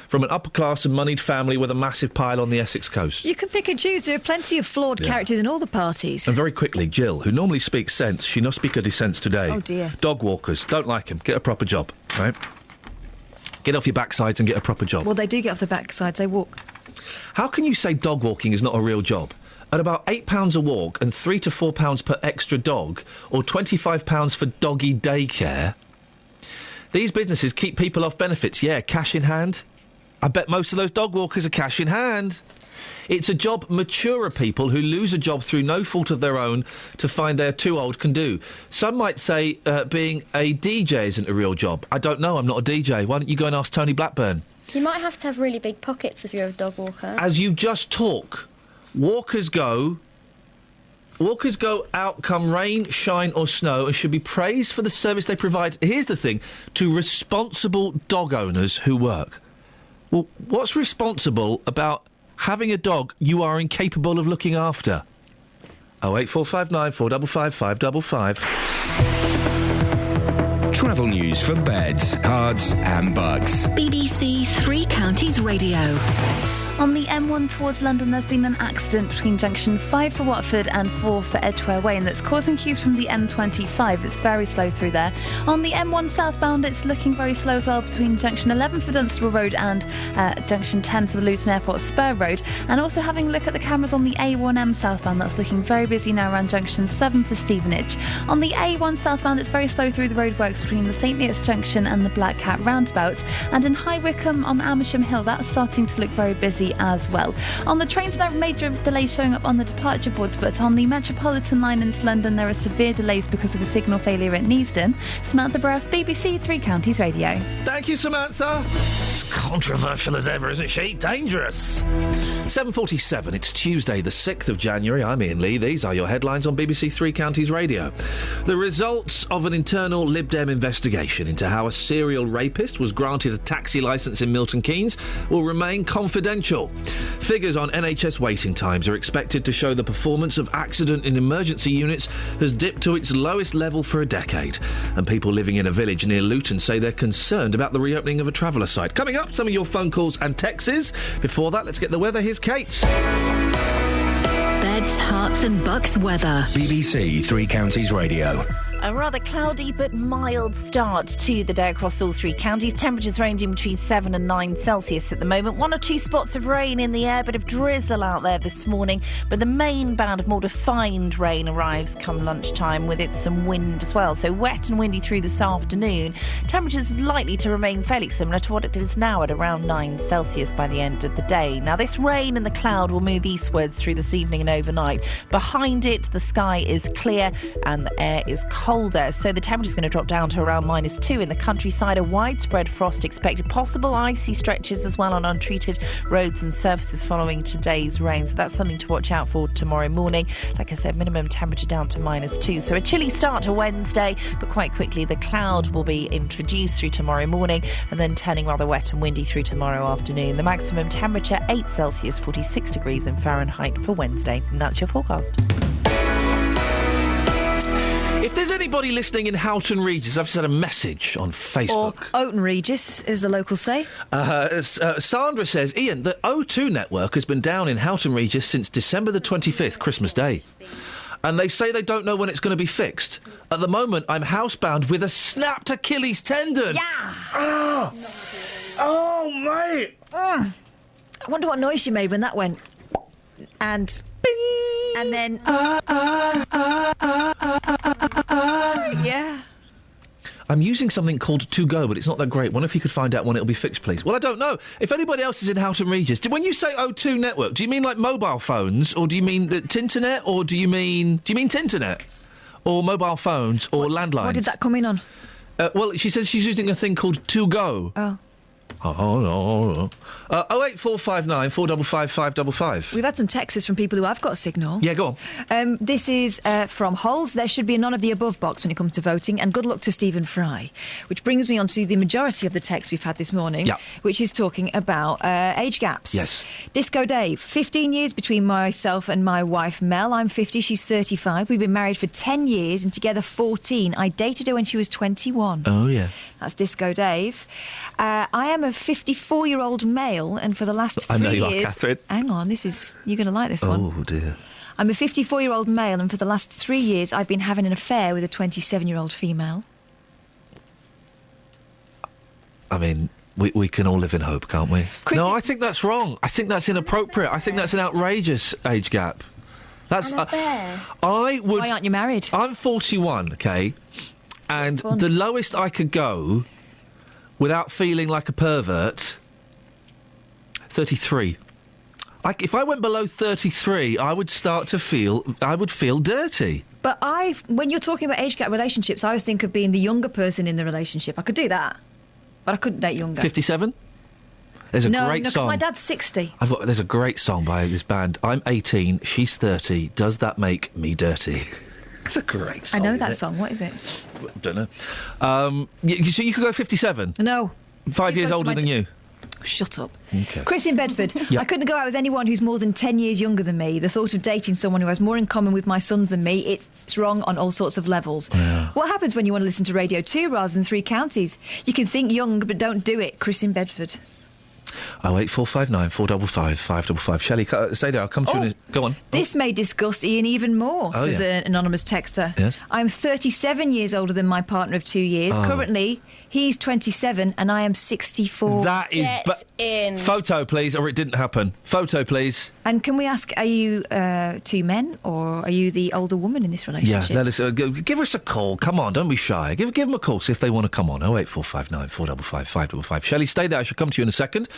from an upper-class and moneyed family with a massive pile on the Essex coast. You can pick and choose. There are plenty of flawed characters in all the parties. And very quickly, Jill, who normally speaks sense, she no speak of dissents today. Oh, dear. Dog walkers, don't like them. Get a proper job, right? Get off your backsides and get a proper job. Well, they do get off the backsides. They walk. How can you say dog walking is not a real job? At about £8 a walk and £3 to £4 per extra dog, or £25 for doggy daycare, these businesses keep people off benefits. Yeah, cash in hand. I bet most of those dog walkers are cash in hand. It's a job maturer people who lose a job through no fault of their own to find they're too old can do. Some might say being a DJ isn't a real job. I don't know, I'm not a DJ. Why don't you go and ask Tony Blackburn? You might have to have really big pockets if you're a dog walker. As you just talk, walkers go out come rain, shine or snow and should be praised for the service they provide. Here's the thing, to responsible dog owners who work. Well, what's responsible about having a dog you are incapable of looking after? 08459 455 555. Travel news for beds, cards and bugs. BBC Three Counties Radio. On the M1 towards London, there's been an accident between junction 5 for Watford and 4 for Edgware Way, and that's causing queues from the M25. It's very slow through there. On the M1 southbound, it's looking very slow as well between junction 11 for Dunstable Road and junction 10 for the Luton Airport Spur Road. And also having a look at the cameras on the A1M southbound, that's looking very busy now around junction 7 for Stevenage. On the A1 southbound, it's very slow through the roadworks between the St Neots Junction and the Black Cat roundabout. And in High Wycombe on Amersham Hill, that's starting to look very busy as well. On the trains, there are major delays showing up on the departure boards, but on the Metropolitan line into London, there are severe delays because of a signal failure at Neasden. Samantha Bruff, BBC Three Counties Radio. Thank you, Samantha. As controversial as ever, isn't she? Dangerous. 7:47. It's Tuesday, the 6th of January. I'm Iain Lee. These are your headlines on BBC Three Counties Radio. The results of an internal Lib Dem investigation into how a serial rapist was granted a taxi licence in Milton Keynes will remain confidential. Figures on NHS waiting times are expected to show the performance of accident in emergency units has dipped to its lowest level for a decade. And people living in a village near Luton say they're concerned about the reopening of a traveller site. Coming up, some of your phone calls and texts. Before that, let's get the weather. Here's Kate. Beds, Herts and Bucks weather. BBC Three Counties Radio. A rather cloudy but mild start to the day across all three counties. Temperatures ranging between 7 and 9 Celsius at the moment. 1 or 2 spots of rain in the air, bit of drizzle out there this morning. But the main band of more defined rain arrives come lunchtime, with it some wind as well. So wet and windy through this afternoon. Temperatures likely to remain fairly similar to what it is now at around 9 Celsius by the end of the day. Now this rain and the cloud will move eastwards through this evening and overnight. Behind it, the sky is clear and the air is colder, so the temperature is going to drop down to around -2 in the countryside. A widespread frost expected, possible icy stretches as well on untreated roads and surfaces following today's rain, so that's something to watch out for tomorrow morning. Like I said, minimum temperature down to -2, so a chilly start to Wednesday, but quite quickly the cloud will be introduced through tomorrow morning and then turning rather wet and windy through tomorrow afternoon. The maximum temperature 8 Celsius, 46 degrees in Fahrenheit for Wednesday, and that's your forecast. If there's anybody listening in Houghton Regis, I've sent a message on Facebook. Or Oaton Regis, as the locals say. Sandra says, Iain, the O2 network has been down in Houghton Regis since December the 25th, Christmas Day. And they say they don't know when it's going to be fixed. At the moment, I'm housebound with a snapped Achilles tendon. Yeah! Oh, mate! I wonder what noise you made when that went. And... Bing! And then... yeah. I'm using something called To Go, but it's not that great. Wonder if you could find out when it'll be fixed, please. Well, I don't know. If anybody else is in Houghton Regis, when you say O2 network, do you mean like mobile phones, or do you mean Tinternet, or do you mean Tinternet, or mobile phones, or landlines? What did that come in on? Well, she says she's using a thing called To Go. Oh. 08459 455 555. We've had some texts from people who have got a signal. Yeah, go on. This is from Holes. There should be a none of the above box when it comes to voting, and good luck to Stephen Fry. Which brings me on to the majority of the text we've had this morning, which is talking about age gaps. Yes. Disco Dave, 15 years between myself and my wife Mel. I'm 50, she's 35. We've been married for 10 years and together 14. I dated her when she was 21. Oh, yeah. That's Disco Dave. I am a 54-year-old male, and for the last 3 years... I know you are, Catherine. Hang on, you're going to like this one. Oh, dear. I'm a 54-year-old male, and for the last 3 years I've been having an affair with a 27-year-old female. I mean, we can all live in hope, can't we? No, I think that's wrong. I think that's inappropriate. I think that's an outrageous age gap. That's... I would... Why aren't you married? I'm 41, OK? And the lowest I could go... without feeling like a pervert, 33. If I went below 33, I would start to feel... I would feel dirty. But when you're talking about age gap relationships, I always think of being the younger person in the relationship. I could do that, but I couldn't date younger. 57? There's a great song. No, because my dad's 60. There's a great song by this band. I'm 18, she's 30. Does that make me dirty? It's a great song. I know that song. What is it? Don't know. So you could go 57? No. 5 years older than you? Shut up. Okay. Chris in Bedford. Yeah. I couldn't go out with anyone who's more than 10 years younger than me. The thought of dating someone who has more in common with my sons than me, it's wrong on all sorts of levels. Yeah. What happens when you want to listen to Radio 2 rather than 3 counties? You can think young, but don't do it. Chris in Bedford. 08459 455 555. Shelley, stay there. I'll come to you in a... Go on. This may disgust Iain even more, says an anonymous texter. Yes. I'm 37 years older than my partner of 2 years. Currently, he's 27 and I am 64. That is... Get in. Photo, please, or it didn't happen. Photo, please. And can we ask, are you 2 men or are you the older woman in this relationship? Yeah, let us, give us a call. Come on, don't be shy. Give them a call, see if they want to come on. 08459 455 555. Shelley, stay there. I shall come to you in a second.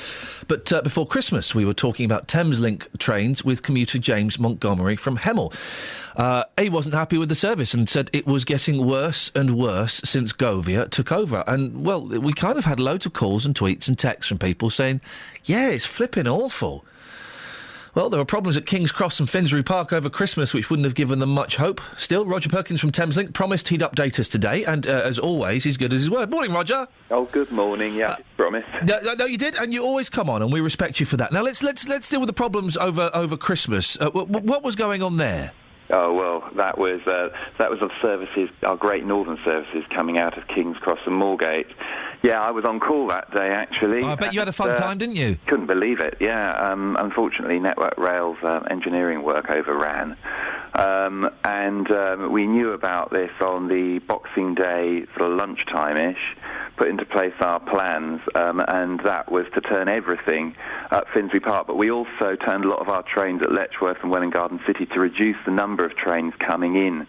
But before Christmas, we were talking about Thameslink trains with commuter James Montgomery from Hemel. He wasn't happy with the service and said it was getting worse and worse since Govia took over. And, well, we kind of had loads of calls and tweets and texts from people saying, yeah, it's flipping awful. Well, there were problems at King's Cross and Finsbury Park over Christmas, which wouldn't have given them much hope. Still, Roger Perkins from Thameslink promised he'd update us today, and as always, he's good as his word. Morning, Roger. Oh, good morning. Yeah, promise. No, you did, and you always come on, and we respect you for that. Now, let's deal with the problems over Christmas. What was going on there? Oh, well, that was the services, our Great Northern services coming out of King's Cross and Moorgate. Yeah, I was on call that day, actually. Oh, I bet you had a fun time, didn't you? Couldn't believe it, yeah. Unfortunately, Network Rail's engineering work overran. And we knew about this on the Boxing Day sort of lunchtime-ish, put into place our plans, and that was to turn everything at Finsbury Park. But we also turned a lot of our trains at Letchworth and Welwyn Garden City to reduce the number of trains coming in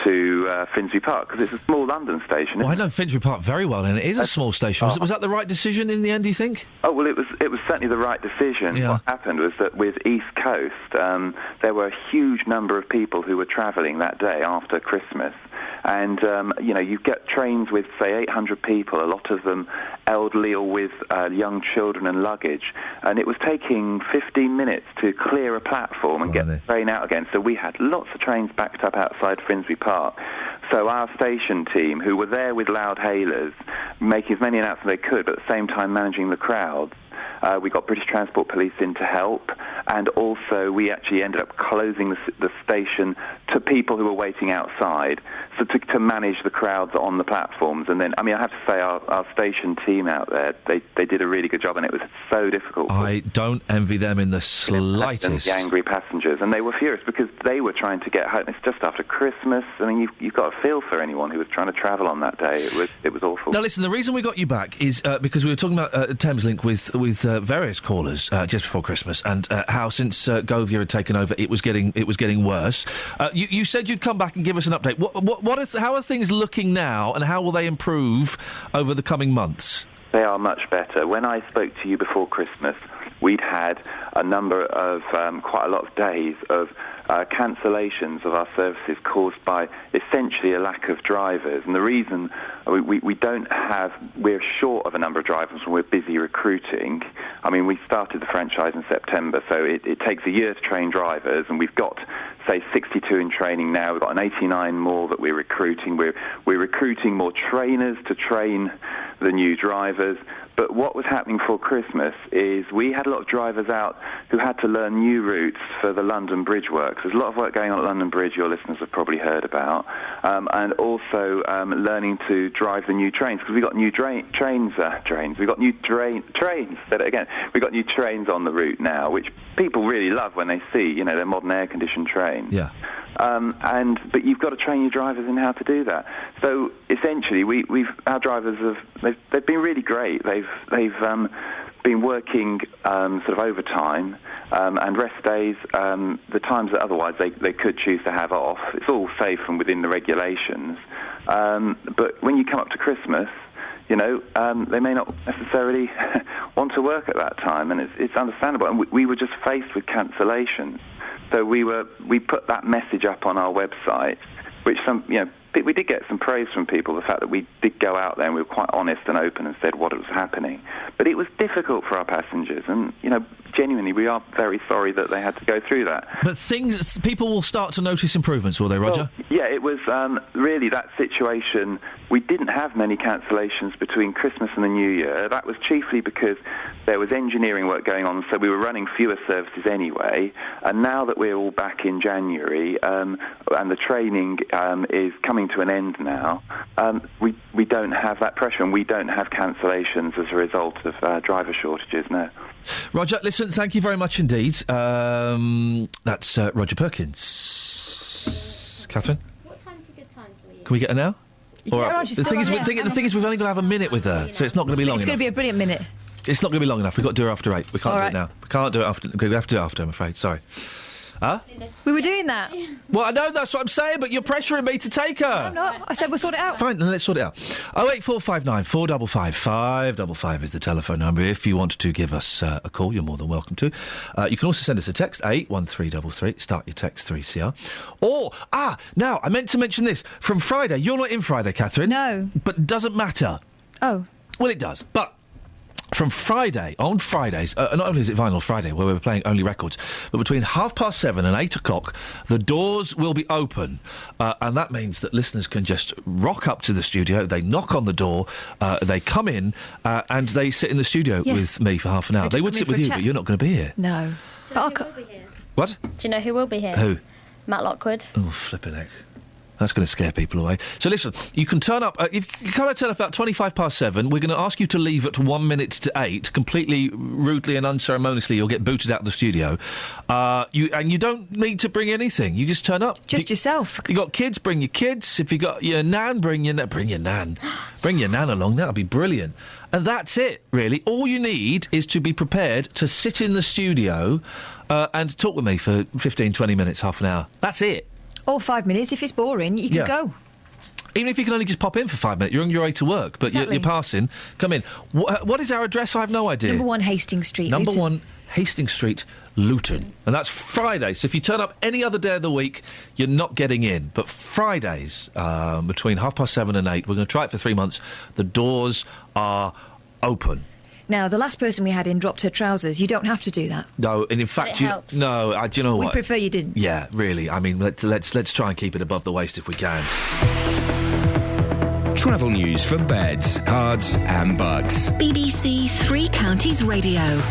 to Finsbury Park, because it's a small London station. Well, I know Finsbury Park very well, and it is a small station. Was that the right decision in the end, do you think? Oh, well, it was certainly the right decision. Yeah. What happened was that with East Coast, there were a huge number of people who were travelling that day after Christmas. And, you get trains with, say, 800 people, a lot of them elderly or with young children and luggage. And it was taking 15 minutes to clear a platform and get the train out again. So we had lots of trains backed up outside Finsbury Park. So our station team, who were there with loud hailers, making as many announcements as they could, but at the same time managing the crowds, we got British Transport Police in to help, and also we actually ended up closing the station to people who were waiting outside, so to manage the crowds on the platforms. And then, I have to say, our station team out there, they did a really good job, and it was so difficult. I don't envy them in the slightest. The angry passengers, and they were furious because they were trying to get home. It's just after Christmas. You've got a feel for anyone who was trying to travel on that day. It was awful. Now, listen, the reason we got you back is because we were talking about Thameslink with various callers just before Christmas, and how since Govia had taken over, it was getting worse. You said you'd come back and give us an update. How are things looking now, and how will they improve over the coming months? They are much better. When I spoke to you before Christmas, we'd had a number of, quite a lot of days of cancellations of our services caused by essentially a lack of drivers. And the reason we're short of a number of drivers when we're busy recruiting. I mean, we started the franchise in September, so it takes a year to train drivers, and we've got, say, 62 in training now. We've got an 89 more that we're recruiting. We're recruiting more trainers to train the new drivers. But what was happening for Christmas is we had a lot of drivers out who had to learn new routes for the London Bridge works. There's a lot of work going on at London Bridge your listeners have probably heard about, and also learning to drive the new trains, because we've got new trains. We've got new trains. Said it again. We've got new trains on the route now, which people really love when they see, they're modern air-conditioned trains. Yeah. But you've got to train your drivers in how to do that. So essentially, our drivers they've been really great. They've been working sort of overtime and rest days, the times that otherwise they could choose to have off. It's all safe and within the regulations. But when you come up to Christmas, they may not necessarily want to work at that time, and it's understandable. And we were just faced with cancellations. So we put that message up on our website, which we did get some praise from people, the fact that we did go out there and we were quite honest and open and said what was happening. But it was difficult for our passengers, and, genuinely, we are very sorry that they had to go through that. But people will start to notice improvements, will they, Roger? Well, yeah, it was really that situation. We didn't have many cancellations between Christmas and the New Year. That was chiefly because there was engineering work going on, so we were running fewer services anyway. And now that we're all back in January and the training is coming to an end now, we don't have that pressure, and we don't have cancellations as a result of driver shortages now. Roger, listen, thank you very much indeed. That's Roger Perkins. Catherine? What time's a good time for you? Can we get her now? The thing is, we've only got to have a minute with her, so it's not going to be long enough. It's going to be a brilliant minute. It's not going to be long enough. We've got to do her after 8. We can't do it now. We can't do it after. We have to do it after, I'm afraid. Sorry. Huh? We were doing that. Well, I know, that's what I'm saying, but you're pressuring me to take her. I'm not. I said we'll sort it out. Fine, then let's sort it out. 08459 455 555 is the telephone number. If you want to give us a call, you're more than welcome to. You can also send us a text, 81333. Start your text 3CR. Or, now, I meant to mention this. From Friday, you're not in Friday, Catherine. No. But it doesn't matter. Oh. Well, it does, but... From on Fridays, not only is it Vinyl Friday, where we're playing only records, but between 7:30 and 8 o'clock, the doors will be open. And that means that listeners can just rock up to the studio, they knock on the door, they come in, and they sit in the studio with me for half an hour. They would sit with you, but you're not going to be here. No. Do you know who will be here? What? Do you know who will be here? Who? Matt Lockwood. Oh, flipping heck. That's going to scare people away. So listen, you can turn up... you can turn up about 7:25. We're going to ask you to leave at 1 minute to 8. Completely rudely and unceremoniously, you'll get booted out of the studio. You don't need to bring anything. You just turn up. Just yourself. You got kids, bring your kids. If you got your nan, bring your nan. Bring your nan along. That'll be brilliant. And that's it, really. All you need is to be prepared to sit in the studio and talk with me for 15, 20 minutes, half an hour. That's it. Or 5 minutes. If it's boring, you can go. Even if you can only just pop in for 5 minutes, you're on your way to work, but you're passing. Come in. What is our address? I have no idea. Number 1 Hastings Street, Number Luton. 1 Hastings Street, Luton. And that's Friday. So if you turn up any other day of the week, you're not getting in. But Fridays, between 7:30 and 8, we're going to try it for 3 months. The doors are open. Now, the last person we had in dropped her trousers. You don't have to do that. No, and in fact, it helps. Do you know what? We prefer you didn't. Yeah, really. I mean, let's try and keep it above the waist if we can. Travel news for beds, cards and bugs. BBC Three Counties Radio.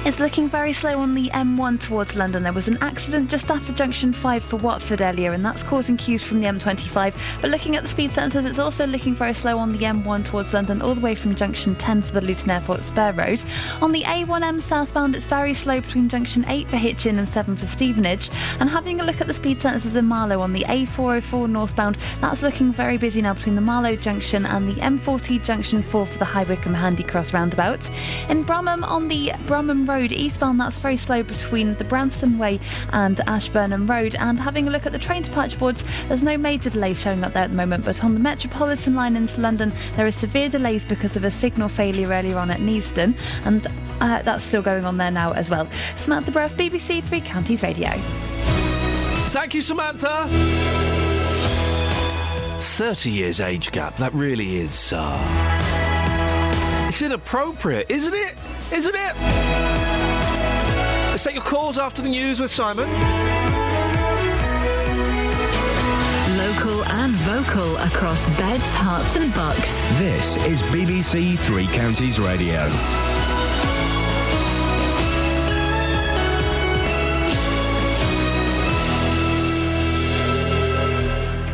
It's looking very slow on the M1 towards London. There was an accident just after junction 5 for Watford earlier, and that's causing queues from the M25. But looking at the speed sensors, it's also looking very slow on the M1 towards London, all the way from junction 10 for the Luton Airport Spur Road. On the A1M southbound, it's very slow between junction 8 for Hitchin and 7 for Stevenage. And having a look at the speed sensors in Marlow on the A404 northbound, that's looking very busy now between the Marlow junction and the M40 junction 4 for the High Wycombe Handy Cross roundabout. In Bramham, on the Bramham Road eastbound, that's very slow between the Branston Way and Ashburnham Road. And having a look at the train departure boards, there's no major delays showing up there at the moment, but on the Metropolitan line into London, there are severe delays because of a signal failure earlier on at Neaston, and that's still going on there now as well. Samantha Breath, BBC Three Counties Radio. Thank you, Samantha. 30 years age gap, that really is, it's inappropriate, isn't it? Isn't it? Let's take your calls after the news with Simon. Local and vocal across Beds, Herts and Bucks. This is BBC Three Counties Radio.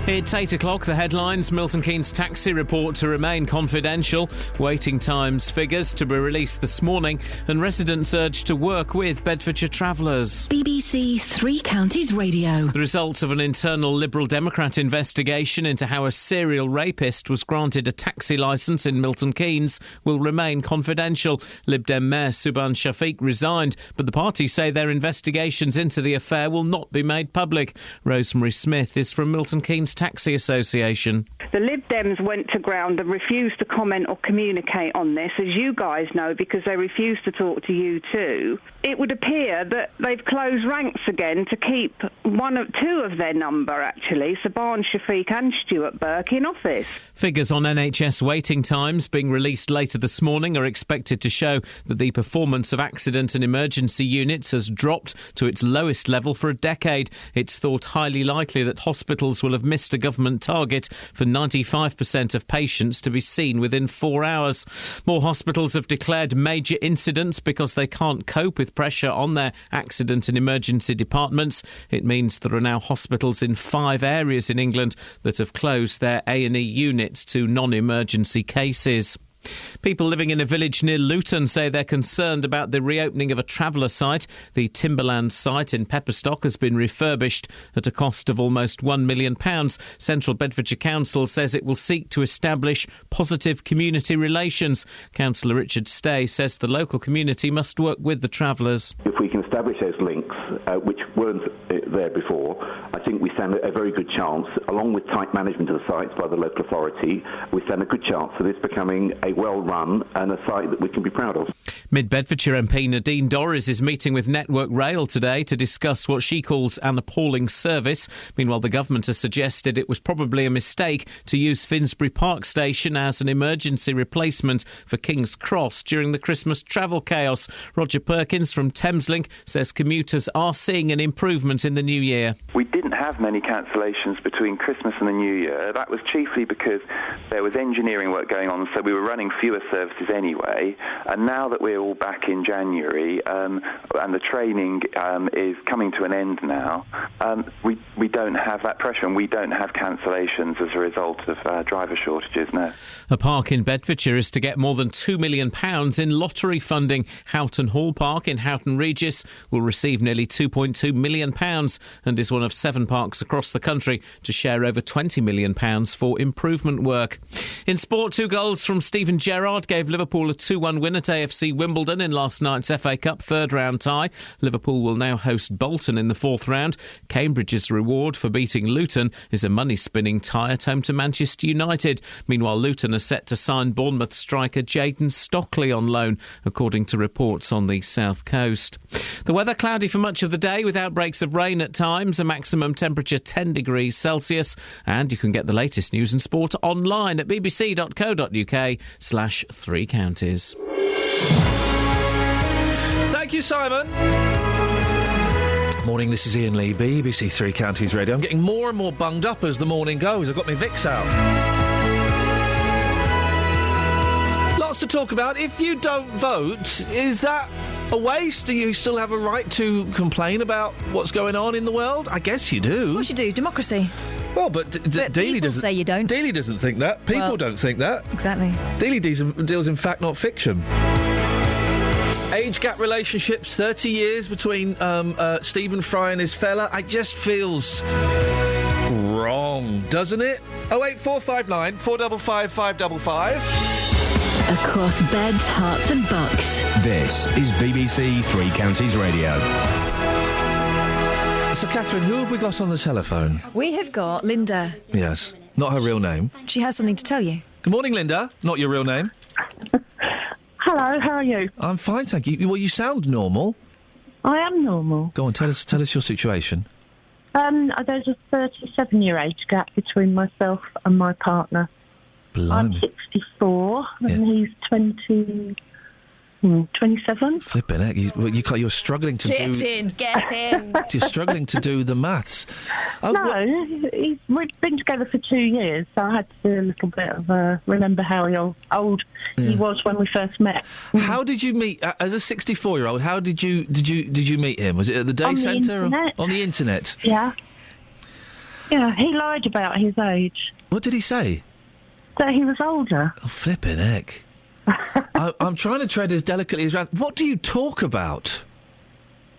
It's 8 o'clock. The headlines. Milton Keynes taxi report to remain confidential. Waiting times figures to be released this morning. And residents urged to work with Bedfordshire travellers. BBC Three Counties Radio. The results of an internal Liberal Democrat investigation into how a serial rapist was granted a taxi licence in Milton Keynes will remain confidential. Lib Dem Mayor Subhan Shafiq resigned, but the party say their investigations into the affair will not be made public. Rosemary Smith is from Milton Keynes Taxi Association. The Lib Dems went to ground and refused to comment or communicate on this, as you guys know, because they refused to talk to you too. It would appear that they've closed ranks again to keep two of their number, actually, Subhan Shafiq and Stuart Burke, in office. Figures on NHS waiting times being released later this morning are expected to show that the performance of accident and emergency units has dropped to its lowest level for a decade. It's thought highly likely that hospitals will have missed a government target for 95% of patients to be seen within 4 hours. More hospitals have declared major incidents because they can't cope with pressure on their accident and emergency departments. It means there are now hospitals in 5 areas in England that have closed their A&E units to non-emergency cases. People living in a village near Luton say they're concerned about the reopening of a traveller site. The Timberland site in Pepperstock has been refurbished at a cost of almost £1 million. Central Bedfordshire Council says it will seek to establish positive community relations. Councillor Richard Stay says the local community must work with the travellers. If we can establish those links, which weren't there before, I think we stand a very good chance, along with tight management of the sites by the local authority, we stand a good chance for this becoming a well-run and a site that we can be proud of. Mid-Bedfordshire MP Nadine Dorries is meeting with Network Rail today to discuss what she calls an appalling service. Meanwhile, the government has suggested it was probably a mistake to use Finsbury Park Station as an emergency replacement for King's Cross during the Christmas travel chaos. Roger Perkins from Thameslink says commuters are seeing an improvement in the new year. We didn't have many cancellations between Christmas and the New Year. That was chiefly because there was engineering work going on, so we were running fewer services anyway. And now that we're all back in January and the training is coming to an end now, we don't have that pressure and we don't have cancellations as a result of driver shortages now. A park in Bedfordshire is to get more than £2 million in lottery funding. Houghton Hall Park in Houghton Regis will receive nearly £2.2 million and is one of 7 parks across the country to share over £20 million for improvement work. In sport, 2 goals from Stephen Gerrard gave Liverpool a 2-1 win at AFC Wimbledon in last night's FA Cup third-round tie. Liverpool will now host Bolton in the 4th round. Cambridge's reward for beating Luton is a money-spinning tie at home to Manchester United. Meanwhile, Luton are set to sign Bournemouth striker Jayden Stockley on loan, according to reports on the south coast. The weather cloudy for much of the day with outbreaks of rain at times, a maximum temperature 10 degrees Celsius, and you can get the latest news and sport online at bbc.co.uk/3 counties. Thank you, Simon. Morning, this is Iain Lee, BBC Three Counties Radio. I'm getting more and more bunged up as the morning goes. I've got my Vicks out. Lots to talk about. If you don't vote, is that a waste? Do you still have a right to complain about what's going on in the world? I guess you do. Of course you do. Democracy. Well, but Dealey doesn't say you don't. Dealey doesn't think that. People don't think that. Exactly. Dealey deals in fact, not fiction. Age gap relationships, 30 years between Stephen Fry and his fella. It just feels wrong, doesn't it? 08459 455 555. Across beds, hearts and bucks. This is BBC Three Counties Radio. So, Catherine, who have we got on the telephone? We have got Linda. Yes, not her real name. She has something to tell you. Good morning, Linda. Not your real name. Hello, how are you? I'm fine, thank you. Well, you sound normal. I am normal. Go on, tell us your situation. There's a 37-year age gap between myself and my partner. Blimey. I'm 64 and he's 27. Flipping heck, you're struggling to Get in. You're struggling to do the maths. We've been together for 2 years, so I had to do a little bit of remember how old he was when we first met. How did you meet as a 64-year-old? How did you meet him? Was it at the day centre or on the internet? Yeah, he lied about his age. What did he say? That he was older. Oh, flipping heck. I'm trying to tread as delicately as around. What do you talk about?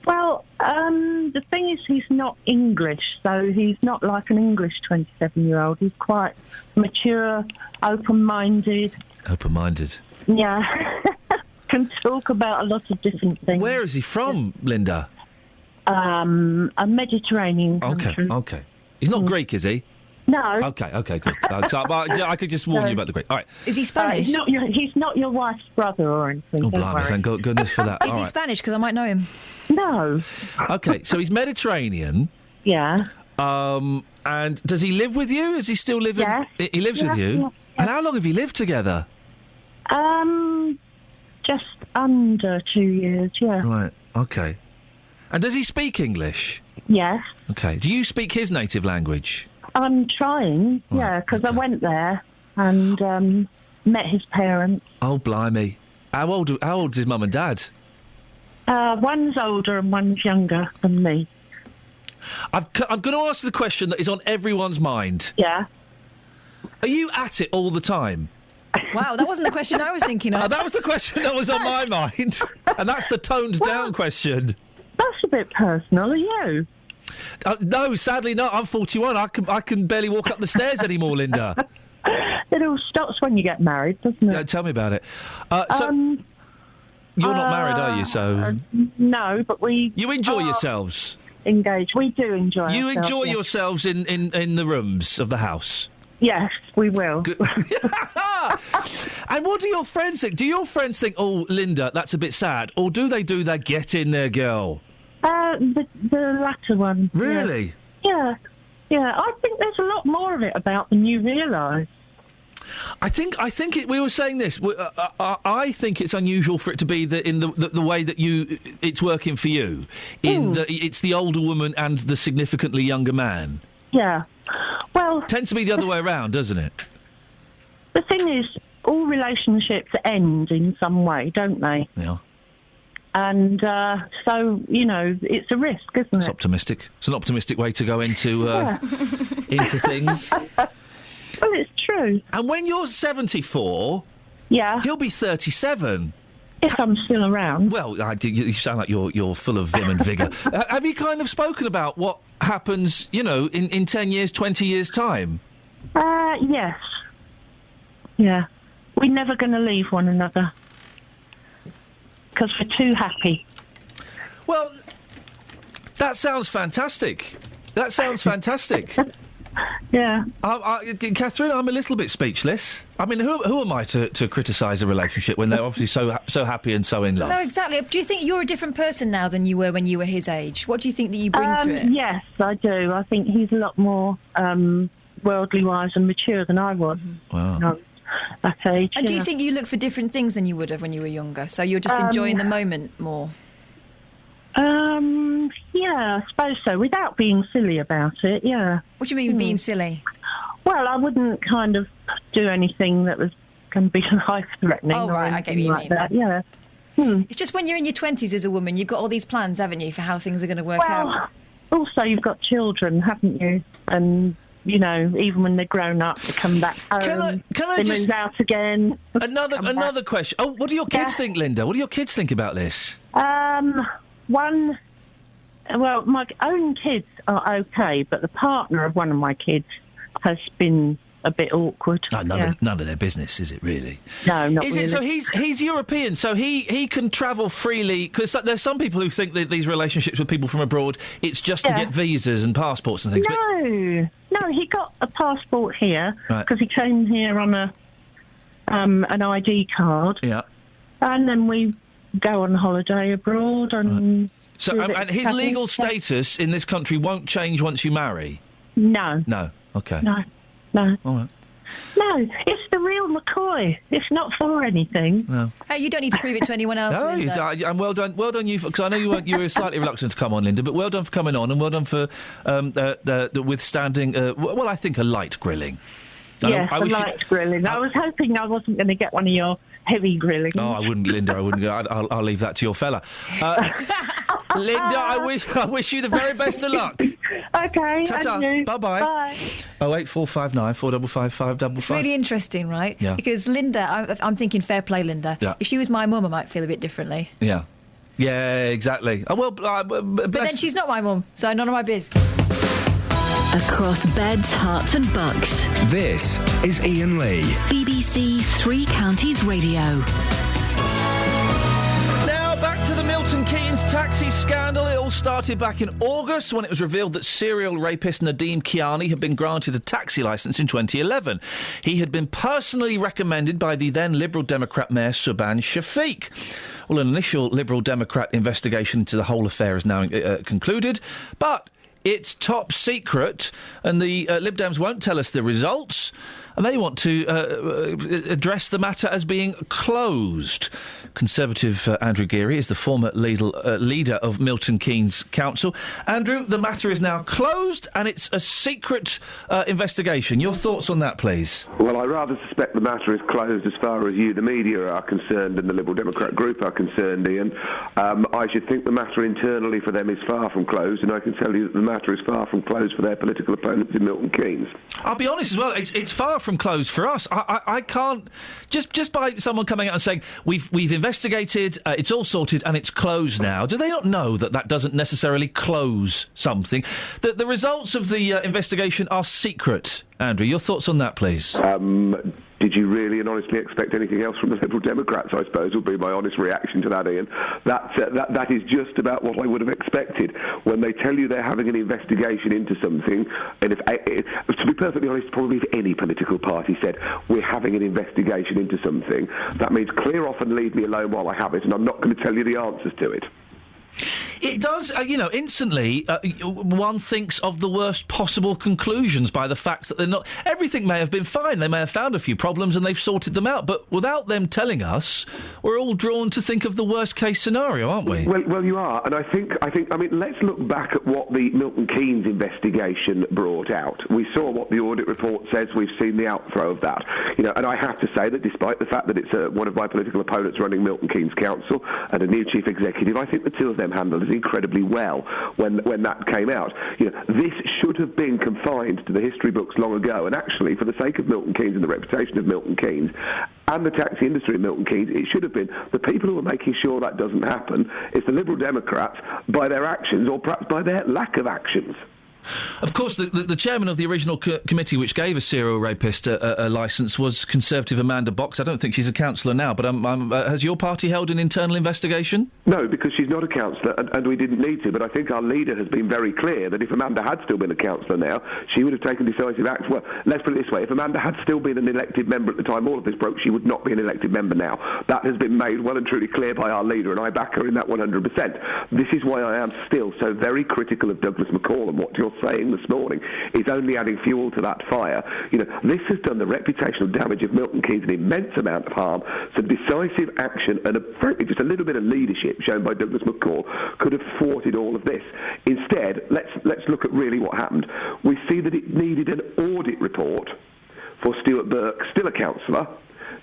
Well, the thing is, he's not English, so he's not like an English 27-year-old. He's quite mature, open-minded. Open-minded? Yeah. Can talk about a lot of different things. Where is he from, Linda? A Mediterranean country. Okay. He's not Greek, is he? No. Okay, good. I could just warn you about the Greek. All right. Is he Spanish? He's not your wife's brother or anything. Oh, don't blimey, worry. thank goodness for that. Is he Spanish? Because I might know him. No. Okay, so he's Mediterranean. Yeah. And does he live with you? Is he still living? Yes. He lives with you? Yeah. And how long have you lived together? Just under 2 years, yeah. Right, okay. And does he speak English? Yes. Okay. Do you speak his native language? I'm trying, because I went there and met his parents. Oh, blimey. How old's his mum and dad? One's older and one's younger than me. I'm going to ask the question that is on everyone's mind. Yeah. Are you at it all the time? Wow, that wasn't the question I was thinking of. That was the question that was on my mind. And that's the toned-down question. That's a bit personal, are you? No, sadly not. I'm 41. I can barely walk up the stairs anymore, Linda. It all stops when you get married, doesn't it? Tell me about it. You're not married, are you? So no, but you enjoy yourselves. Engaged. We do enjoy. You ourselves, enjoy yes. yourselves in the rooms of the house. Yes, we will. And what do your friends think? Do your friends think, "Oh, Linda, that's a bit sad," or do they do that "get in there, girl"? The latter one. Really? Yeah. I think there's a lot more of it about than you realise. I think we were saying this. I think it's unusual for it to be in the way that it's working for you. It's the older woman and the significantly younger man. Yeah. Well, tends to be the other way around, doesn't it? The thing is, all relationships end in some way, don't they? Yeah. And so, it's a risk, isn't it? It's optimistic. It's an optimistic way to go into into things. Well, it's true. And when you're 74, he'll be 37. If I'm still around. Well, you sound like you're full of vim and vigour. Have you kind of spoken about what happens, in 10 years, 20 years' time? Yes. Yeah. We're never going to leave one another. Because we're too happy. Well, that sounds fantastic. Yeah. Catherine, I'm a little bit speechless. I mean, who am I to criticise a relationship when they're obviously so happy and so in love? No, exactly. Do you think you're a different person now than you were when you were his age? What do you think that you bring to it? Yes, I do. I think he's a lot more worldly wise and mature than I was. Wow. That age. And do you think you look for different things than you would have when you were younger? So you're just enjoying the moment more? Yeah, I suppose so. Without being silly about it, yeah. What do you mean being silly? Well, I wouldn't kind of do anything that was going to be life-threatening or right, I get what you mean. that, yeah. It's just when you're in your 20s as a woman, you've got all these plans, haven't you, for how things are going to work out? Also, you've got children, haven't you? And, even when they're grown up, they come back home. Can I they just move out again. Another question. Oh, what do your kids think, Linda? What do your kids think about this? Well, my own kids are okay, but the partner of one of my kids has been a bit awkward. Oh, none of their business, is it really? No, not is really. it? So he's European, so he can travel freely, because there's some people who think that these relationships with people from abroad, it's just to get visas and passports and things. No, he got a passport here Right. because he came here on an ID card. Yeah. And then we go on holiday abroad and... So, and his legal status in this country won't change once you marry? No. No. Okay. No. All right. No, it's the real McCoy. It's not for anything. No. You don't need to prove it to anyone else. No, Linda. and well done you, because I know you were slightly reluctant to come on, Linda, but well done for coming on, and well done for the withstanding, I think a light grilling. Yes, I liked grilling. I was hoping I wasn't going to get one of your heavy grillings. Oh, I wouldn't, Linda. I wouldn't. I'll leave that to your fella. Linda, I wish you the very best of luck. Okay. Ta-ta. Bye-bye. Bye. 08459 455 555. It's really interesting, right? Yeah. Because Linda, I'm thinking fair play, Linda. Yeah. If she was my mum, I might feel a bit differently. Yeah. Yeah, exactly. Oh, well, but then she's not my mum, so none of my biz. Across beds, hearts and bucks. This is Iain Lee. BBC Three Counties Radio. Now back to the Milton Keynes taxi scandal. It all started back in August when it was revealed that serial rapist Nadeem Kiani had been granted a taxi licence in 2011. He had been personally recommended by the then Liberal Democrat Mayor Subhan Shafiq. Well, an initial Liberal Democrat investigation into the whole affair is now concluded, but it's top secret, and the Lib Dems won't tell us the results, and they want to address the matter as being closed. Conservative Andrew Geary is the former leader of Milton Keynes Council. Andrew, the matter is now closed, and it's a secret investigation. Your thoughts on that, please? Well, I rather suspect the matter is closed as far as you, the media, are concerned and the Liberal Democrat group are concerned, Ian. I should think the matter internally for them is far from closed, and I can tell you that the matter is far from closed for their political opponents in Milton Keynes. I'll be honest as well, it's far from closed for us. I can't... Just by someone coming out and saying, we've investigated, it's all sorted and it's closed now, do they not know that doesn't necessarily close something? That the results of the investigation are secret. Andrew, your thoughts on that, please? Did you really and honestly expect anything else from the Liberal Democrats, I suppose, would be my honest reaction to that, Ian. That is just about what I would have expected. When they tell you they're having an investigation into something, and to be perfectly honest, probably if any political party said, we're having an investigation into something, that means clear off and leave me alone while I have it, and I'm not going to tell you the answers to it. It does, instantly, one thinks of the worst possible conclusions by the fact that they're not... Everything may have been fine. They may have found a few problems and they've sorted them out. But without them telling us, we're all drawn to think of the worst-case scenario, aren't we? Well, you are. And I think, let's look back at what the Milton Keynes investigation brought out. We saw what the audit report says. We've seen the outthrow of that. And I have to say that despite the fact that it's one of my political opponents running Milton Keynes Council and a new chief executive, I think the two of them handled it incredibly well when that came out. This should have been confined to the history books long ago, and actually, for the sake of Milton Keynes and the reputation of Milton Keynes and the taxi industry in Milton Keynes, it should have been the people who are making sure that doesn't happen. It's the Liberal Democrats by their actions, or perhaps by their lack of actions. Of course, the chairman of the original committee which gave a serial rapist a licence was Conservative Amanda Box. I don't think she's a councillor now, but has your party held an internal investigation? No, because she's not a councillor, and we didn't need to, but I think our leader has been very clear that if Amanda had still been a councillor now, she would have taken decisive action. Well, let's put it this way, if Amanda had still been an elected member at the time all of this broke, she would not be an elected member now. That has been made well and truly clear by our leader, and I back her in that 100%. This is why I am still so very critical of Douglas McCall, and what you're saying this morning is only adding fuel to that fire. This has done the reputational damage of Milton Keynes an immense amount of harm. Some decisive action and frankly just a little bit of leadership shown by Douglas McCall could have thwarted all of this. Instead, let's look at really what happened. We see that it needed an audit report for Stuart Burke, still a councillor,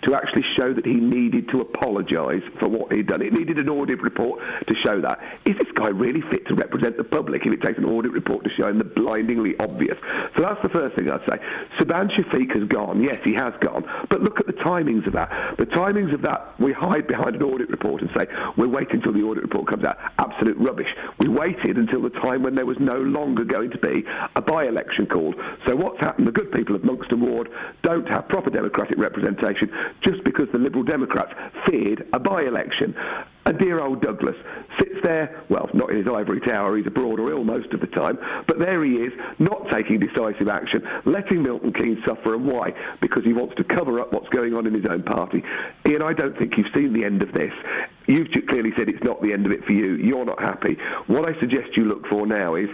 to actually show that he needed to apologise for what he'd done. It needed an audit report to show that. Is this guy really fit to represent the public if it takes an audit report to show him the blindingly obvious? So that's the first thing I'd say. Subhan Shafiq has gone. Yes, he has gone. But look at the timings of that. The timings of that, we hide behind an audit report and say, we'll wait until the audit report comes out. Absolute rubbish. We waited until the time when there was no longer going to be a by-election called. So what's happened? The good people of Monkston Ward don't have proper democratic representation just because the Liberal Democrats feared a by-election. And dear old Douglas sits there, well, not in his ivory tower, he's abroad or ill most of the time, but there he is, not taking decisive action, letting Milton Keynes suffer. And why? Because he wants to cover up what's going on in his own party. Iain, I don't think you've seen the end of this. You've clearly said it's not the end of it for you. You're not happy. What I suggest you look for now is,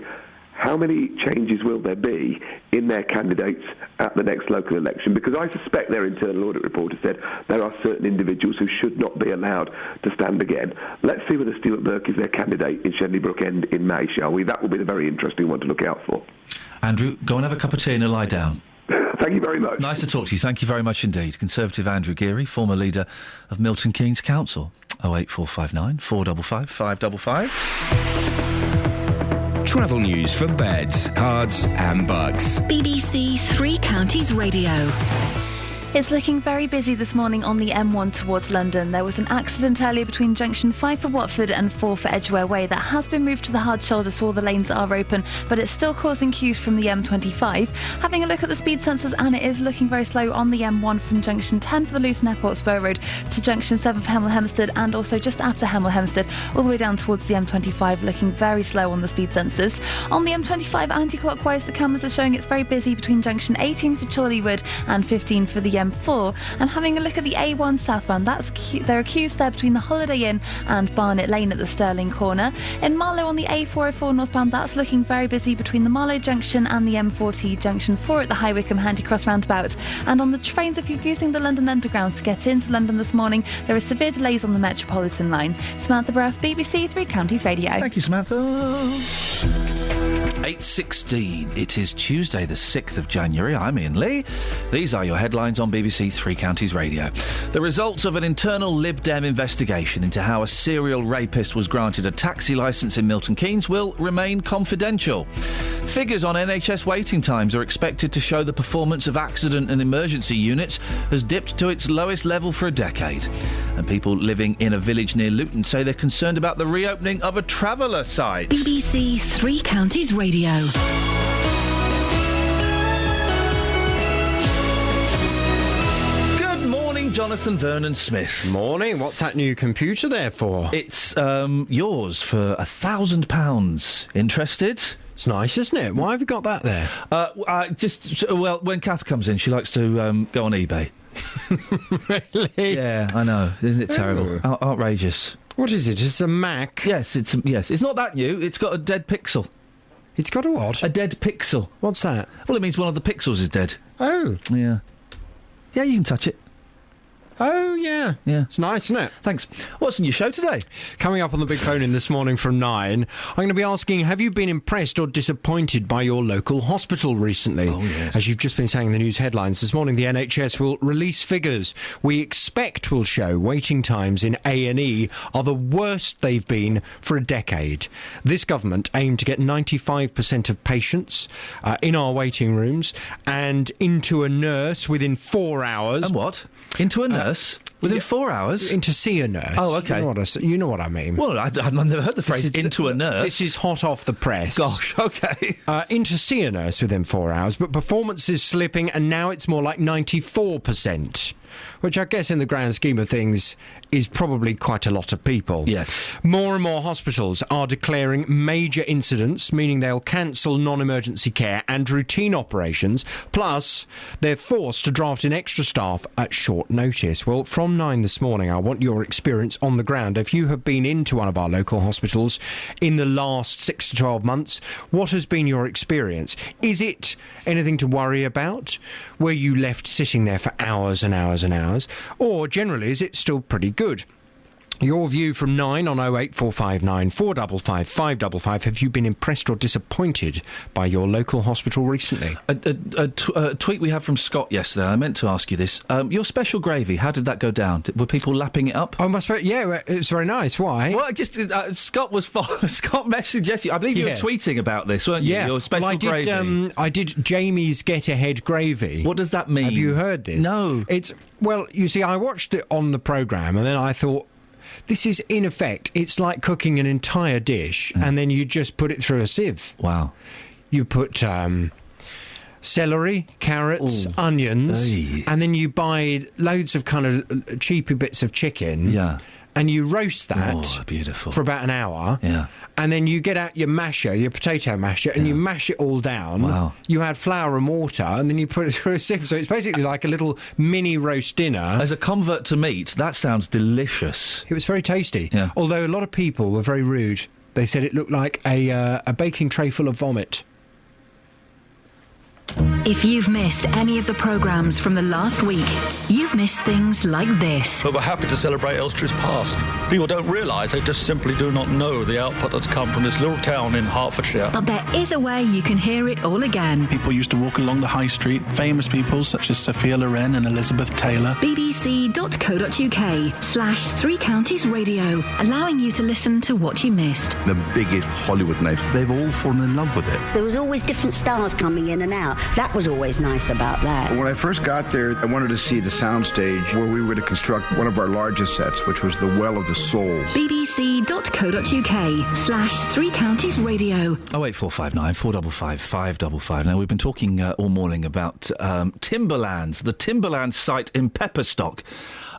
how many changes will there be in their candidates at the next local election? Because I suspect their internal audit report has said there are certain individuals who should not be allowed to stand again. Let's see whether Stuart Burke is their candidate in Shenley Brook End in May, shall we? That will be the very interesting one to look out for. Andrew, go and have a cup of tea and lie down. Thank you very much. Nice to talk to you. Thank you very much indeed. Conservative Andrew Geary, former leader of Milton Keynes Council. 08459 455 555. Travel news for beds, cards and bugs. BBC Three Counties Radio. It's looking very busy this morning on the M1 towards London. There was an accident earlier between junction 5 for Watford and 4 for Edgware Way. That has been moved to the hard shoulder, so all the lanes are open, but it's still causing queues from the M25. Having a look at the speed sensors, and it is looking very slow on the M1 from junction 10 for the Luton Airport Spur Road to junction 7 for Hemel Hempstead, and also just after Hemel Hempstead, all the way down towards the M25, looking very slow on the speed sensors. On the M25 anti-clockwise, the cameras are showing it's very busy between junction 18 for Chorleywood and 15 for the M4. And having a look at the A1 southbound, there are queues there between the Holiday Inn and Barnet Lane at the Stirling corner. In Marlow on the A404 northbound, that's looking very busy between the Marlow junction and the M40 junction 4 at the High Wycombe Handy Cross roundabout. And on the trains, if you're using the London Underground to get into London this morning, there are severe delays on the Metropolitan line. Samantha Brough, BBC Three Counties Radio. Thank you, Samantha. 8:16. It is Tuesday, the 6th of January. I'm Iain Lee. These are your headlines on BBC Three Counties Radio. The results of an internal Lib Dem investigation into how a serial rapist was granted a taxi licence in Milton Keynes will remain confidential. Figures on NHS waiting times are expected to show the performance of accident and emergency units has dipped to its lowest level for a decade. And people living in a village near Luton say they're concerned about the reopening of a traveller site. BBC Three Counties Radio. Good morning, Jonathan Vernon Smith. Morning. What's that new computer there for? It's yours for £1,000. Interested? It's nice, isn't it? Why have you got that there? Well, when Kath comes in, she likes to go on eBay. Really? Yeah, I know. Isn't it terrible? Outrageous. What is it? It's a Mac? Yes, it's not that new. It's got a dead pixel. It's got a what? A dead pixel. What's that? Well, it means one of the pixels is dead. Oh. Yeah. Yeah, you can touch it. Oh, yeah. Yeah. It's nice, isn't it? Thanks. What's in your show today? Coming up on the big phone in this morning from 9, I'm going to be asking, have you been impressed or disappointed by your local hospital recently? Oh, yes. As you've just been saying in the news headlines, this morning the NHS will release figures we expect will show waiting times in A&E are the worst they've been for a decade. This government aimed to get 95% of patients in our waiting rooms and into a nurse within 4 hours. And what? Into a nurse? Within 4 hours? To see a nurse. Oh, OK. You know what I mean. Well, I've never heard the phrase into a nurse. This is hot off the press. Gosh, OK. To see a nurse within 4 hours, but performance is slipping and now it's more like 94%. Which I guess in the grand scheme of things is probably quite a lot of people. Yes. More and more hospitals are declaring major incidents, meaning they'll cancel non-emergency care and routine operations, plus they're forced to draft in extra staff at short notice. Well, from 9 this morning, I want your experience on the ground. If you have been into one of our local hospitals in the last 6 to 12 months, what has been your experience? Is it anything to worry about? Were you left sitting there for hours and hours and hours? Or generally, is it still pretty good? Your view from 9 on 08459 455 555. Have you been impressed or disappointed by your local hospital recently? A tweet we had from Scott yesterday. I meant to ask you this. Your special gravy, how did that go down? Were people lapping it up? Oh, yeah, it was very nice. Why? Well, Scott messaged yesterday. I believe you were tweeting about this, weren't you? Yeah. Your special gravy. I did Jamie's Get Ahead gravy. What does that mean? Have you heard this? No. Well, you see, I watched it on the programme and then I thought, this is, in effect, it's like cooking an entire dish and then you just put it through a sieve. Wow. You put celery, carrots, onions, and then you buy loads of kind of cheapy bits of chicken. Yeah. And you roast that beautiful. For about an hour. Yeah. And then you get out your masher, your potato masher, and you mash it all down. Wow. You add flour and water, and then you put it through a sieve. So it's basically like a little mini roast dinner. As a convert to meat, that sounds delicious. It was very tasty. Yeah. Although a lot of people were very rude. They said it looked like a baking tray full of vomit. If you've missed any of the programmes from the last week, you've missed things like this. But we're happy to celebrate Elstridge's past. People don't realise, they just simply do not know the output that's come from this little town in Hertfordshire. But there is a way you can hear it all again. People used to walk along the high street, famous people such as Sophia Loren and Elizabeth Taylor. bbc.co.uk/Three Counties Radio, allowing you to listen to what you missed. The biggest Hollywood names, they've all fallen in love with it. There was always different stars coming in and out. That was always nice about that. When I first got there, I wanted to see the soundstage where we were to construct one of our largest sets, which was the Well of the Souls. bbc.co.uk/Three Counties Radio. 08459 455 555. Now, we've been talking all morning about Timberlands, the Timberlands site in Pepperstock.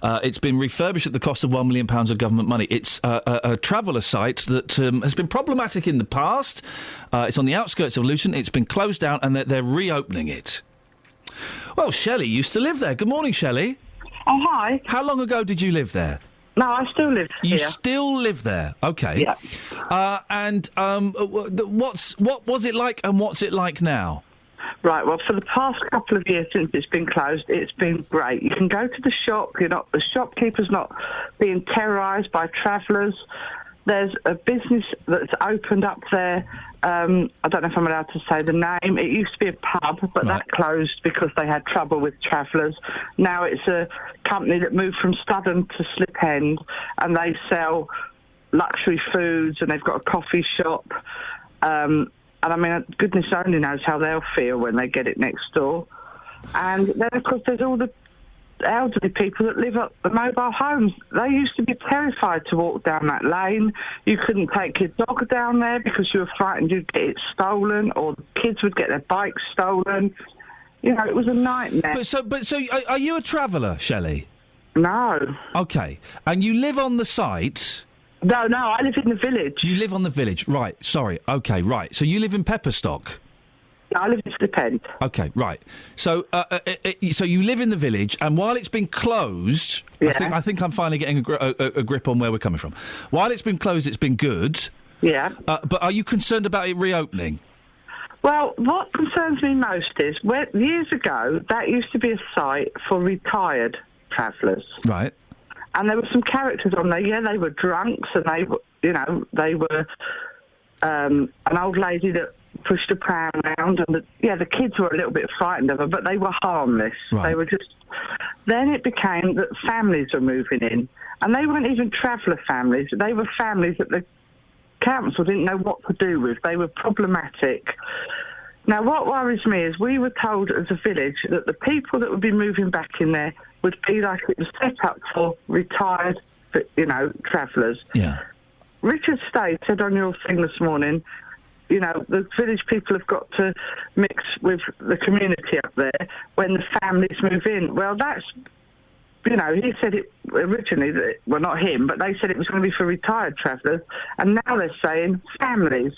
It's been refurbished at the cost of £1 million of government money. It's a traveller site that has been problematic in the past. It's on the outskirts of Luton. It's been closed down and they're reopening it. Well, Shelley used to live there. Good morning, Shelley. Oh, hi. How long ago did you live there? No, I still live here. You still live there? OK. Yeah. What was it like and what's it like now? Right, well, for the past couple of years since it's been closed, it's been great. You can go to the shop, the shopkeeper's not being terrorised by travellers. There's a business that's opened up there. I don't know if I'm allowed to say the name. It used to be a pub, but that closed because they had trouble with travellers. Now it's a company that moved from Studden to Slip End, and they sell luxury foods, and they've got a coffee shop. And I mean, goodness only knows how they'll feel when they get it next door. And then, of course, there's all the elderly people that live at the mobile homes. They used to be terrified to walk down that lane. You couldn't take your dog down there because you were frightened you'd get it stolen, or the kids would get their bikes stolen. You know, it was a nightmare. But are you a traveller, Shelley? No. OK. And you live on the site? No, I live in the village. You live on the village, right, sorry, OK, right. So you live in Pepperstock? No, I live in Slip End. OK, right. So so you live in the village, and while it's been closed, Yeah. I think I'm finally getting a grip on where we're coming from. While it's been closed, it's been good. Yeah. But are you concerned about it reopening? Well, what concerns me most is, years ago, that used to be a site for retired travellers. Right. And there were some characters on there. Yeah, they were drunks, and they were an old lady that pushed a pram around, and the kids were a little bit frightened of her, but they were harmless. Right. They were just. Then it became that families were moving in, and they weren't even traveller families. They were families that the council didn't know what to do with. They were problematic. Now, what worries me is we were told as a village that the people that would be moving back in there would be like it was set up for retired, travellers. Yeah. Richard Stay said on your thing this morning, the village people have got to mix with the community up there when the families move in. Well, that's, he said it originally, well, not him, but they said it was going to be for retired travellers, and now they're saying families.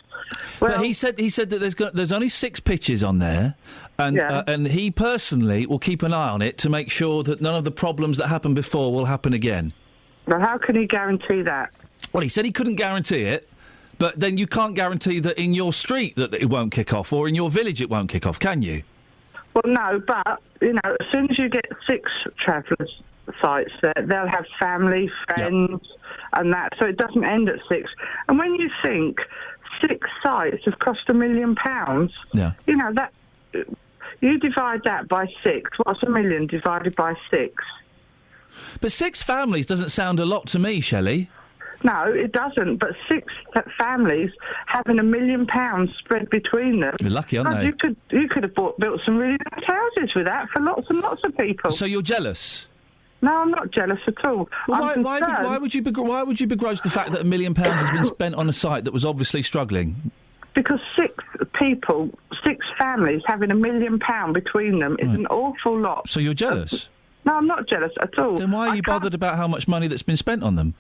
Well, but he said that there's only 6 pitches on there, and he personally will keep an eye on it to make sure that none of the problems that happened before will happen again. Well, how can he guarantee that? Well, he said he couldn't guarantee it, but then you can't guarantee that in your street that it won't kick off, or in your village it won't kick off, can you? Well, no, but, as soon as you get 6 travellers sites there, they'll have family, friends, and that, so it doesn't end at 6. And when you think 6 sites have cost £1 million, you know, that you divide that by 6. What's $1 million divided by 6? But 6 families doesn't sound a lot to me, Shelley. No, it doesn't. But 6 families having £1 million spread between them. You're lucky, aren't they? You could have built some really nice houses with that for lots and lots of people. So you're jealous? No, I'm not jealous at all. Well, why would you begrudge the fact that £1 million has been spent on a site that was obviously struggling? Because 6 families having £1 million between them is an awful lot. So you're jealous? No, I'm not jealous at all. Then why are you bothered about how much money that's been spent on them?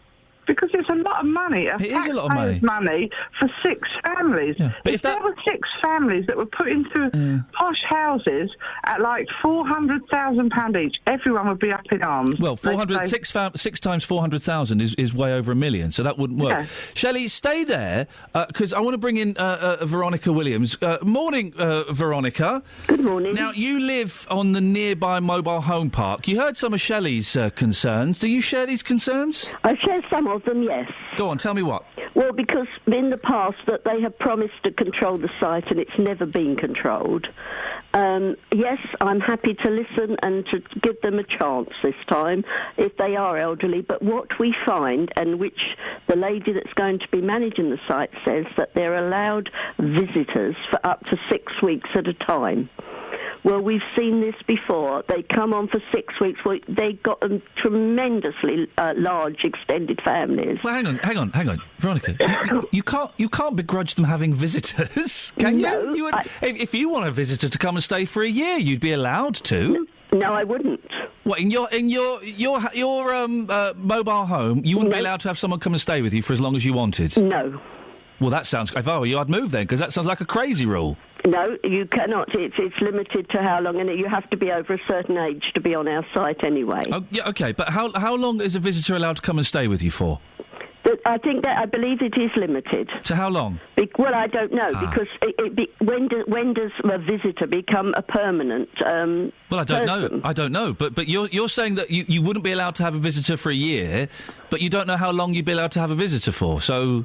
Because it's a lot of money. It is a lot of money for 6 families. Yeah. But if there were 6 families that were put into posh houses at like £400,000 each, everyone would be up in arms. Well, 6 times 400,000 is way over $1 million, so that wouldn't work. Yeah. Shelley, stay there, because I want to bring in Veronica Williams. Morning, Veronica. Good morning. Now, you live on the nearby mobile home park. You heard some of Shelley's concerns. Do you share these concerns? I share some of them, yes. Go on, tell me what. Well, because in the past that they have promised to control the site and it's never been controlled. Yes, I'm happy to listen and to give them a chance this time if they are elderly. But what we find, and which the lady that's going to be managing the site says, that they're allowed visitors for up to 6 weeks at a time. Well, we've seen this before. They come on for 6 weeks. Well, they got them tremendously large, extended families. Well, hang on, Veronica. You can't begrudge them having visitors, can No, you? If you want a visitor to come and stay for a year, you'd be allowed to. No, I wouldn't. What, in your mobile home, you wouldn't be allowed to have someone come and stay with you for as long as you wanted? No. Well, that sounds... If I were you, I'd move then, because that sounds like a crazy rule. No, you cannot. It's limited to how long, and you have to be over a certain age to be on our site anyway. Oh, yeah, OK, but how long is a visitor allowed to come and stay with you for? I believe it is limited. To how long? Well, I don't know, because when does a visitor become a permanent Well, I don't person? know. I don't know. But you're saying that you wouldn't be allowed to have a visitor for a year, but you don't know how long you'd be allowed to have a visitor for, so...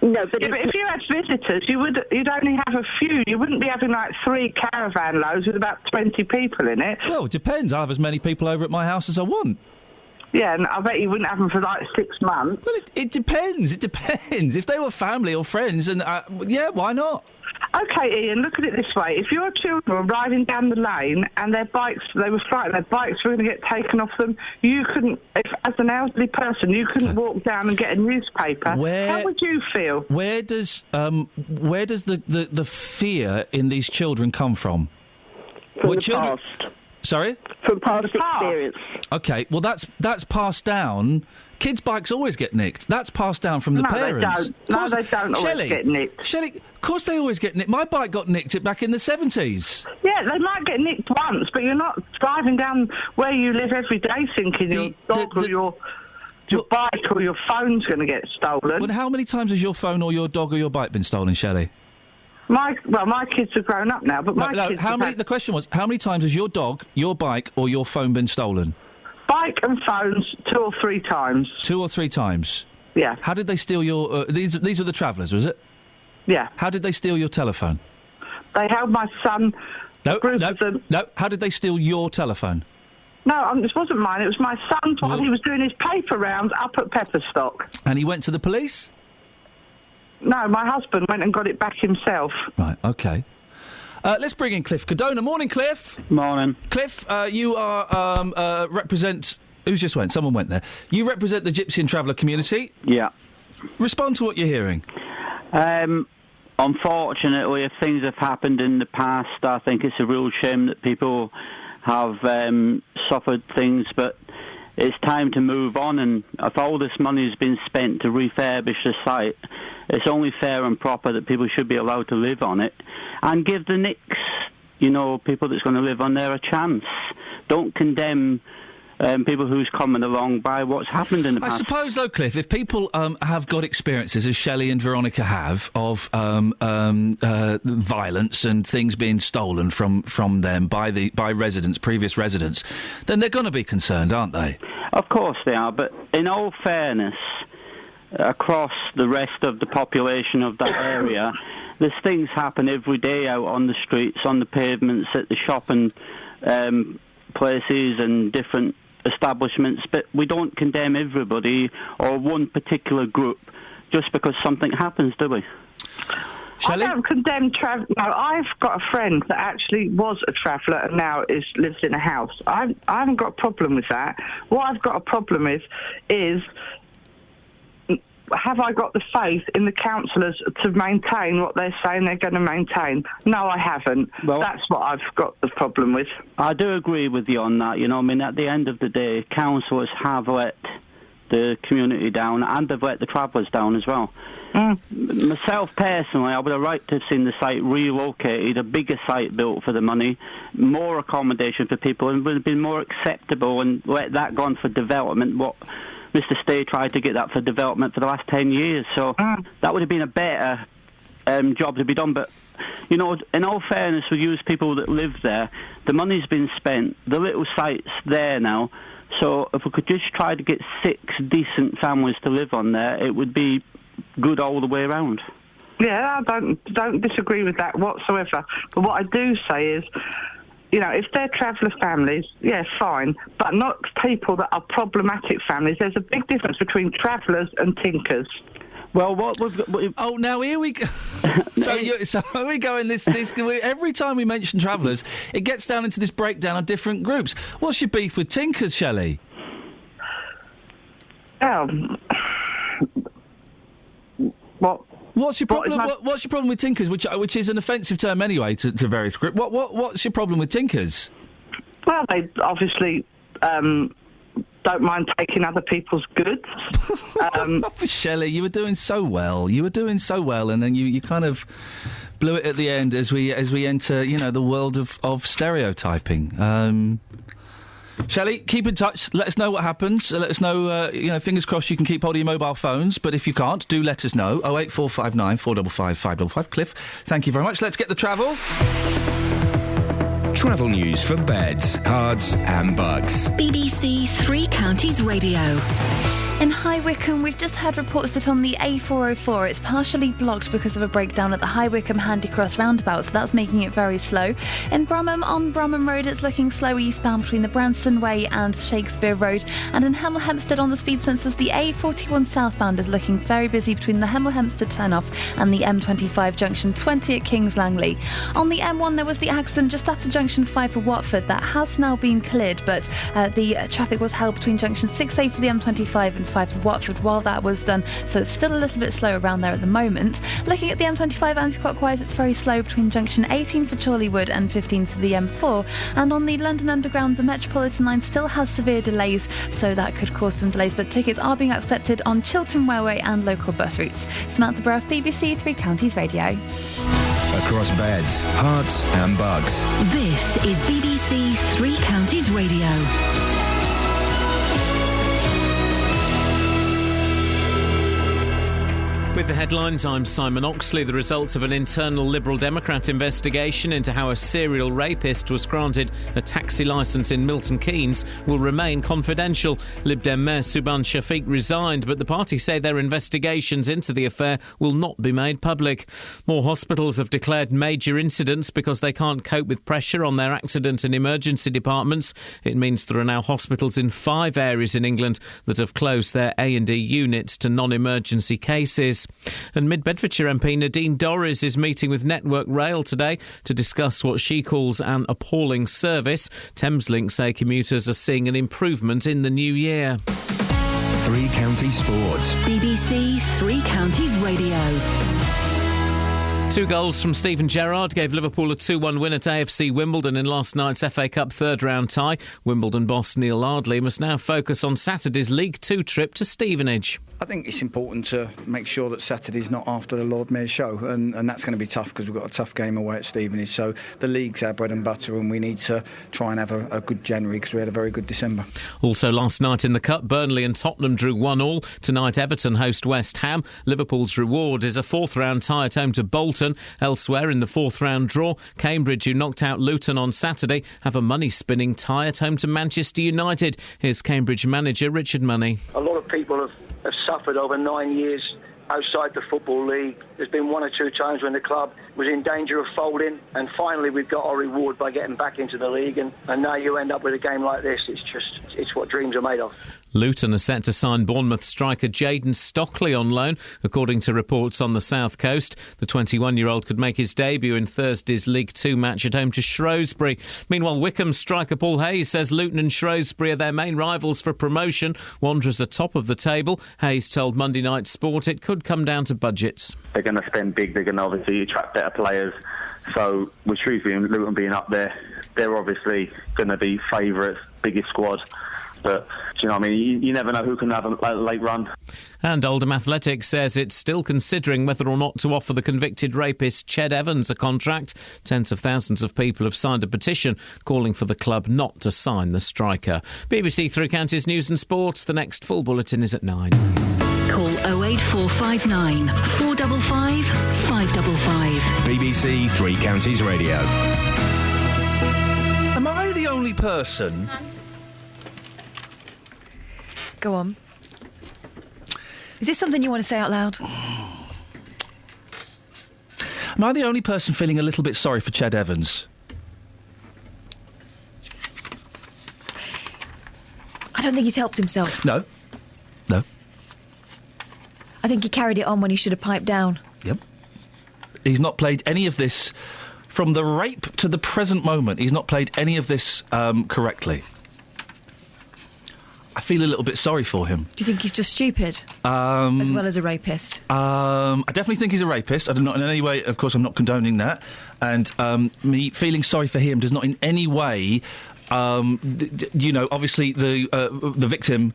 No, but if you had visitors, you'd only have a few. You wouldn't be having like 3 caravan loads with about 20 people in it. Well, it depends. I have as many people over at my house as I want. Yeah, and I bet you wouldn't have them for like 6 months. Well, it depends. It depends. If they were family or friends, and yeah, why not? OK, Ian, look at it this way. If your children were riding down the lane and they were frightened, their bikes were going to get taken off them, you couldn't, as an elderly person, you couldn't walk down and get a newspaper. How would you feel? Where does the fear in these children come from? From the past. Sorry? From past experience. OK, well, that's passed down. Kids' bikes always get nicked. That's passed down from the parents. No, they don't always get nicked. Shelley, of course they always get nicked. My bike got nicked back in the 70s. Yeah, they might get nicked once, but you're not driving down where you live every day thinking your dog or your bike or your phone's going to get stolen. Well, how many times has your phone or your dog or your bike been stolen, Shelley? My kids are grown up now, but kids... The question was, how many times has your dog, your bike or your phone been stolen? Bike and phones 2 or 3 times. 2 or 3 times? Yeah. How did they steal your... These are the Travellers, was it? Yeah. How did they steal your telephone? They held my son... No. How did they steal your telephone? No, this wasn't mine. It was my son's while he was doing his paper rounds up at Pepperstock. And he went to the police? No, my husband went and got it back himself. Right, OK. Let's bring in Cliff Cadona. Morning, Cliff. Morning. Cliff, you are represent... Who's just went? Someone went there. You represent the Gypsy and Traveller community. Yeah. Respond to what you're hearing. Unfortunately, if things have happened in the past, I think it's a real shame that people have suffered things, but it's time to move on, and if all this money has been spent to refurbish the site, it's only fair and proper that people should be allowed to live on it and give the next, people that's going to live on there a chance. Don't condemn people who's coming along by what's happened in the past. I suppose, though, Cliff, if people have got experiences, as Shelley and Veronica have, of violence and things being stolen from them by residents, previous residents, then they're going to be concerned, aren't they? Of course they are, but in all fairness, across the rest of the population of that area, there's things happen every day out on the streets, on the pavements, at the shopping places and different establishments, but we don't condemn everybody or one particular group just because something happens, do we? Shelley? I don't condemn travel. No, I've got a friend that actually was a traveller and now lives in a house. I haven't got a problem with that. What I've got a problem with is, have I got the faith in the councillors to maintain what they're saying they're going to maintain? No, I haven't. Well, that's what I've got the problem with. I do agree with you on that. I mean, at the end of the day, councillors have let the community down, and they've let the travellers down as well. Myself, personally, I would have liked to have seen the site relocated, a bigger site built for the money, more accommodation for people, and would have been more acceptable, and let that go on for development. What Mr. Stay tried to get that for development for the last 10 years, so that would have been a better job to be done. But, in all fairness, we use people that live there. The money's been spent. The little site's there now. So if we could just try to get 6 decent families to live on there, it would be good all the way around. Yeah, I don't disagree with that whatsoever. But what I do say is, if they're traveller families, yeah, fine, but not people that are problematic families. There's a big difference between travellers and tinkers. Well, now here we go. So here we go in this. Every time we mention travellers, it gets down into this breakdown of different groups. What's your beef with tinkers, Shelley? What's your problem? What's your problem with tinkers, which is an offensive term anyway to various groups? What's your problem with tinkers? Well, they obviously don't mind taking other people's goods. Shelley, you were doing so well. And then you kind of blew it at the end as we enter, the world of stereotyping. Shelley, keep in touch. Let us know what happens. Let us know, fingers crossed you can keep hold of your mobile phones. But if you can't, do let us know. 08459 455 555. Cliff, thank you very much. Let's get the travel. Travel news for beds, cards and bugs. BBC Three Counties Radio. In High Wycombe, we've just had reports that on the A404 it's partially blocked because of a breakdown at the High Wycombe Handy Cross roundabout, so that's making it very slow. In Bromham, on Bromham Road, it's looking slow eastbound between the Branston Way and Shakespeare Road. And in Hemel Hempstead on the speed sensors, the A41 southbound is looking very busy between the Hemel Hempstead turnoff and the M25 junction 20 at Kings Langley. On the M1, there was the accident just after junction 5 for Watford. That has now been cleared, but the traffic was held between junction 6A for the M25 and 5 for Watford while that was done, so it's still a little bit slow around there at the moment. Looking at the M25 anti-clockwise, it's very slow between junction 18 for Chorleywood and 15 for the M4, and on the London Underground, the Metropolitan line still has severe delays, so that could cause some delays, but tickets are being accepted on Chiltern Railway and local bus routes. Samantha Burrough, BBC Three Counties Radio. Across beds, hearts and bugs. This is BBC Three Counties Radio. With the headlines, I'm Simon Oxley. The results of an internal Liberal Democrat investigation into how a serial rapist was granted a taxi licence in Milton Keynes will remain confidential. Lib Dem Mayor Subhan Shafiq resigned, but the party say their investigations into the affair will not be made public. More hospitals have declared major incidents because they can't cope with pressure on their accident and emergency departments. It means there are now hospitals in 5 areas in England that have closed their A&E units to non-emergency cases. And Mid-Bedfordshire MP Nadine Dorries is meeting with Network Rail today to discuss what she calls an appalling service. Thameslink say commuters are seeing an improvement in the new year. Three Counties Sports. BBC Three Counties Radio. 2 goals from Stephen Gerrard gave Liverpool a 2-1 win at AFC Wimbledon in last night's FA Cup third-round tie. Wimbledon boss Neil Ardley must now focus on Saturday's League 2 trip to Stevenage. I think it's important to make sure that Saturday's not after the Lord Mayor's show, and that's going to be tough because we've got a tough game away at Stevenage. So the league's our bread and butter, and we need to try and have a good January because we had a very good December. Also last night in the Cup, Burnley and Tottenham drew 1-1. Tonight Everton host West Ham. Liverpool's reward is a fourth-round tie at home to Bolton. Elsewhere in the fourth-round draw, Cambridge, who knocked out Luton on Saturday, have a money-spinning tie at home to Manchester United. Here's Cambridge manager Richard Money. A lot of people have suffered over 9 years outside the Football League. There's been one or two times when the club was in danger of folding, and finally we've got our reward by getting back into the league, and now you end up with a game like this. It's what dreams are made of. Luton are set to sign Bournemouth striker Jayden Stockley on loan, according to reports on the south coast. The 21-year-old could make his debut in Thursday's League 2 match at home to Shrewsbury. Meanwhile, Wycombe striker Paul Hayes says Luton and Shrewsbury are their main rivals for promotion. Wanderers are top of the table. Hayes told Monday Night Sport it could come down to budgets. They're going to spend big. They're going to obviously attract better players. So with Shrewsbury and Luton being up there, they're obviously going to be favourites, biggest squad. But, you know what I mean, you never know who can have a late run. And Oldham Athletics says it's still considering whether or not to offer the convicted rapist Ched Evans a contract. Tens of thousands of people have signed a petition calling for the club not to sign the striker. BBC Three Counties News and Sports. The next full bulletin is at 9. Call 08459 455 555. BBC Three Counties Radio. Am I the only person... Go on. Is this something you want to say out loud? Am I the only person feeling a little bit sorry for Ched Evans? I don't think he's helped himself. No. I think he carried it on when he should have piped down. Yep. He's not played any of this, from the rape to the present moment, he's not played any of this correctly. I feel a little bit sorry for him. Do you think he's just stupid? As well as a rapist? I definitely think he's a rapist. I do not in any way, of course, I'm not condoning that. And me feeling sorry for him does not in any way... obviously the victim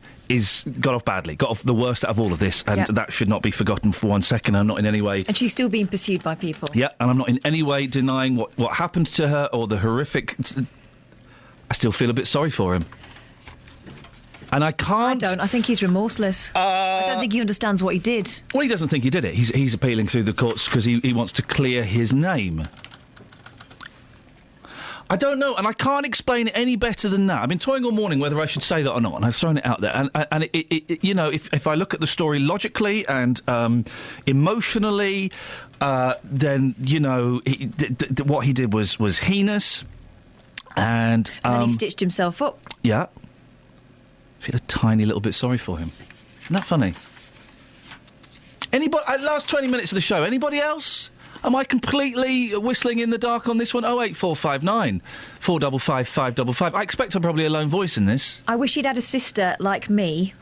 got off badly, got off the worst out of all of this, and that should not be forgotten for 1 second. I'm not in any way... And she's still being pursued by people. Yeah, and I'm not in any way denying what happened to her or the horrific... I still feel a bit sorry for him. And I can't... I don't. I think he's remorseless. I don't think he understands what he did. Well, he doesn't think he did it. He's appealing through the courts because he wants to clear his name. I don't know, and I can't explain it any better than that. I've been toying all morning whether I should say that or not, and I've thrown it out there. And if I look at the story logically and emotionally, then, what he did was heinous. And then he stitched himself up. Yeah. I feel a tiny little bit sorry for him. Isn't that funny? Anybody? Last 20 minutes of the show. Anybody else? Am I completely whistling in the dark on this one? 08459 455 555. I expect I'm probably a lone voice in this. I wish he'd had a sister like me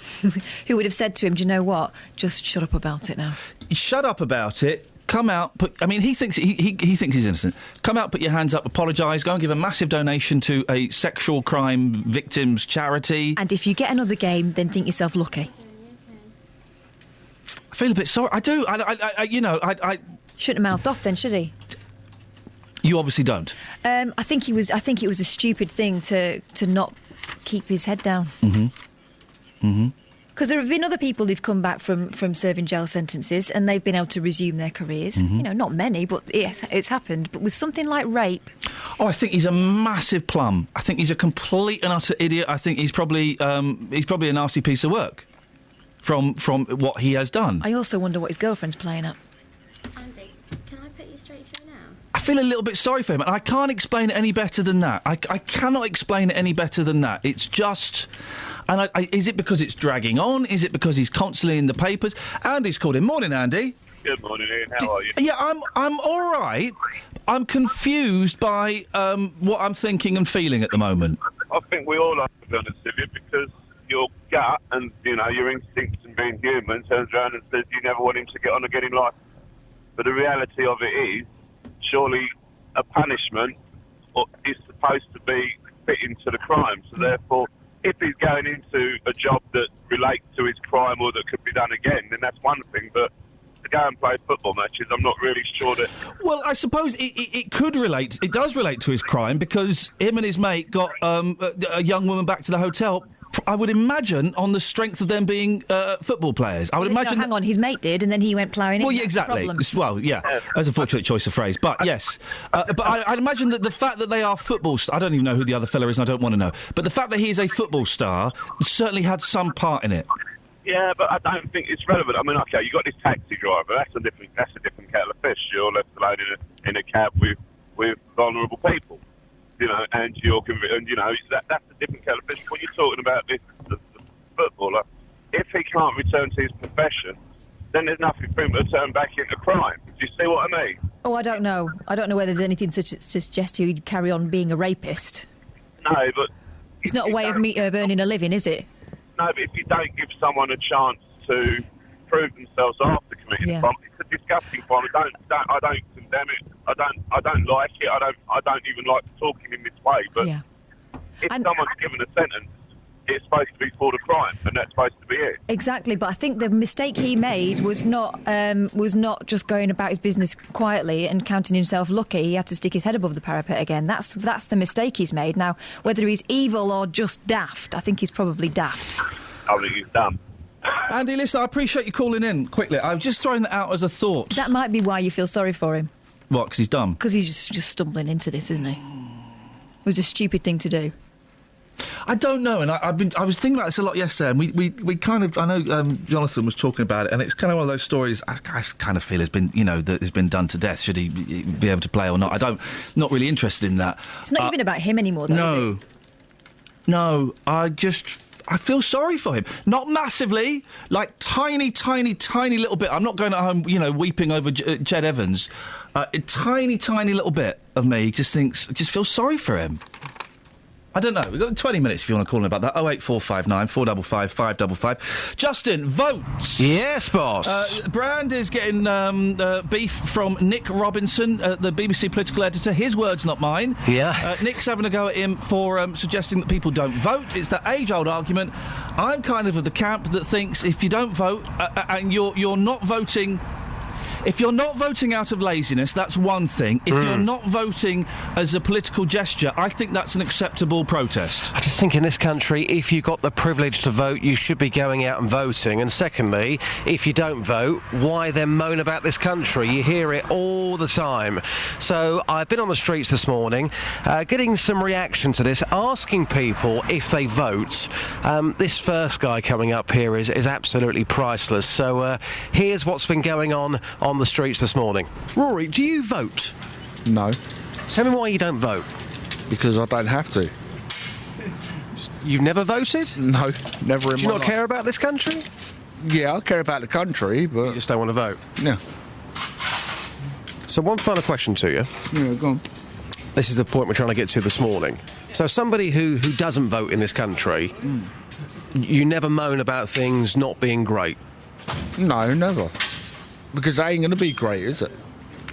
who would have said to him, do you know what? Just shut up about it now. Shut up about it. Come out. He thinks he thinks he's innocent. Come out, put your hands up, apologise, go and give a massive donation to a sexual crime victims charity. And if you get another game, then think yourself lucky. I feel a bit sorry. I do. I shouldn't have mouthed off then, should he? You obviously don't. I think it was a stupid thing to not keep his head down. Mm-hmm. Mm-hmm. Because there have been other people who've come back from serving jail sentences and they've been able to resume their careers. Mm-hmm. Not many, but it's happened. But with something like rape... Oh, I think he's a massive plum. I think he's a complete and utter idiot. I think he's probably a nasty piece of work from what he has done. I also wonder what his girlfriend's playing at. Andy, can I put you straight through now? I feel a little bit sorry for him, and I can't explain it any better than that. I cannot explain it any better than that. It's just... And is it because it's dragging on? Is it because he's constantly in the papers? Andy's called in. Morning, Andy. Good morning, Ian. How are you? Yeah, I'm all right. I'm confused by what I'm thinking and feeling at the moment. I think we all are, to be honest with you, because your gut and, your instincts and being human turns around and says you never want him to get on again in life. But the reality of it is, surely a punishment is supposed to be fitting to the crime. So therefore, if he's going into a job that relates to his crime or that could be done again, then that's one thing. But to go and play football matches, I'm not really sure that... Well, I suppose it could relate. It does relate to his crime because him and his mate got a young woman back to the hotel, I would imagine, on the strength of them being football players. I would imagine... No, hang on, his mate did, and then he went ploughing in. Well, yeah, exactly. Well, yeah, that's a fortunate choice of phrase. But, yes. But I'd imagine that the fact that they are football... I don't even know who the other fella is, and I don't want to know. But the fact that he is a football star certainly had some part in it. Yeah, but I don't think it's relevant. I mean, OK, you got this taxi driver. That's a different kettle of fish. You're left alone in a cab with vulnerable people. You know, and that's a different kettle of fish. When you're talking about the footballer, if he can't return to his profession, then there's nothing for him to turn back into crime. Do you see what I mean? Oh, I don't know. I don't know whether there's anything to suggest he'd carry on being a rapist. No, but... It's not a way of earning a living, is it? No, but if you don't give someone a chance to prove themselves after committing a crime, it's a disgusting crime. I don't condemn it. I don't like it. I don't even like talking in this way. But if someone's given a sentence, it's supposed to be for the crime, and that's supposed to be it. Exactly, but I think the mistake he made was not just going about his business quietly and counting himself lucky. He had to stick his head above the parapet again. That's the mistake he's made. Now, whether he's evil or just daft, I think he's probably daft. I think he's dumb. Andy, listen, I appreciate you calling in quickly. I've just thrown that out as a thought. That might be why you feel sorry for him. What, because he's dumb? Because he's just stumbling into this, isn't he? It was a stupid thing to do. I don't know, and I was thinking about this a lot yesterday, and we kind of... I know Jonathan was talking about it, and it's kind of one of those stories I kind of feel has been, that has been done to death. Should he be able to play or not? Not really interested in that. It's not even about him anymore, though, is it? No, I feel sorry for him. Not massively, like tiny little bit. I'm not going at home, weeping over Jed Evans. A tiny little bit of me just feels sorry for him. I don't know. We've got 20 minutes if you want to call in about that. 08459 455 555. Justin, votes. Yes, boss. Brand is getting beef from Nick Robinson, the BBC political editor. His words, not mine. Yeah. Nick's having a go at him for suggesting that people don't vote. It's that age-old argument. I'm kind of the camp that thinks if you don't vote and you're not voting... If you're not voting out of laziness, that's one thing. If you're not voting as a political gesture, I think that's an acceptable protest. I just think in this country, if you've got the privilege to vote, you should be going out and voting. And secondly, if you don't vote, why then moan about this country? You hear it all the time. So I've been on the streets this morning, getting some reaction to this, asking people if they vote. This first guy coming up here is absolutely priceless. So here's what's been going on the streets this morning. Rory, do you vote? No. Tell me why you don't vote. Because I don't have to. You've never voted? No, never in my life. Do you not care about this country? Yeah, I care about the country, but... You just don't want to vote? Yeah. So one final question to you. Yeah, go on. This is the point we're trying to get to this morning. So somebody who doesn't vote in this country, you never moan about things not being great? No, never. Because it ain't going to be great, is it?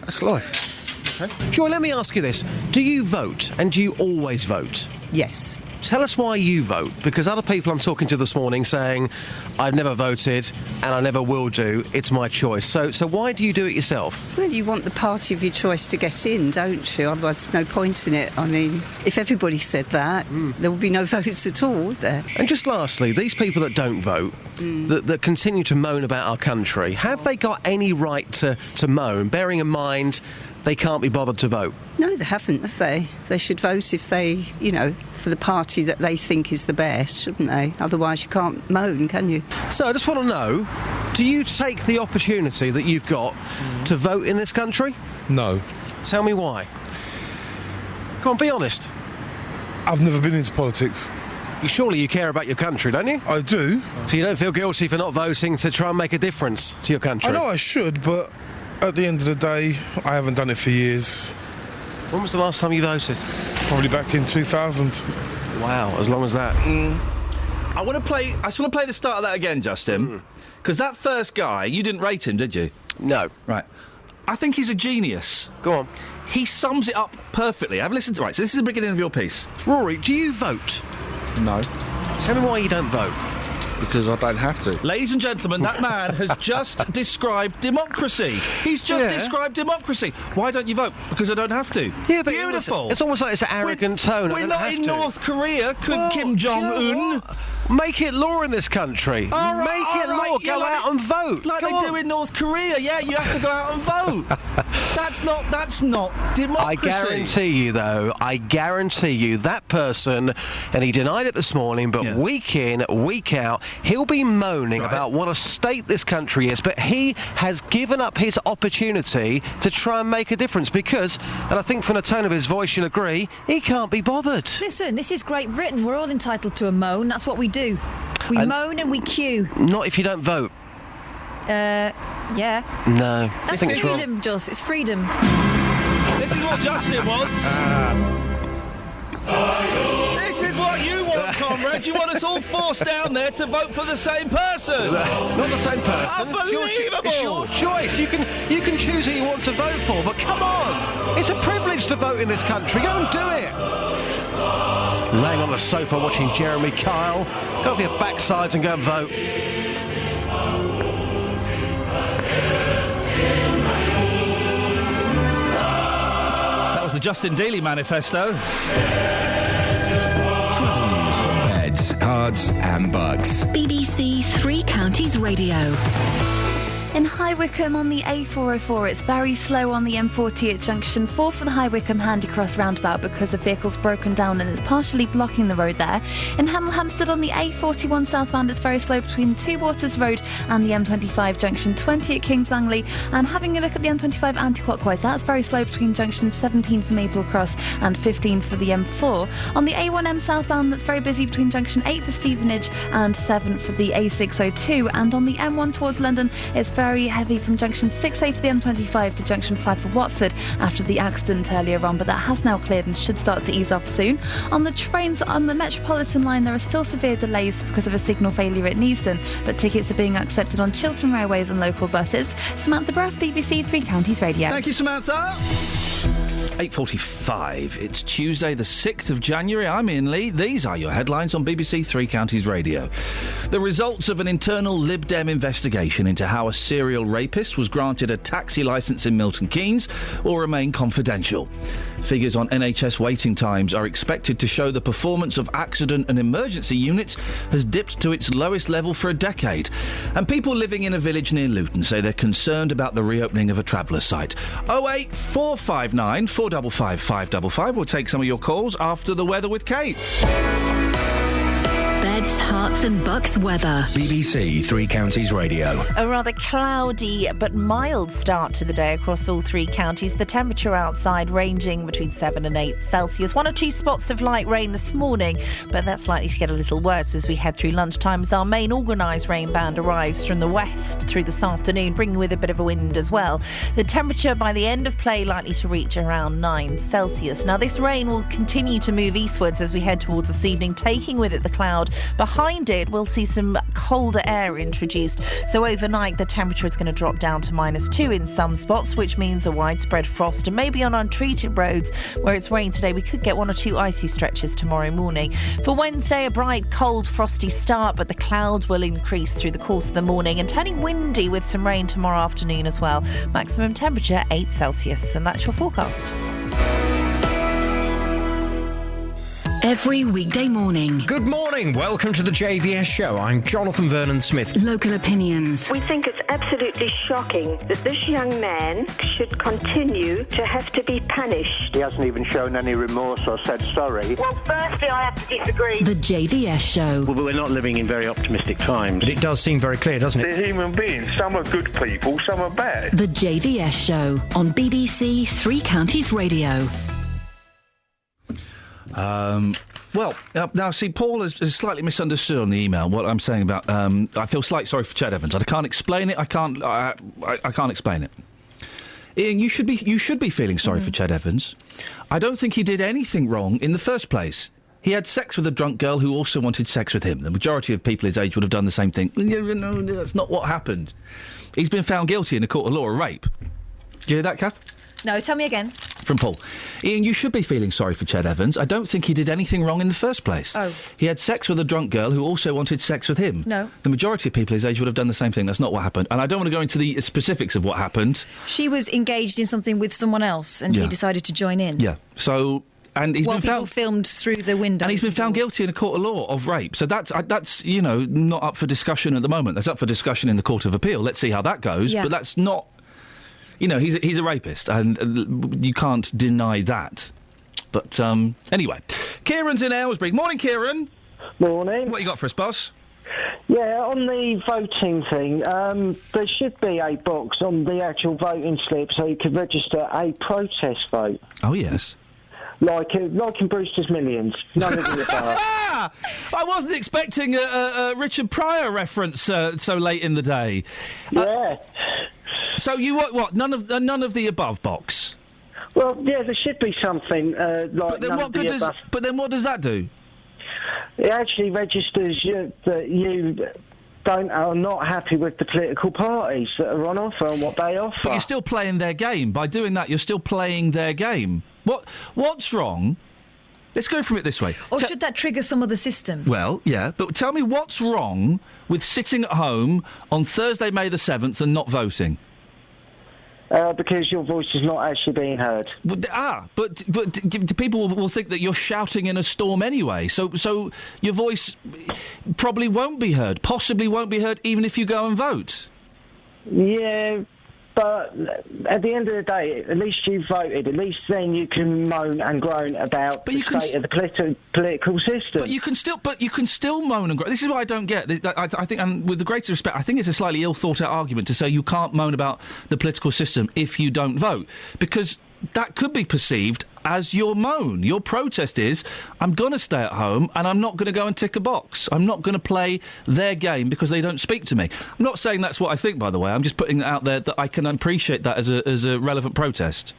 That's life. Okay. Joy, let me ask you this. Do you vote, and do you always vote? Yes. Tell us why you vote, because other people I'm talking to this morning saying, I've never voted, and I never will do, it's my choice. So why do you do it yourself? Well, you want the party of your choice to get in, don't you? Otherwise, there's no point in it. I mean, if everybody said that, there would be no votes at all, would there? And just lastly, these people that don't vote, that continue to moan about our country, have they got any right to moan, bearing in mind they can't be bothered to vote? No, they haven't, have they? They should vote if they, for the party that they think is the best, shouldn't they? Otherwise you can't moan, can you? So I just want to know, do you take the opportunity that you've got to vote in this country? No. Tell me why. Come on, be honest. I've never been into politics. Surely you care about your country, don't you? I do. So you don't feel guilty for not voting to try and make a difference to your country? I know I should, but at the end of the day, I haven't done it for years. When was the last time you voted? Probably back in 2000. Wow, as long as that. I just want to play the start of that again, Justin. Because that first guy, you didn't rate him, did you? No. Right. I think he's a genius. Go on. He sums it up perfectly. I've listened to... Right, so this is the beginning of your piece. Rory, do you vote? No. Tell me why you don't vote. Because I don't have to. Ladies and gentlemen, that man has just described democracy. He's just described democracy. Why don't you vote? Because I don't have to. Yeah, but beautiful. It's almost like it's an arrogant tone. We're not in North Korea. Could Kim Jong-un make it law in this country? Make it law. Go out and vote. Like they do in North Korea. Yeah, you have to go out and vote. That's not democracy. I guarantee you that person, and he denied it this morning, but week in, week out, he'll be moaning about what a state this country is, but he has given up his opportunity to try and make a difference because, and I think from the tone of his voice you'll agree, he can't be bothered. Listen, this is Great Britain. We're all entitled to a moan. That's what we do. We moan and we queue. Not if you don't vote. Yeah. No. That's freedom, Joss. It's freedom. This is what Justin wants. This is what you want, comrade. You want us all forced down there to vote for the same person. Not the same person. Unbelievable. It's your choice. You can choose who you want to vote for, but come on. It's a privilege to vote in this country. Go and do it. Laying on the sofa watching Jeremy Kyle. Go off your backsides and go and vote. That was the Justin Dealey manifesto. Travel news for beds, cards and bugs. BBC Three Counties Radio. In High Wycombe on the A404, it's very slow on the M40 at junction 4 for the High Wycombe Handy Cross roundabout because the vehicle's broken down and it's partially blocking the road there. In Hemel Hempstead on the A41 southbound, it's very slow between Two Waters Road and the M25 junction 20 at Kings Langley. And having a look at the M25 anti-clockwise, that's very slow between junction 17 for Maple Cross and 15 for the M4. On the A1M southbound, that's very busy between junction 8 for Stevenage and 7 for the A602. And on the M1 towards London, it's very heavy from junction 6A for the M25 to junction 5 for Watford after the accident earlier on, but that has now cleared and should start to ease off soon. On the trains on the Metropolitan line, there are still severe delays because of a signal failure at Neasden, but tickets are being accepted on Chiltern Railways and local buses. Samantha Bruff, BBC Three Counties Radio. Thank you, Samantha. 8:45. It's Tuesday, the 6th of January. I'm Iain Lee. These are your headlines on BBC Three Counties Radio. The results of an internal Lib Dem investigation into how a serial rapist was granted a taxi licence in Milton Keynes will remain confidential. Figures on NHS waiting times are expected to show the performance of accident and emergency units has dipped to its lowest level for a decade. And people living in a village near Luton say they're concerned about the reopening of a traveller site. 08459 455 555. We'll take some of your calls after the weather with Kate. Beds, Herts and Bucks weather. BBC Three Counties Radio. A rather cloudy but mild start to the day across all three counties. The temperature outside ranging between 7 and 8 Celsius. 1 or 2 spots of light rain this morning, but that's likely to get a little worse as we head through lunchtime as our main organised rain band arrives from the west through this afternoon, bringing with a bit of a wind as well. The temperature by the end of play likely to reach around 9 Celsius. Now this rain will continue to move eastwards as we head towards this evening, taking with it the cloud. Behind it, we'll see some colder air introduced. So overnight, the temperature is going to drop down to -2 in some spots, which means a widespread frost. And maybe on untreated roads where it's rained today, we could get 1 or 2 icy stretches tomorrow morning. For Wednesday, a bright, cold, frosty start, but the clouds will increase through the course of the morning and turning windy with some rain tomorrow afternoon as well. Maximum temperature 8 Celsius. And that's your forecast. Every weekday morning. Good morning. Welcome to the JVS show. I'm Jonathan Vernon Smith. Local opinions. We think it's absolutely shocking that this young man should continue to have to be punished. He hasn't even shown any remorse or said sorry. Well, firstly, I have to disagree. The JVS show. Well, but we're not living in very optimistic times. But it does seem very clear, doesn't it? They're human beings. Some are good people, some are bad. The JVS show on BBC Three Counties Radio. Now, see, Paul has slightly misunderstood on the email what I'm saying about. I feel slightly sorry for Ched Evans. I can't explain it. I can't explain it. Iain, you should be feeling sorry for Ched Evans. I don't think he did anything wrong in the first place. He had sex with a drunk girl who also wanted sex with him. The majority of people his age would have done the same thing. No, that's not what happened. He's been found guilty in a court of law of rape. Did you hear that, Kath? No, tell me again. From Paul. Ian, you should be feeling sorry for Ched Evans. I don't think he did anything wrong in the first place. Oh. He had sex with a drunk girl who also wanted sex with him. No. The majority of people his age would have done the same thing. That's not what happened. And I don't want to go into the specifics of what happened. She was engaged in something with someone else, and he decided to join in. Yeah. So... And he's been people filmed through the window. And he's been found guilty in a court of law of rape. So that's not up for discussion at the moment. That's up for discussion in the Court of Appeal. Let's see how that goes. Yeah. But that's not... he's a rapist, and you can't deny that. But, anyway. Kieran's in Aylesbury. Morning, Kieran. Morning. What you got for us, boss? Yeah, on the voting thing, there should be a box on the actual voting slip so you could register a protest vote. Oh, yes. Like in Brewster's Millions. None of the above. I wasn't expecting a Richard Pryor reference so late in the day. Yeah. So you what? None of the above box. Well, yeah, there should be something like. But then what good does? But then what does that do? It actually registers that you are not happy with the political parties that are on offer and what they offer. But you're still playing their game. By doing that, you're still playing their game. What's wrong? Let's go from it this way. Or should that trigger some other system? Well, yeah, but tell me what's wrong with sitting at home on Thursday, May the 7th and not voting? Because your voice is not actually being heard. But people will think that you're shouting in a storm anyway. So your voice probably won't be heard, possibly won't be heard even if you go and vote. Yeah, but at the end of the day, at least you voted. At least then you can moan and groan about the state of the political system. But you can still moan and groan. This is what I don't get. I think, and with the greatest respect, I think it's a slightly ill thought out argument to say you can't moan about the political system if you don't vote, because that could be perceived as your moan. Your protest is, I'm going to stay at home and I'm not going to go and tick a box. I'm not going to play their game because they don't speak to me. I'm not saying that's what I think, by the way. I'm just putting it out there that I can appreciate that as a relevant protest.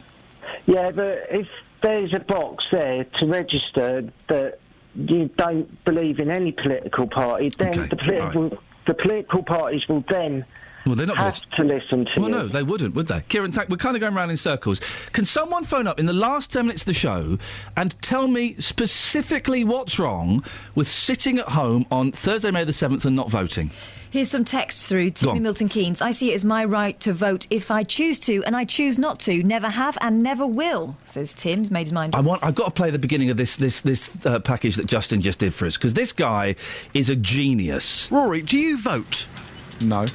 Yeah, but if there's a box there to register that you don't believe in any political party, then the political parties will then... Well, they're not have to listen to Well, you. no, they wouldn't, would they? Kieran, we're kind of going round in circles. Can someone phone up in the last 10 minutes of the show and tell me specifically what's wrong with sitting at home on Thursday, May the 7th and not voting? Here's some text through. Timmy Milton Keynes. I see it as my right to vote if I choose to, and I choose not to. Never have and never will, says Tim. He's made his mind up. I've got to play the beginning of this package that Justin just did for us, because this guy is a genius. Rory, do you vote? No.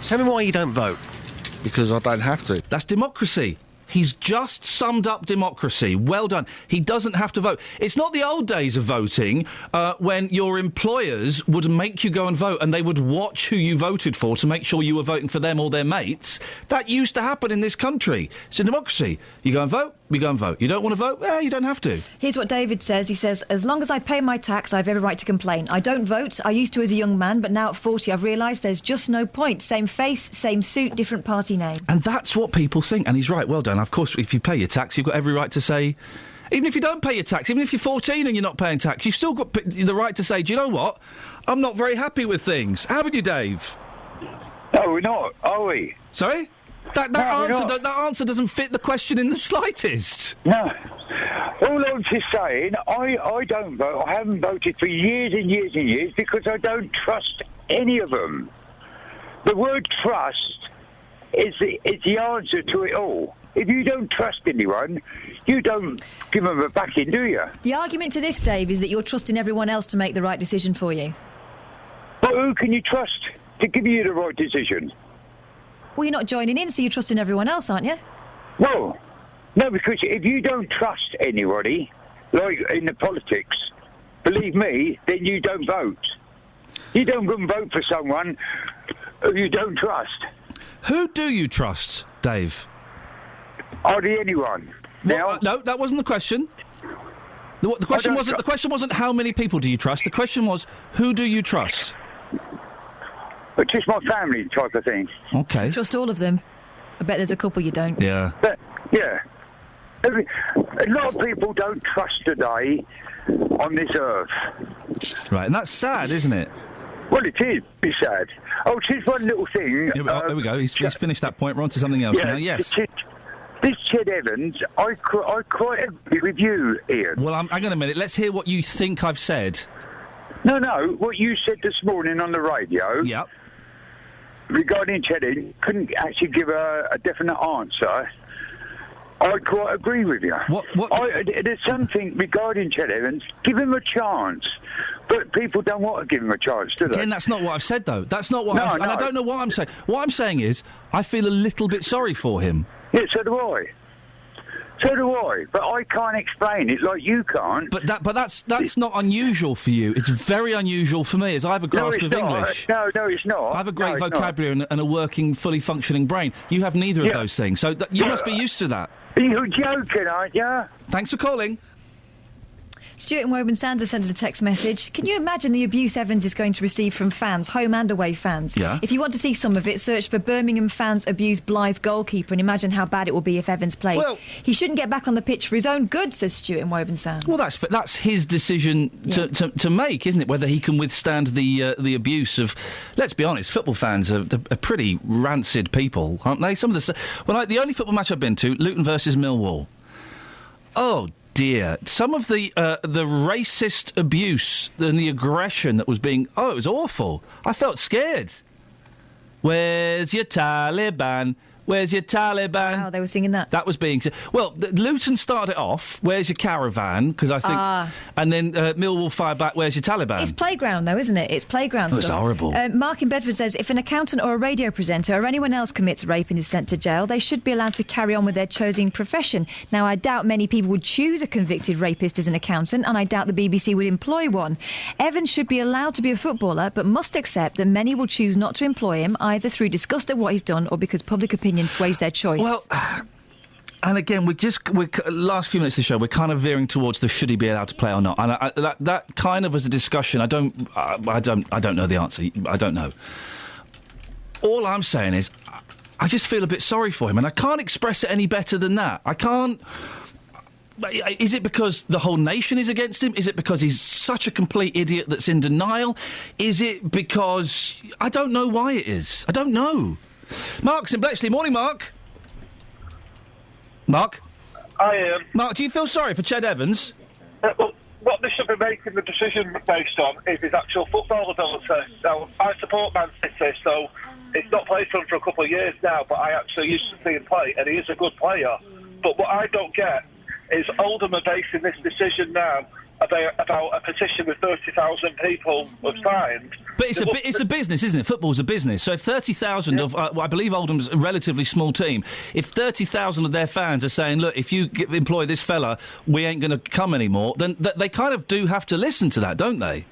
Tell me why you don't vote. Because I don't have to. That's democracy. He's just summed up democracy. Well done. He doesn't have to vote. It's not the old days of voting when your employers would make you go and vote and they would watch who you voted for to make sure you were voting for them or their mates. That used to happen in this country. It's a democracy. You go and vote, we go and vote. You don't want to vote? Well, you don't have to. Here's what David says. He says, as long as I pay my tax, I've every right to complain. I don't vote. I used to as a young man, but now at 40 I've realised there's just no point. Same face, same suit, different party name. And that's what people think. And he's right. Well done. Of course, if you pay your tax, you've got every right to say... Even if you don't pay your tax, even if you're 14 and you're not paying tax, you've still got the right to say, do you know what? I'm not very happy with things. Haven't you, Dave? No, we're not, are we? Sorry? That answer doesn't fit the question in the slightest. No. All I'm just saying, I don't vote. I haven't voted for years and years and years because I don't trust any of them. The word trust is the answer to it all. If you don't trust anyone, you don't give them a backing, do you? The argument to this, Dave, is that you're trusting everyone else to make the right decision for you. But who can you trust to give you the right decision? Well, you're not joining in, so you're trusting everyone else, aren't you? Well, no, because if you don't trust anybody, like in the politics, believe me, then you don't vote. You don't go and vote for someone who you don't trust. Who do you trust, Dave? Hardly anyone. Now, no, that wasn't the question. The question wasn't. The question wasn't how many people do you trust. The question was who do you trust? But just my family type of thing. Okay. Trust all of them. I bet there's a couple you don't. Yeah. But, yeah. A lot of people don't trust today on this earth. Right, and that's sad, isn't it? Well, it is. It's sad. Oh, just one little thing. Here we go. He's finished that point. We're on to something else now. Yes. This Ched Evans, I quite agree with you, Ian. Well, hang on a minute. Let's hear what you think I've said. No, what you said this morning on the radio. Yep. Regarding Ched Evans, couldn't actually give a definite answer. I quite agree with you. There's something regarding Ched Evans. Give him a chance. But people don't want to give him a chance, do they? Again, that's not what I've said, though. That's not what And I don't know what I'm saying. What I'm saying is, I feel a little bit sorry for him. Yeah, so do I. But I can't explain it like you can't. But that's not unusual for you. It's very unusual for me, as I have a grasp of English. No, it's not. I have a great vocabulary and a working, fully functioning brain. You have neither of those things, so you must be used to that. You're joking, aren't you? Thanks for calling. Stuart in Woburn Sanders sent us a text message. Can you imagine the abuse Evans is going to receive from fans, home and away fans? Yeah. If you want to see some of it, search for Birmingham fans abuse Blythe goalkeeper and imagine how bad it will be if Evans played. Well, he shouldn't get back on the pitch for his own good, says Stuart in Woburn Sanders. Well, that's his decision to make, isn't it? Whether he can withstand the abuse of... Let's be honest, football fans are pretty rancid people, aren't they? Some of the only football match I've been to, Luton versus Millwall. Oh, dear. Some of the racist abuse and the aggression that was being... Oh, it was awful. I felt scared. Where's your Taliban? Where's your Taliban? Wow, they were singing that. That was being... Well, Luton started it off, where's your caravan? Because I think... And then Millwall fired back, where's your Taliban? It's playground, though, isn't it? It's playground stuff. It's horrible. Mark in Bedford says, if an accountant or a radio presenter or anyone else commits rape and is sent to jail, they should be allowed to carry on with their chosen profession. Now, I doubt many people would choose a convicted rapist as an accountant, and I doubt the BBC would employ one. Evans should be allowed to be a footballer, but must accept that many will choose not to employ him, either through disgust at what he's done or because public opinion sways their choice. Well, and again, we're last few minutes of the show, we're kind of veering towards the should he be allowed to play or not, and that kind of was a discussion. I don't know the answer. I don't know. All I'm saying is, I just feel a bit sorry for him, and I can't express it any better than that. I can't. Is it because the whole nation is against him? Is it because he's such a complete idiot that's in denial? Is it because... I don't know why it is. I don't know. Mark's in Bletchley. Morning, Mark. Mark? I am. Mark, do you feel sorry for Ched Evans? Well, what they should be making the decision based on is his actual football ability. Now, I support Man City, so it's not played for him for a couple of years now, but I actually used to see him play, and he is a good player. But what I don't get is Oldham are basing this decision now about a petition with 30,000 people have signed. But it's a business, isn't it? Football's a business. So if 30,000 of... I believe Oldham's a relatively small team. If 30,000 of their fans are saying, look, if you employ this fella, we ain't going to come anymore, then they kind of do have to listen to that, don't they?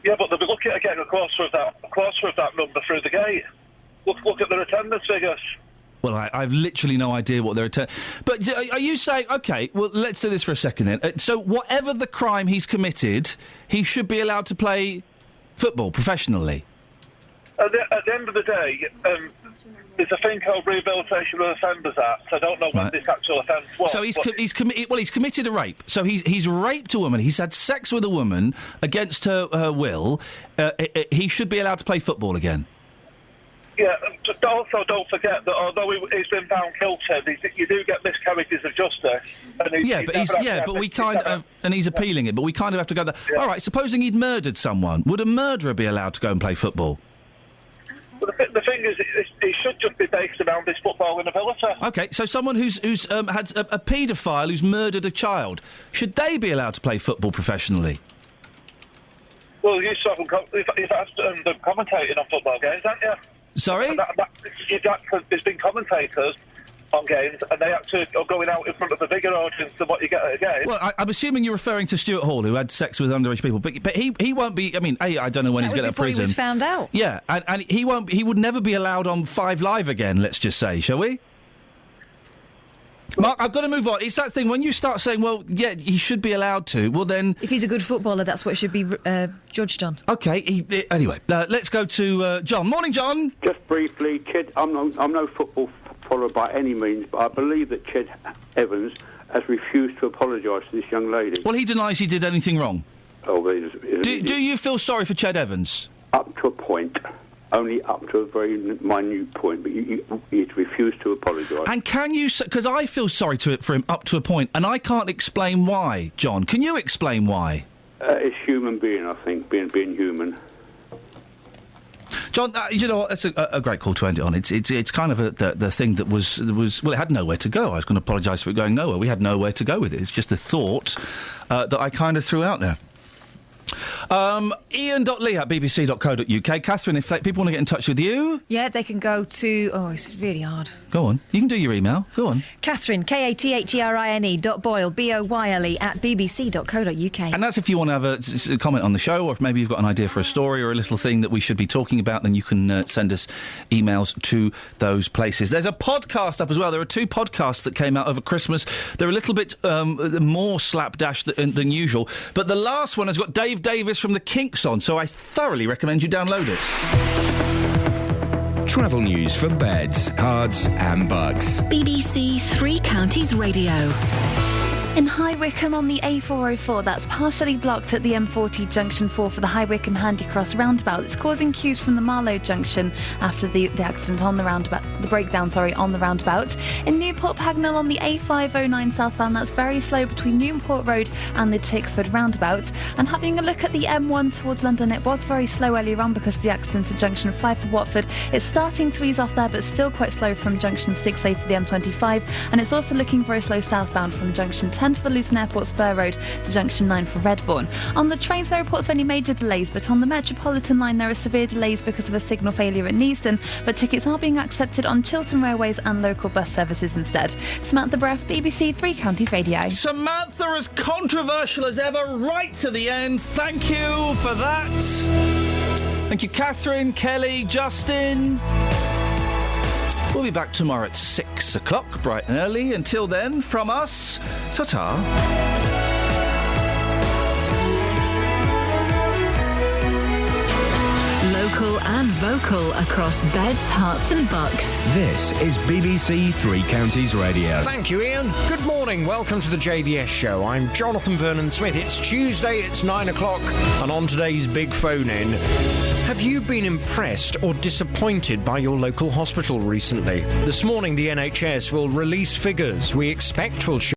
Yeah, but they'll be looking at getting a quarter of that number through the gate. Look at their attendance figures. Well, I've literally no idea what they're... But are you saying... OK, well, let's do this for a second then. So whatever the crime he's committed, he should be allowed to play football professionally? At the end of the day, there's a thing called Rehabilitation of Offenders Act. I don't know when this actual offence was. So he's committed a rape. So he's raped a woman. He's had sex with a woman against her will. He should be allowed to play football again. Yeah, also don't forget that although he's been found guilty, you do get miscarriages of justice. And he's appealing it, but we kind of have to go there. Yeah. All right, supposing he'd murdered someone, would a murderer be allowed to go and play football? Well, the thing is, it should just be based around his footballing ability. OK, so someone who's had a paedophile who's murdered a child, should they be allowed to play football professionally? Well, you've had them commentating on football games, haven't you? Sorry? There's been commentators on games, and they actually are going out in front of a bigger audience than what you get at a game. Well, I'm assuming you're referring to Stuart Hall, who had sex with underage people, but he won't be... I mean, I don't know when he's going to prison. He was found out. Yeah, and he would never be allowed on 5 Live again, let's just say, shall we? Mark, I've got to move on. It's that thing, when you start saying, well, yeah, he should be allowed to, well then... If he's a good footballer, that's what should be judged on. OK, anyway, let's go to John. Morning, John. Just briefly, I'm no football follower by any means, but I believe that Ched Evans has refused to apologise to this young lady. Well, he denies he did anything wrong. Oh, do you feel sorry for Ched Evans? Up to a point. only up to a very minute point, but he's refused to apologise. And can you... Because I feel sorry for him up to a point, and I can't explain why, John. Can you explain why? It's human being, I think, being human. John, you know what? That's a great call to end it on. It's kind of the thing that was well, it had nowhere to go. I was going to apologise for it going nowhere. We had nowhere to go with it. It's just a thought that I kind of threw out there. Iain.lee@bbc.co.uk. Catherine, if people want to get in touch with you... Yeah, they can go to... Oh, it's really hard. Go on. You can do your email. Go on. Catherine, Katherine.Boyle, BOYLE @bbc.co.uk. And that's if you want to have a comment on the show, or if maybe you've got an idea for a story or a little thing that we should be talking about, then you can send us emails to those places. There's a podcast up as well. There are 2 podcasts that came out over Christmas. They're a little bit more slapdash than usual, but the last one has got Dave Davis from the Kinks on, so I thoroughly recommend you download it. Travel news for beds, cards and bugs. BBC Three Counties Radio. In High Wycombe on the A404, that's partially blocked at the M40 Junction 4 for the High Wycombe Handycross roundabout. It's causing queues from the Marlow Junction after the accident on the roundabout, the breakdown, on the roundabout. In Newport Pagnell on the A509 southbound, that's very slow between Newport Road and the Tickford roundabout. And having a look at the M1 towards London, it was very slow earlier on because of the accident at Junction 5 for Watford. It's starting to ease off there, but still quite slow from Junction 6A for the M25. And it's also looking very slow southbound from Junction 10 for the Luton Airport Spur Road to Junction 9 for Redbourne. On the trains, there are reports of any major delays, but on the Metropolitan line there are severe delays because of a signal failure at Neasden, but tickets are being accepted on Chiltern Railways and local bus services instead. Samantha Breff, BBC Three Counties Radio. Samantha, as controversial as ever, right to the end. Thank you for that. Thank you, Catherine, Kelly, Justin. We'll be back tomorrow at 6 o'clock, bright and early. Until then, from us, ta-ta. Local and vocal across beds, hearts and bucks. This is BBC Three Counties Radio. Thank you, Iain. Good morning. Welcome to the JVS show. I'm Jonathan Vernon-Smith. It's Tuesday, it's 9 o'clock, and on today's Big Phone-In, have you been impressed or disappointed by your local hospital recently? This morning, the NHS will release figures we expect will show